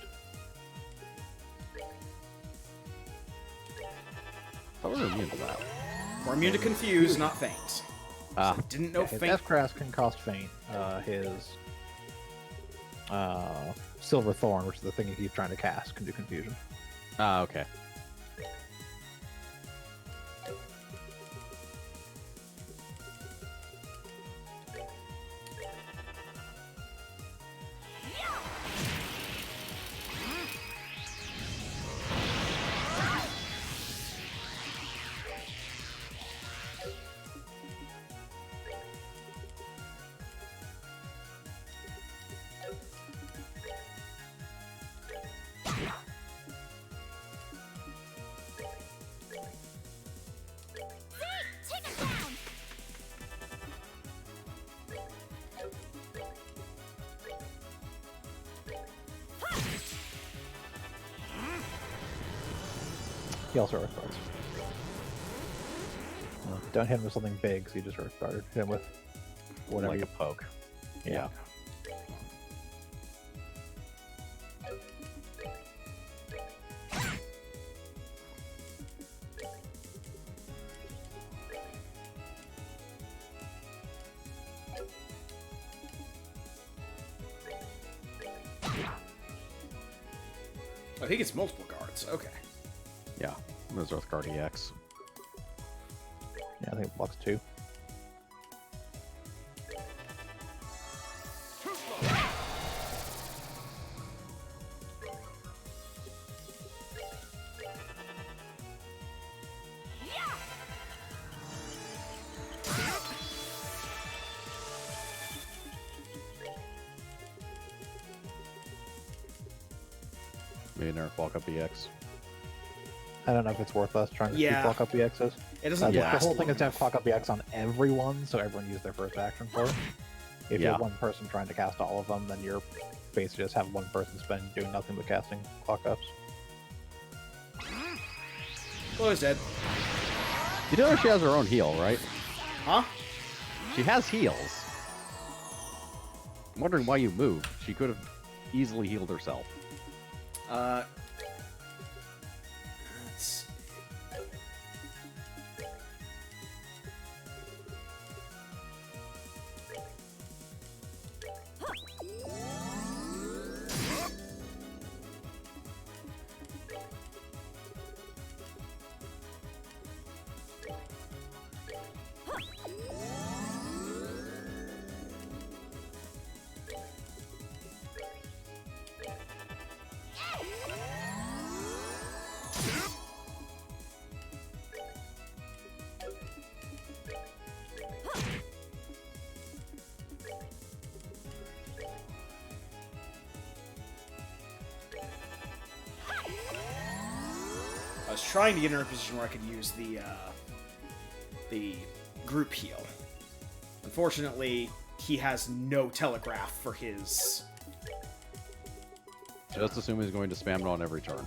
Speaker 3: How are we immune to that?
Speaker 1: We're immune to confuse, not faint.
Speaker 3: Ah.
Speaker 1: Didn't know
Speaker 2: His
Speaker 1: faint.
Speaker 2: S craft can cost faint. His Silver Thorn, which is the thing he keeps trying to cast, can do confusion.
Speaker 3: Ah, okay.
Speaker 2: He also earth guards. Don't hit him with something big, so you just earth guard. Hit him with whatever
Speaker 3: Like
Speaker 2: you
Speaker 3: a poke.
Speaker 2: Yeah.
Speaker 1: I think it's multiple guards. Okay.
Speaker 3: Yeah. There's Earthguard EX.
Speaker 2: Yeah, I think it blocks 2.
Speaker 3: Maybe an Earth Walk Up EX.
Speaker 2: I don't know if it's worth us trying to
Speaker 1: Yeah.
Speaker 2: keep clock up EXs.
Speaker 1: It doesn't
Speaker 2: The
Speaker 1: last
Speaker 2: whole thing
Speaker 1: long.
Speaker 2: is to have clock up EX on everyone, so everyone use their first action for it. If you
Speaker 3: Yeah.
Speaker 2: have one person trying to cast all of them, then you're basically just have one person spend doing nothing but casting clock ups.
Speaker 1: Oh, he's dead.
Speaker 3: You know she has her own heal, right?
Speaker 1: Huh?
Speaker 3: She has heals. I'm wondering why you moved. She could have easily healed herself.
Speaker 1: Let's see. I was trying to get in a position where I could use the group heal. Unfortunately, he has no telegraph for his.
Speaker 3: Just assume he's going to spam it on every turn.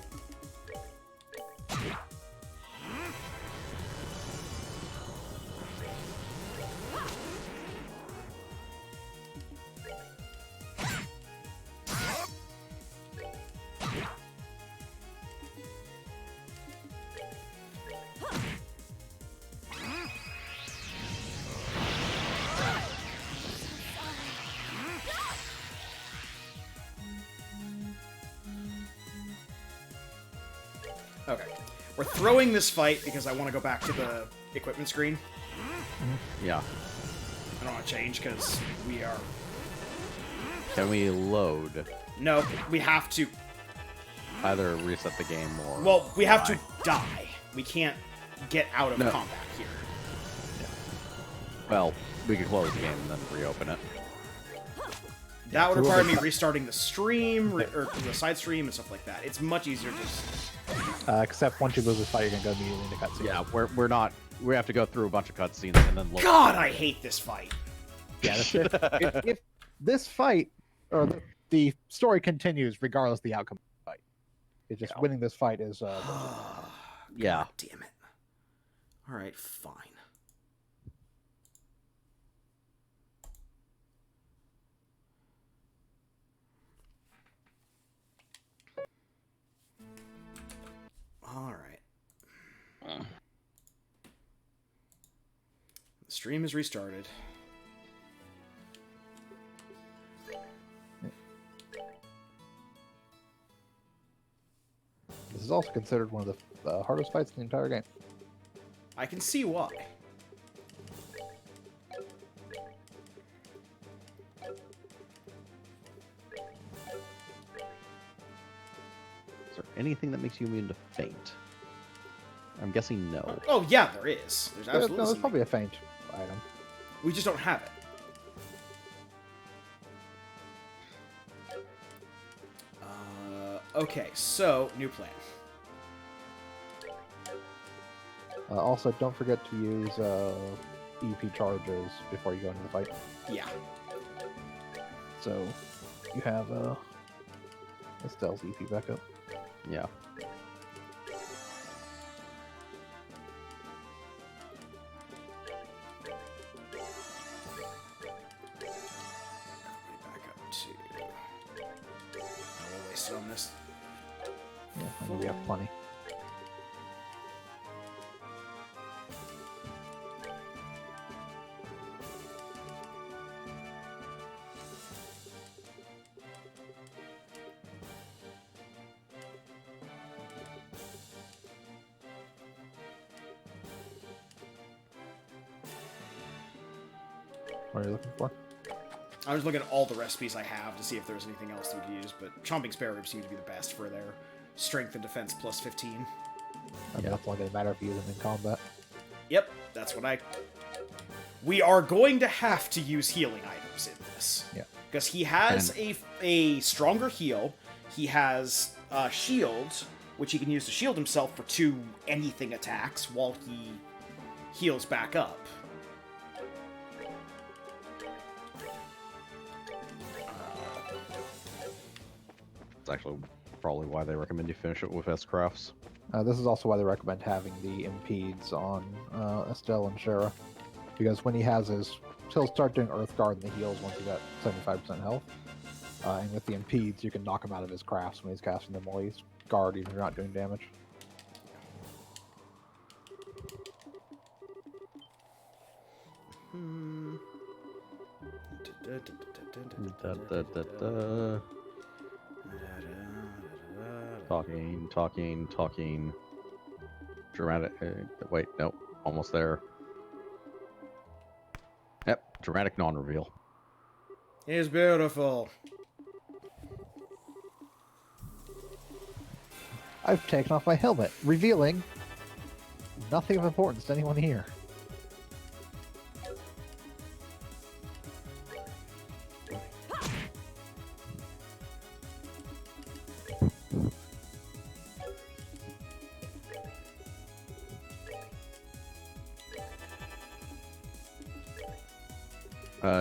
Speaker 1: Okay. We're throwing this fight because I want to go back to the equipment screen.
Speaker 3: Yeah.
Speaker 1: I don't want to change because we are.
Speaker 3: Can we load?
Speaker 1: No, we have to.
Speaker 3: Either reset the game or...
Speaker 1: Well, we have to die. We can't get out of
Speaker 3: No.
Speaker 1: combat here.
Speaker 3: Well, we could close the game and then reopen it.
Speaker 1: That would require me restarting the stream, or the side stream, and stuff like that. It's much easier just.
Speaker 2: Except once you lose this fight, you're gonna go immediately into cutscene.
Speaker 3: Yeah, we're not... We have to go through a bunch of cutscenes and then load.
Speaker 1: God, I hate this fight.
Speaker 2: Yeah. If this fight or the story continues regardless of the outcome of the fight, it's just winning this fight is.
Speaker 3: Yeah.
Speaker 1: God damn it. All right, fine. All right. The stream is restarted.
Speaker 2: This is also considered one of the hardest fights in the entire game.
Speaker 1: I can see why.
Speaker 3: Is there anything that makes you immune to faint? I'm guessing no.
Speaker 1: Oh yeah, there is. There's
Speaker 2: No,
Speaker 1: absolutely.
Speaker 2: there's
Speaker 1: something.
Speaker 2: probably a feint item.
Speaker 1: We just don't have it. Okay, so new plan.
Speaker 2: Also, don't forget to use EP charges before you go into the fight.
Speaker 1: Yeah.
Speaker 2: So you have Estelle's EP backup.
Speaker 3: Yeah.
Speaker 1: wasted on this.
Speaker 2: Yeah, I mean, we have plenty. What are you looking for?
Speaker 1: I was looking at all the recipes I have to see if there's anything else we could use, but chomping spare ribs seem to be the best for their strength and defense plus 15.
Speaker 2: I mean, that's only going to matter if you use them in combat.
Speaker 1: Yep, that's what I... We are going to have to use healing items in this.
Speaker 2: Yeah.
Speaker 1: Because he has a stronger heal. He has shield, which he can use to shield himself for 2 anything attacks while he heals back up.
Speaker 3: It's actually probably why they recommend you finish it with S-Crafts.
Speaker 2: This is also why they recommend having the impedes on Estelle and Shara. Because when he has his... He'll start doing Earth Guard and the heals once he's at 75% health. And with the impedes, you can knock him out of his crafts when he's casting them while he's guard, even if you're not doing damage.
Speaker 3: Talking. Dramatic. Wait, no, almost there. Yep, dramatic non-reveal.
Speaker 1: He's beautiful.
Speaker 2: I've taken off my helmet, revealing nothing of importance to anyone here.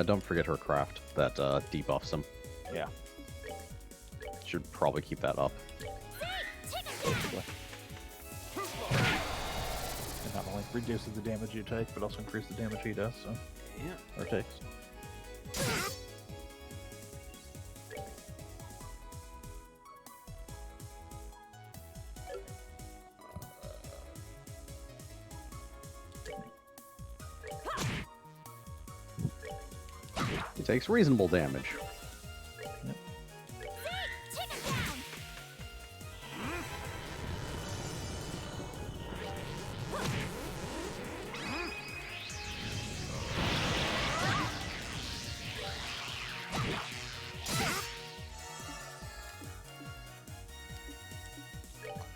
Speaker 3: Don't forget her craft that debuffs him.
Speaker 2: Yeah.
Speaker 3: Should probably keep that up.
Speaker 2: Basically. And not only reduces the damage you take, but also increases the damage he does, so...
Speaker 1: Yeah.
Speaker 2: Or takes.
Speaker 3: He takes reasonable damage.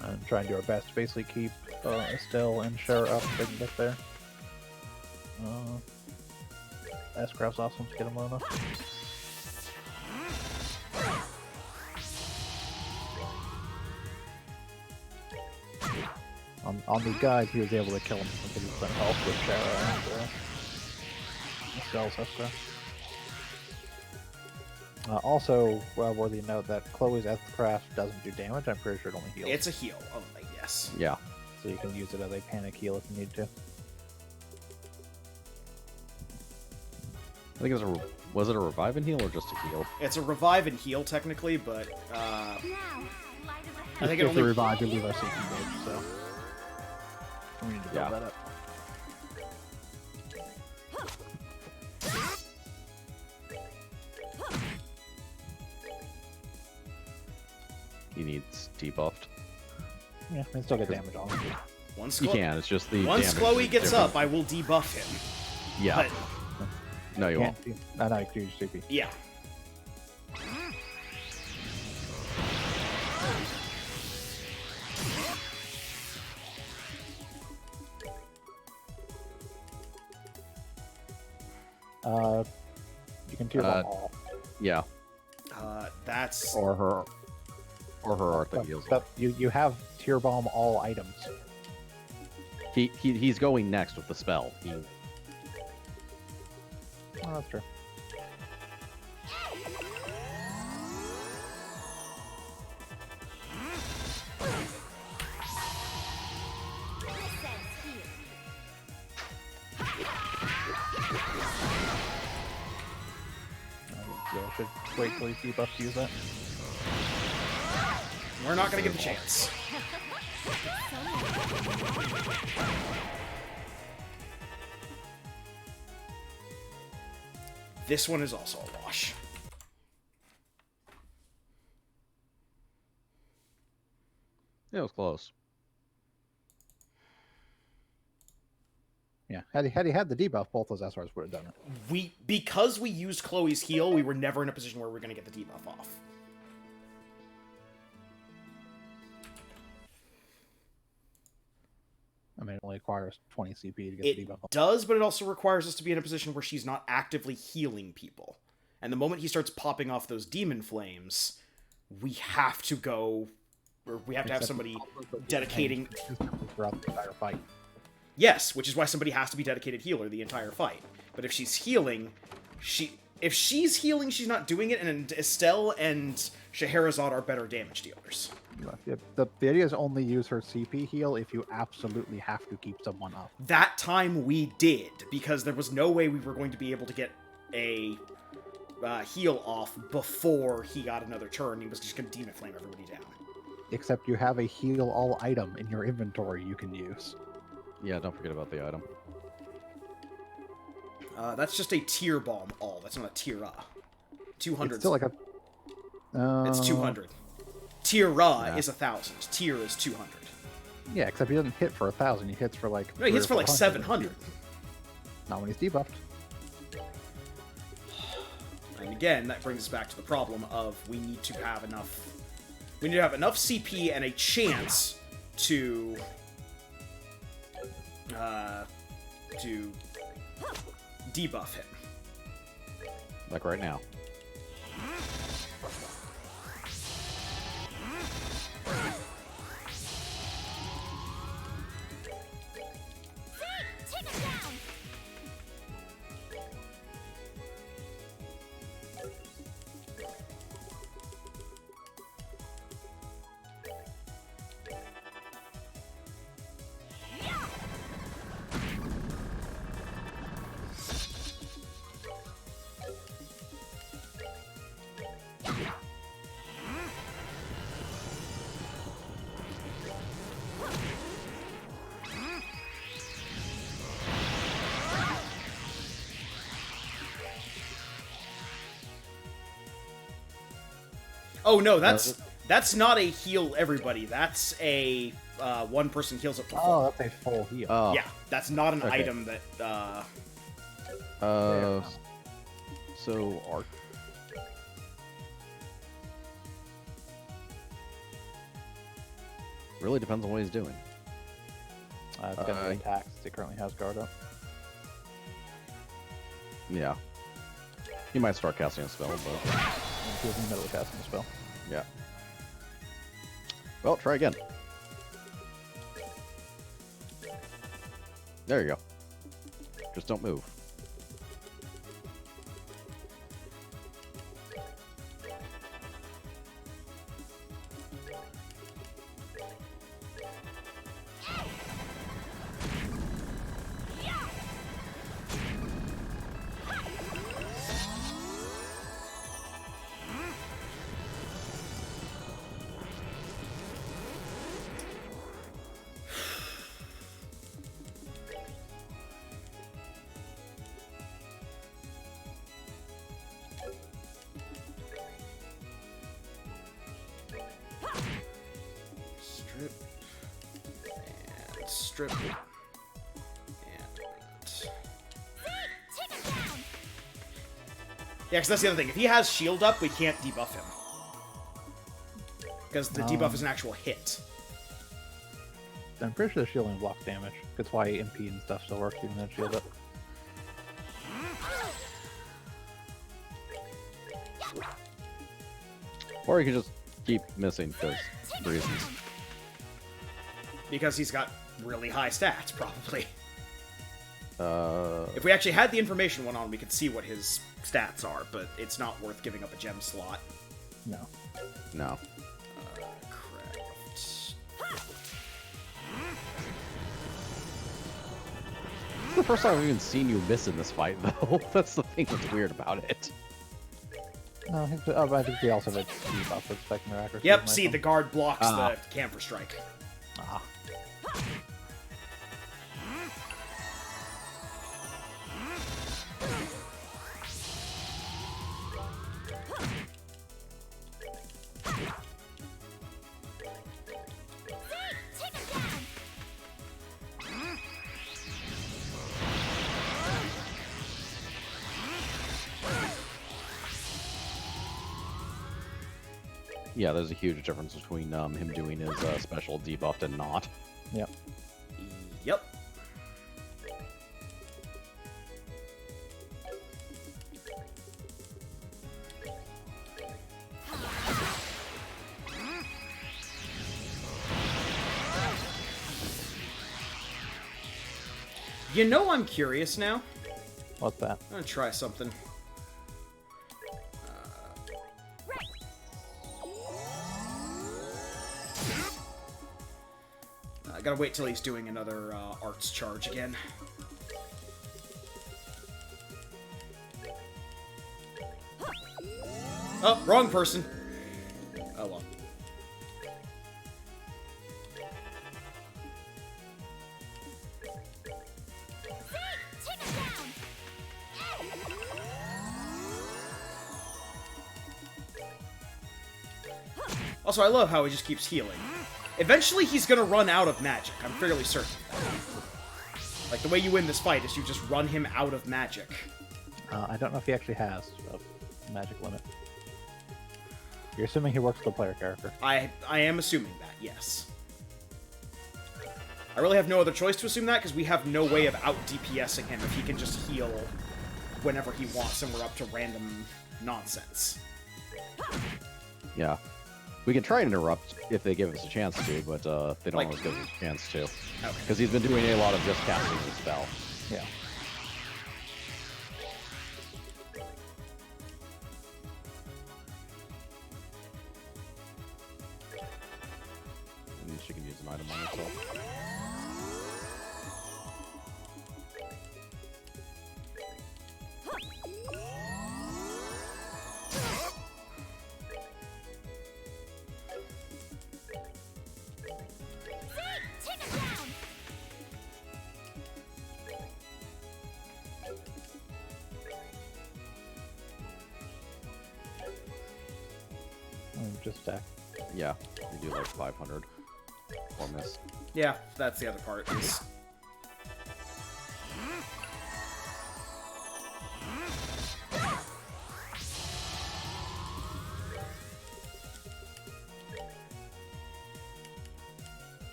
Speaker 2: And try and do our best to basically keep Estelle and Shara up if they can get there. S-Craft's awesome to get him low enough. On the guide, he was able to kill him with 50% health with Shara and Estelle's S-Craft. Also, worthy to note that Chloe's S-Craft doesn't do damage. I'm pretty sure it only heals.
Speaker 1: It's a heal only, yes.
Speaker 3: Yeah.
Speaker 2: So you can use it as a panic heal if you need to.
Speaker 3: I think it was it a revive and heal or just a heal?
Speaker 1: It's a revive and heal technically, but
Speaker 6: Now, light as a
Speaker 1: I think it
Speaker 2: If
Speaker 1: only
Speaker 2: we revive, you lose our seeking gauge, so we need to build
Speaker 3: Yeah.
Speaker 2: that up.
Speaker 3: He needs debuffed.
Speaker 2: Yeah, I can still get damage on him.
Speaker 1: once
Speaker 3: You can. It's just the
Speaker 1: once
Speaker 3: damage
Speaker 1: Chloe
Speaker 3: is
Speaker 1: gets
Speaker 3: different.
Speaker 1: up, I will debuff him.
Speaker 3: Yeah.
Speaker 1: But
Speaker 3: No, you won't.
Speaker 2: No, you can use CP.
Speaker 1: yeah.
Speaker 2: You can tier bomb all.
Speaker 3: Yeah.
Speaker 1: That's
Speaker 3: Or her art that heals.
Speaker 2: But you have tier bomb all items.
Speaker 3: He's going next with the spell.
Speaker 2: Oh, that's true. Yeah, I should wait till he's debuffed to use that.
Speaker 1: We're not gonna get the chance. This one is also a wash.
Speaker 3: Yeah, it was close.
Speaker 2: Yeah, had he had the debuff, both those SRs would have done it.
Speaker 1: Because we used Chloe's heal, we were never in a position where we were gonna get the debuff off.
Speaker 2: I mean, it only requires 20 CP to get the debuff
Speaker 1: It
Speaker 2: off.
Speaker 1: does, but it also requires us to be in a position where she's not actively healing people. And the moment he starts popping off those demon flames, we have to go, or we have to have
Speaker 2: Except
Speaker 1: somebody
Speaker 2: also the
Speaker 1: dedicating.
Speaker 2: pain throughout the entire fight.
Speaker 1: Yes, which is why somebody has to be dedicated healer the entire fight. But if she's healing, if she's healing, she's not doing it, and Estelle and Scheherazade are better damage dealers.
Speaker 2: Yeah, the idea is only use her CP heal if you absolutely have to keep someone up.
Speaker 1: That time we did, because there was no way we were going to be able to get a heal off before he got another turn. He was just going to demon flame everybody down.
Speaker 2: Except you have a heal all item in your inventory you can use.
Speaker 3: Yeah, don't forget about the item.
Speaker 1: That's just a tier bomb all. That's not a tier 200.
Speaker 2: It's still like a...
Speaker 1: It's 200. Tier is 1,000. Tier is 200.
Speaker 2: Yeah, except he doesn't hit for 1,000. He hits for like...
Speaker 1: No, he hits for like
Speaker 2: 700.
Speaker 1: 700.
Speaker 2: Not when he's debuffed.
Speaker 1: And again, that brings us back to the problem of we need to have enough... We need to have enough CP and a chance to debuff him.
Speaker 3: Like right now.
Speaker 6: Take it down.
Speaker 1: Oh no, that's not a heal everybody. That's a one person heals up to full.
Speaker 2: Oh, that's a full heal.
Speaker 3: Oh.
Speaker 1: Yeah, that's not an
Speaker 3: Okay.
Speaker 1: item that.
Speaker 3: Uh, so Arc. Really depends on what he's doing.
Speaker 2: It's got no attacks. It currently has guard up.
Speaker 3: Yeah. He might start casting a spell, but
Speaker 2: He was in the middle of casting a spell.
Speaker 3: yeah. Well, try again. There you go. Just don't move.
Speaker 1: Strip. And
Speaker 6: Take it down.
Speaker 1: yeah, because that's the other thing. If he has shield up, we can't debuff him. Because the debuff is an actual hit.
Speaker 2: I'm pretty sure the shielding blocks damage. That's why MP and stuff still works even though it's shield up.
Speaker 3: Or you can just keep missing because reasons.
Speaker 1: Because he's got really high stats, probably.
Speaker 3: Uh,
Speaker 1: If we actually had the information went on, we could see what his stats are, but it's not worth giving up a gem slot.
Speaker 2: No.
Speaker 3: no.
Speaker 1: Craft.
Speaker 3: This is the first time I've even seen you miss in this fight, though. That's the thing that's weird about it.
Speaker 2: No, I think they also have a debuff with Spectrum Accuracy.
Speaker 1: Yep, see, the guard blocks
Speaker 3: Ah.
Speaker 1: the camphor strike.
Speaker 2: Ah.
Speaker 6: Take him down.
Speaker 3: Yeah, there's a huge difference between him doing his special debuffed and not.
Speaker 2: Yep.
Speaker 1: Yep. You know, I'm curious now.
Speaker 2: What's that?
Speaker 1: I'm gonna try something. I gotta wait till he's doing another arts charge again. Oh, wrong person. Oh well.
Speaker 6: Take him down.
Speaker 1: Also, I love how he just keeps healing. Eventually, he's gonna run out of magic. I'm fairly certain of that. Like, the way you win this fight is you just run him out of magic.
Speaker 2: I don't know if he actually has a magic limit. You're assuming he works with a player character.
Speaker 1: I am assuming that, yes. I really have no other choice to assume that, because we have no way of out-DPSing him if he can just heal whenever he wants and we're up to random nonsense.
Speaker 3: Yeah. We can try and interrupt if they give us a chance to, but they don't
Speaker 1: Like-
Speaker 3: always give us a chance to.
Speaker 1: Okay.
Speaker 3: Because he's been doing a lot of just casting the spell.
Speaker 2: Yeah.
Speaker 3: And she can use an item on herself.
Speaker 6: Take him down.
Speaker 2: Just stack.
Speaker 3: Yeah, we do like 500 or miss.
Speaker 1: Yeah, that's the other part. Is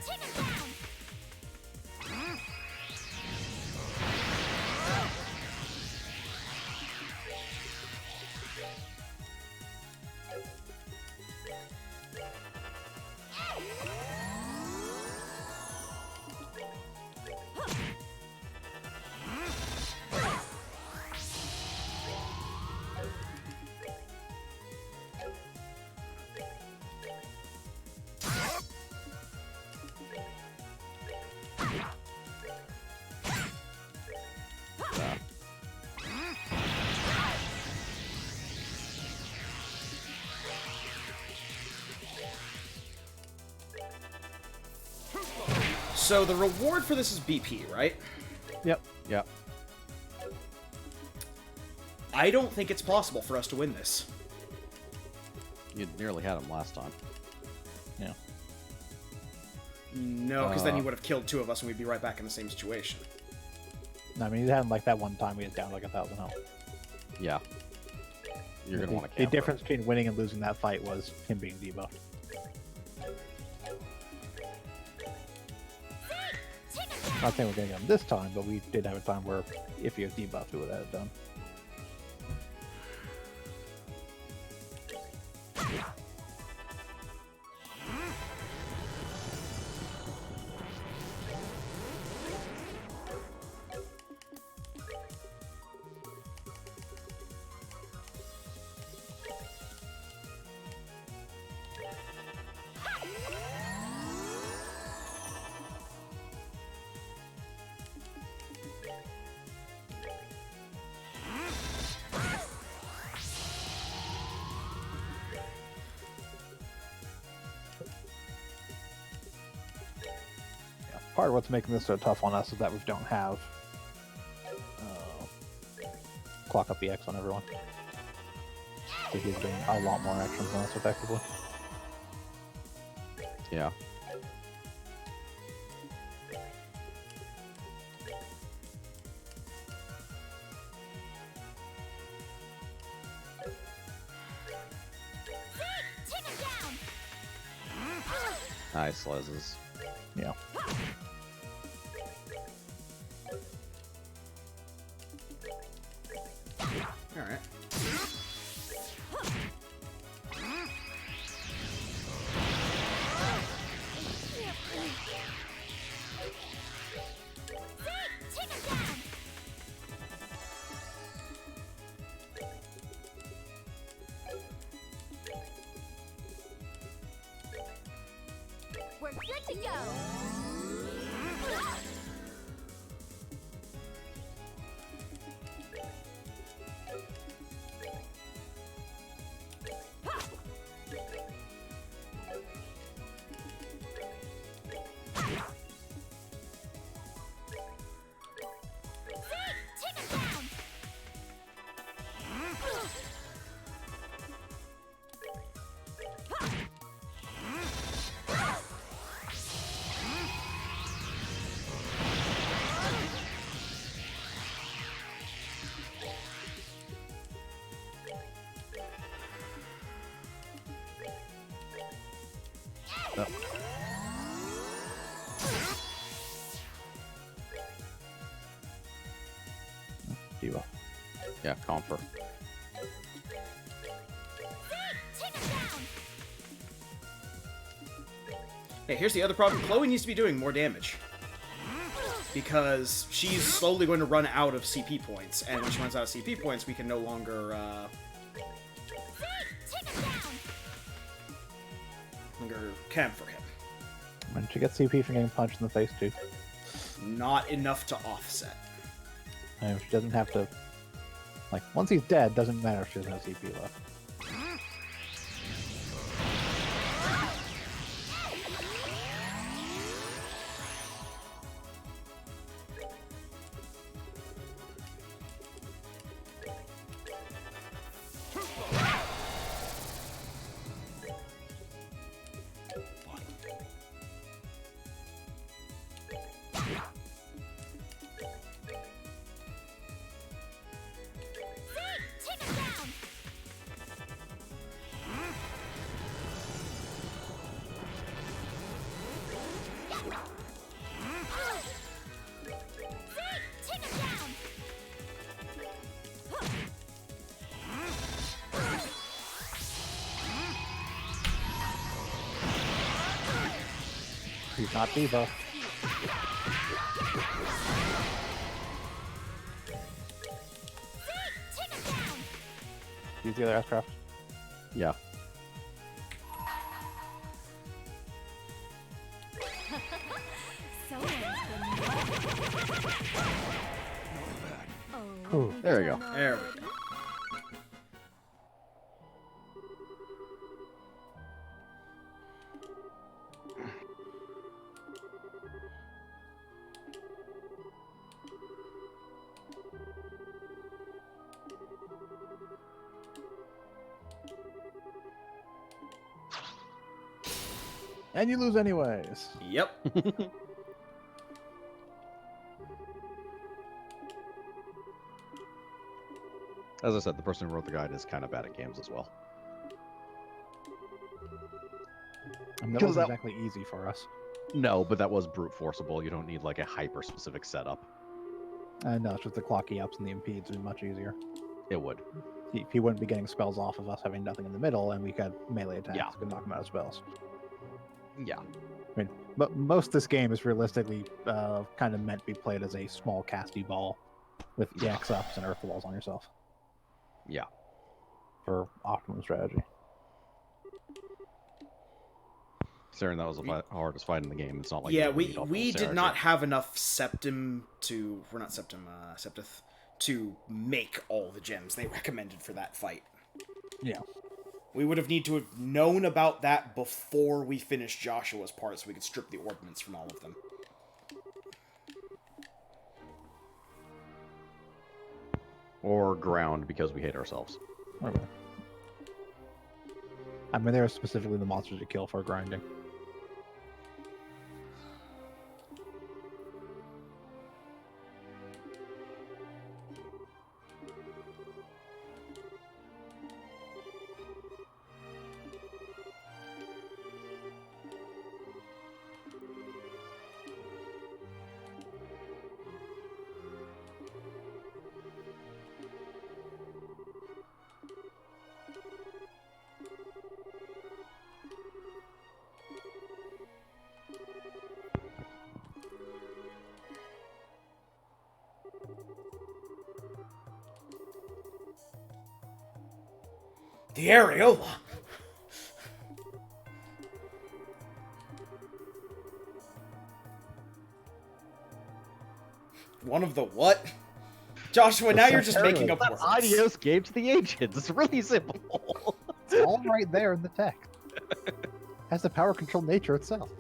Speaker 6: Take him down.
Speaker 1: so the reward for this is BP, right?
Speaker 2: Yep.
Speaker 3: Yeah.
Speaker 1: I don't think it's possible for us to win this.
Speaker 3: You nearly had him last time.
Speaker 2: Yeah.
Speaker 1: No, because then he would have killed two of us and we'd be right back in the same situation.
Speaker 2: No, I mean, he had him like that one time we was down like 1,000 health.
Speaker 3: Yeah. You're going to want to
Speaker 2: The
Speaker 3: camp.
Speaker 2: difference between winning and losing that fight was him being debuffed.
Speaker 6: Take him down.
Speaker 2: Not saying we're getting him this time, but we did have a time where if he was debuffed, we would have had it done. part of what's making this so tough on us is that we don't have clock up EX on everyone. So he's doing a lot more actions than us effectively.
Speaker 3: Yeah.
Speaker 6: Take him down.
Speaker 3: Nice, Lez's.
Speaker 2: Yeah.
Speaker 1: Alright.
Speaker 6: Take him down. We're good to go. Take him down.
Speaker 2: Yep. Diva.
Speaker 3: Yeah, Comfort.
Speaker 6: Take him down.
Speaker 1: Hey, here's the other problem. Chloe needs to be doing more damage. Because she's slowly going to run out of CP points, and when she runs out of CP points, we can no longer,
Speaker 6: Take him down.
Speaker 1: camp for him.
Speaker 2: And she gets CP from getting punched in the face too.
Speaker 1: Not enough to offset.
Speaker 2: And she doesn't have to. Like, once he's dead, doesn't matter if she doesn't have CP left.
Speaker 6: Take him down. Take him down.
Speaker 2: He's not Diva.
Speaker 6: Take him down.
Speaker 2: Use the other aircraft.
Speaker 3: Yeah.
Speaker 6: So been
Speaker 2: Ooh,
Speaker 3: there you go.
Speaker 1: There we go.
Speaker 2: And you lose anyways.
Speaker 1: Yep.
Speaker 3: As I said, the person who wrote the guide is kind of bad at games as well.
Speaker 2: And that
Speaker 3: Because
Speaker 2: wasn't
Speaker 3: that-
Speaker 2: exactly easy for us.
Speaker 3: No, but that was brute forceable. You don't need like a hyper specific setup.
Speaker 2: No, it's just the clocky ups and the impedes would be much easier.
Speaker 3: It would.
Speaker 2: He wouldn't be getting spells off of us having nothing in the middle, and we could melee attacks
Speaker 3: Yeah.
Speaker 2: could knock him out of spells.
Speaker 3: Yeah.
Speaker 2: I mean, but most of this game is realistically kind of meant to be played as a small casty ball with EX ups and earth walls on yourself
Speaker 3: Yeah.
Speaker 2: for optimum strategy.
Speaker 3: Considering that was the hardest fight in the game, it's not like
Speaker 1: Yeah,
Speaker 3: you need a full
Speaker 1: we did
Speaker 3: Seraph.
Speaker 1: not have enough Septim to... We're not Septim, Septith. To make all the gems they recommended for that fight.
Speaker 2: Yeah.
Speaker 1: We would have need to have known about that before we finished Joshua's part so we could strip the ordnance from all of them.
Speaker 3: Or ground because we hate ourselves.
Speaker 2: Okay. I mean, they're specifically the monsters you kill for grinding.
Speaker 1: The areola. One of the what? Joshua, now you're just making up words.
Speaker 3: Adios gave to the ancients. It's really simple.
Speaker 2: It's all right there in the text. Has the power control nature itself.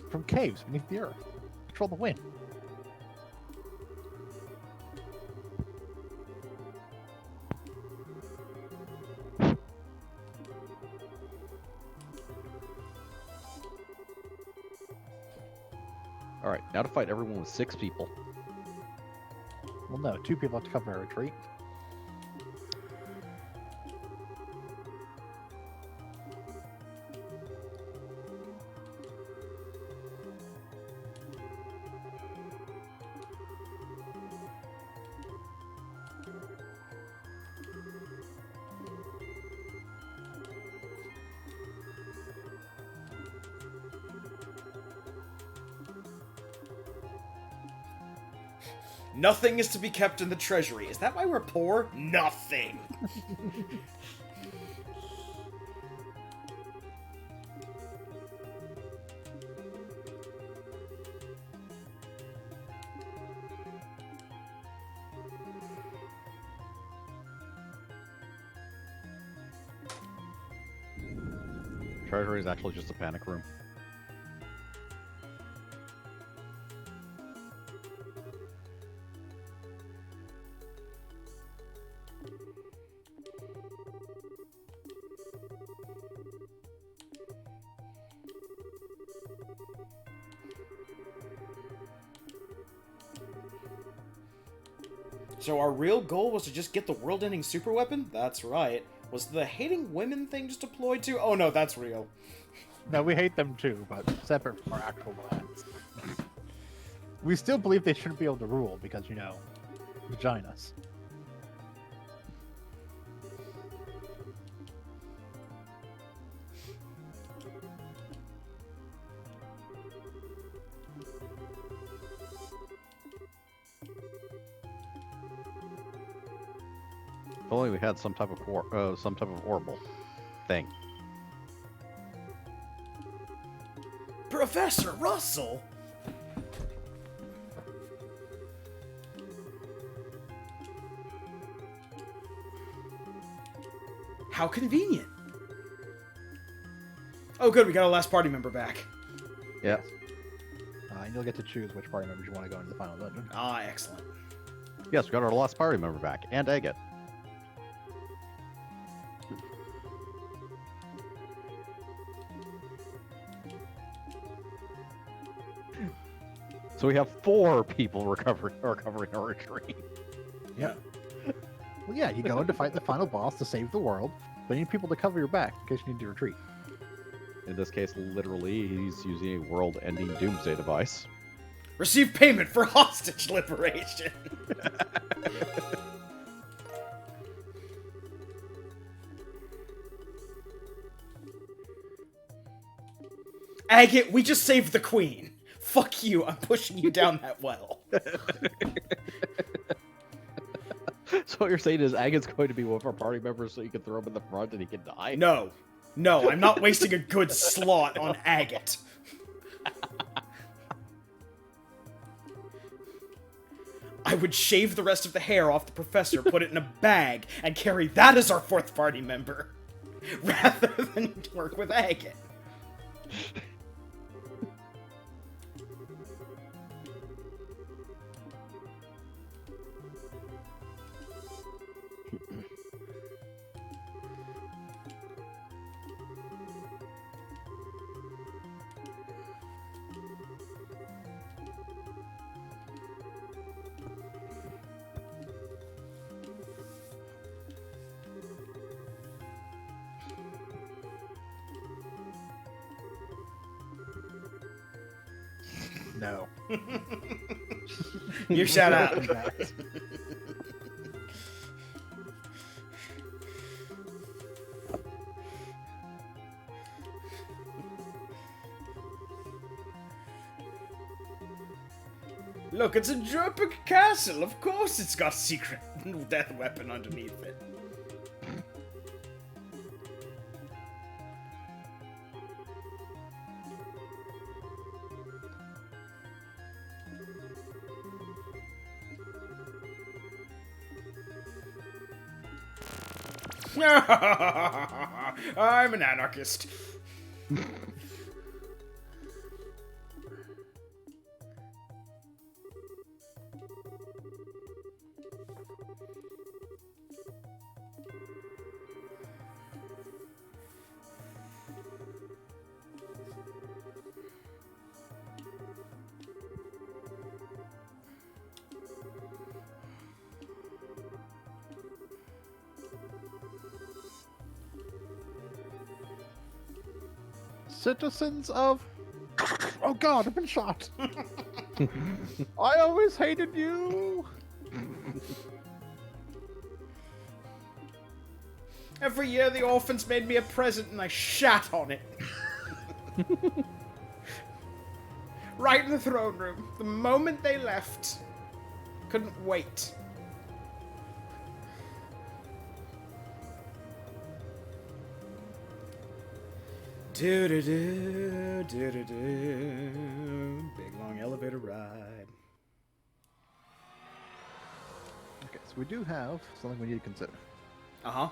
Speaker 2: From caves beneath the earth. Control the wind.
Speaker 3: All right, now to fight everyone with 6 people.
Speaker 2: Well, no, 2 people have to cover a retreat.
Speaker 1: Nothing is to be kept in the treasury. Is that why we're poor? Nothing.
Speaker 3: Treasury is actually just a panic room.
Speaker 1: So our real goal was to just get the world-ending super weapon? That's right. Was the hating women thing just deployed to? Oh no, that's real.
Speaker 2: No, we hate them too, but separate from our actual plans. We still believe they shouldn't be able to rule because, you know, vaginas.
Speaker 3: If only we had some type of horrible thing.
Speaker 1: Professor Russell! How convenient. Oh good, we got our last party member back.
Speaker 3: Yeah.
Speaker 2: And you'll get to choose which party members you want to go into the final dungeon.
Speaker 1: Ah, excellent.
Speaker 3: Yes, we got our last party member back, and Agate. So we have 4 people recovering our retreat.
Speaker 2: Yeah. Well, yeah, you go in to fight the final boss to save the world, but you need people to cover your back in case you need to retreat.
Speaker 3: In this case, literally, he's using a world-ending doomsday device.
Speaker 1: Receive payment for hostage liberation. Agate, we just saved the queen. Fuck you, I'm pushing you down that well.
Speaker 3: So what you're saying is Agate's going to be one of our party members so you can throw him in the front and he can die?
Speaker 1: No. No, I'm not wasting a good slot on Agate. I would shave the rest of the hair off the professor, put it in a bag, and carry that as our 4th party member. Rather than work with Agate.
Speaker 2: No.
Speaker 1: You shut up. Look, it's a Dropic castle. Of course it's got a secret death weapon underneath it. I'm an anarchist.
Speaker 2: Citizens of... Oh god, I've been shot! I always hated you!
Speaker 1: Every year the orphans made me a present and I shat on it. Right in the throne room. The moment they left. Couldn't wait. Do-do-do, do-do-do. Big long elevator ride.
Speaker 2: Okay, so we do have something we need to consider.
Speaker 1: Uh-huh.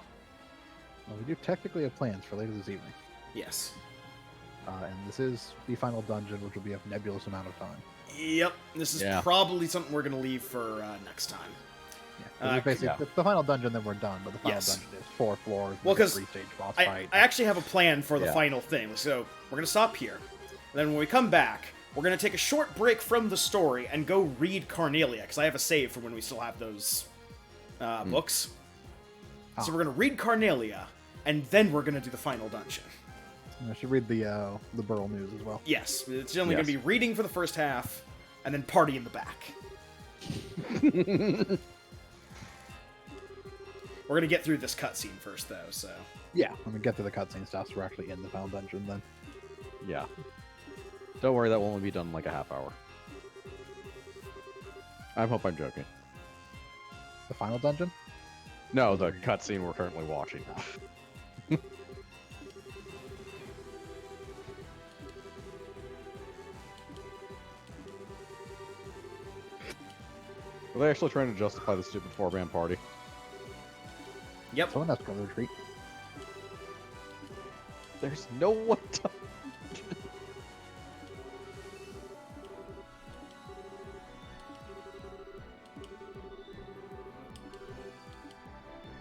Speaker 2: Well, we do technically have plans for later this evening.
Speaker 1: Yes.
Speaker 2: And this is the final dungeon, which will be a nebulous amount of time.
Speaker 1: Yep. This is
Speaker 3: Yeah.
Speaker 1: probably something we're going to leave for next time.
Speaker 2: Yeah, basically,
Speaker 3: yeah.
Speaker 2: the final dungeon, then we're done, but the final
Speaker 1: Yes.
Speaker 2: dungeon is 4 floors,
Speaker 1: Well,
Speaker 2: with a
Speaker 1: 'cause
Speaker 2: 3-stage boss
Speaker 1: I
Speaker 2: fight.
Speaker 1: actually have a plan for the
Speaker 3: Yeah.
Speaker 1: final thing. So we're going to stop here. Then when we come back, we're going to take a short break from the story and go read Carnelia, because I have a save for when we still have those books. So we're going to read Carnelia, and then we're going to do the final dungeon.
Speaker 2: I should read the Burl News as well.
Speaker 1: Yes, it's only going to be
Speaker 3: Yes.
Speaker 1: reading for the first half, and then party in the back. We're going to get through this cutscene first, though, so...
Speaker 2: Yeah, I'm gonna get to the cutscene stuff, so we're actually in the final dungeon then.
Speaker 3: Yeah. Don't worry, that will only be done in like a half hour. I hope I'm joking.
Speaker 2: The final dungeon?
Speaker 3: No, the cutscene we're currently watching. Are they actually trying to justify the stupid 4-man party?
Speaker 1: Yep.
Speaker 2: Someone has to go to the retreat.
Speaker 3: There's no one to...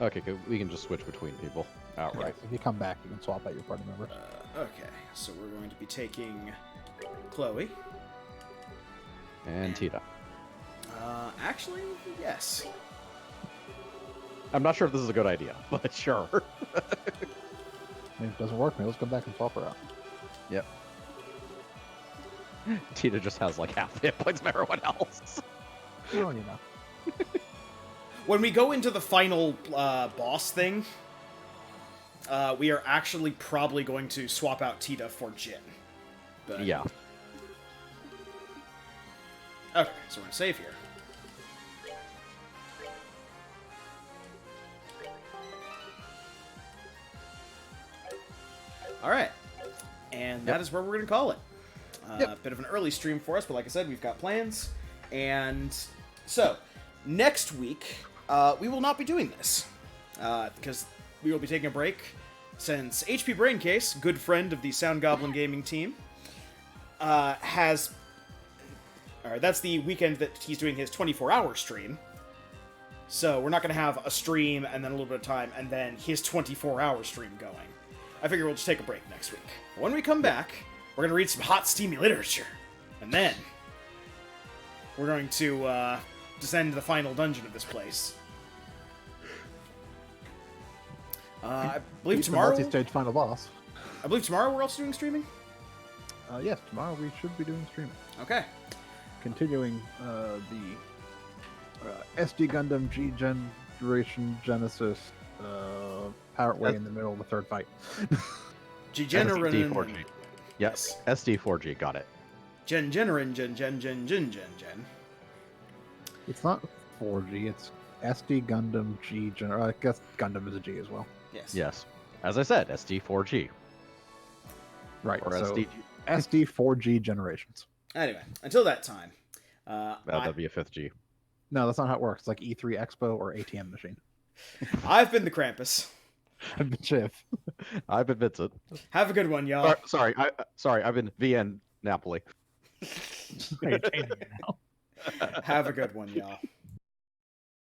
Speaker 3: Okay, good. We can just switch between people outright.
Speaker 2: If you come back, you can swap out your party member.
Speaker 1: Okay, so we're going to be taking Chloe.
Speaker 3: And Tita.
Speaker 1: Actually, yes.
Speaker 3: I'm not sure if this is a good idea, but sure.
Speaker 2: I mean, if it doesn't work, maybe let's come back and swap her out.
Speaker 3: Yep. Tita just has like half the hit points of everyone else.
Speaker 2: Well, you know.
Speaker 1: When we go into the final boss thing, we are actually probably going to swap out Tita for Jin. But...
Speaker 3: Yeah.
Speaker 1: Okay, so we're going to save here. Alright. And that is where we're going to call it. Bit of an early stream for us, but like I said, we've got plans. And so, next week, we will not be doing this. Because we will be taking a break. Since HP Braincase, good friend of the Sound Goblin Gaming team, has... that's the weekend that he's doing his 24-hour stream. So we're not going to have a stream and then a little bit of time and then his 24-hour stream going. I figure we'll just take a break next week. When we come back, we're going to read some hot, steamy literature. And then we're going to descend to the final dungeon of this place. I believe
Speaker 2: Beat the
Speaker 1: tomorrow...
Speaker 2: multi-stage final boss.
Speaker 1: I believe tomorrow we're also doing streaming?
Speaker 2: Yes, tomorrow we should be doing streaming.
Speaker 1: Okay.
Speaker 2: continuing the SD Gundam G Generation Genesis partway in the middle of the third fight.
Speaker 1: Degenerin.
Speaker 3: SD4G. Yes, SD4G, got it.
Speaker 1: Gen.
Speaker 2: It's not 4G, it's SD Gundam G I guess Gundam is a G as well.
Speaker 1: Yes.
Speaker 3: Yes. As I said, SD4G.
Speaker 2: Right,
Speaker 3: Or
Speaker 2: so
Speaker 3: SD.
Speaker 2: SD4G Generations.
Speaker 1: Anyway, until that time,
Speaker 3: That'd be a 5th G.
Speaker 2: No, that's not how it works. It's like E3 Expo or ATM machine.
Speaker 1: I've been the Krampus.
Speaker 2: I've been Chiv.
Speaker 3: I've been Vincent.
Speaker 1: Have a good one, y'all.
Speaker 3: Sorry, I've been VN Napoli.
Speaker 2: You're changing it now.
Speaker 1: Have a good one, y'all.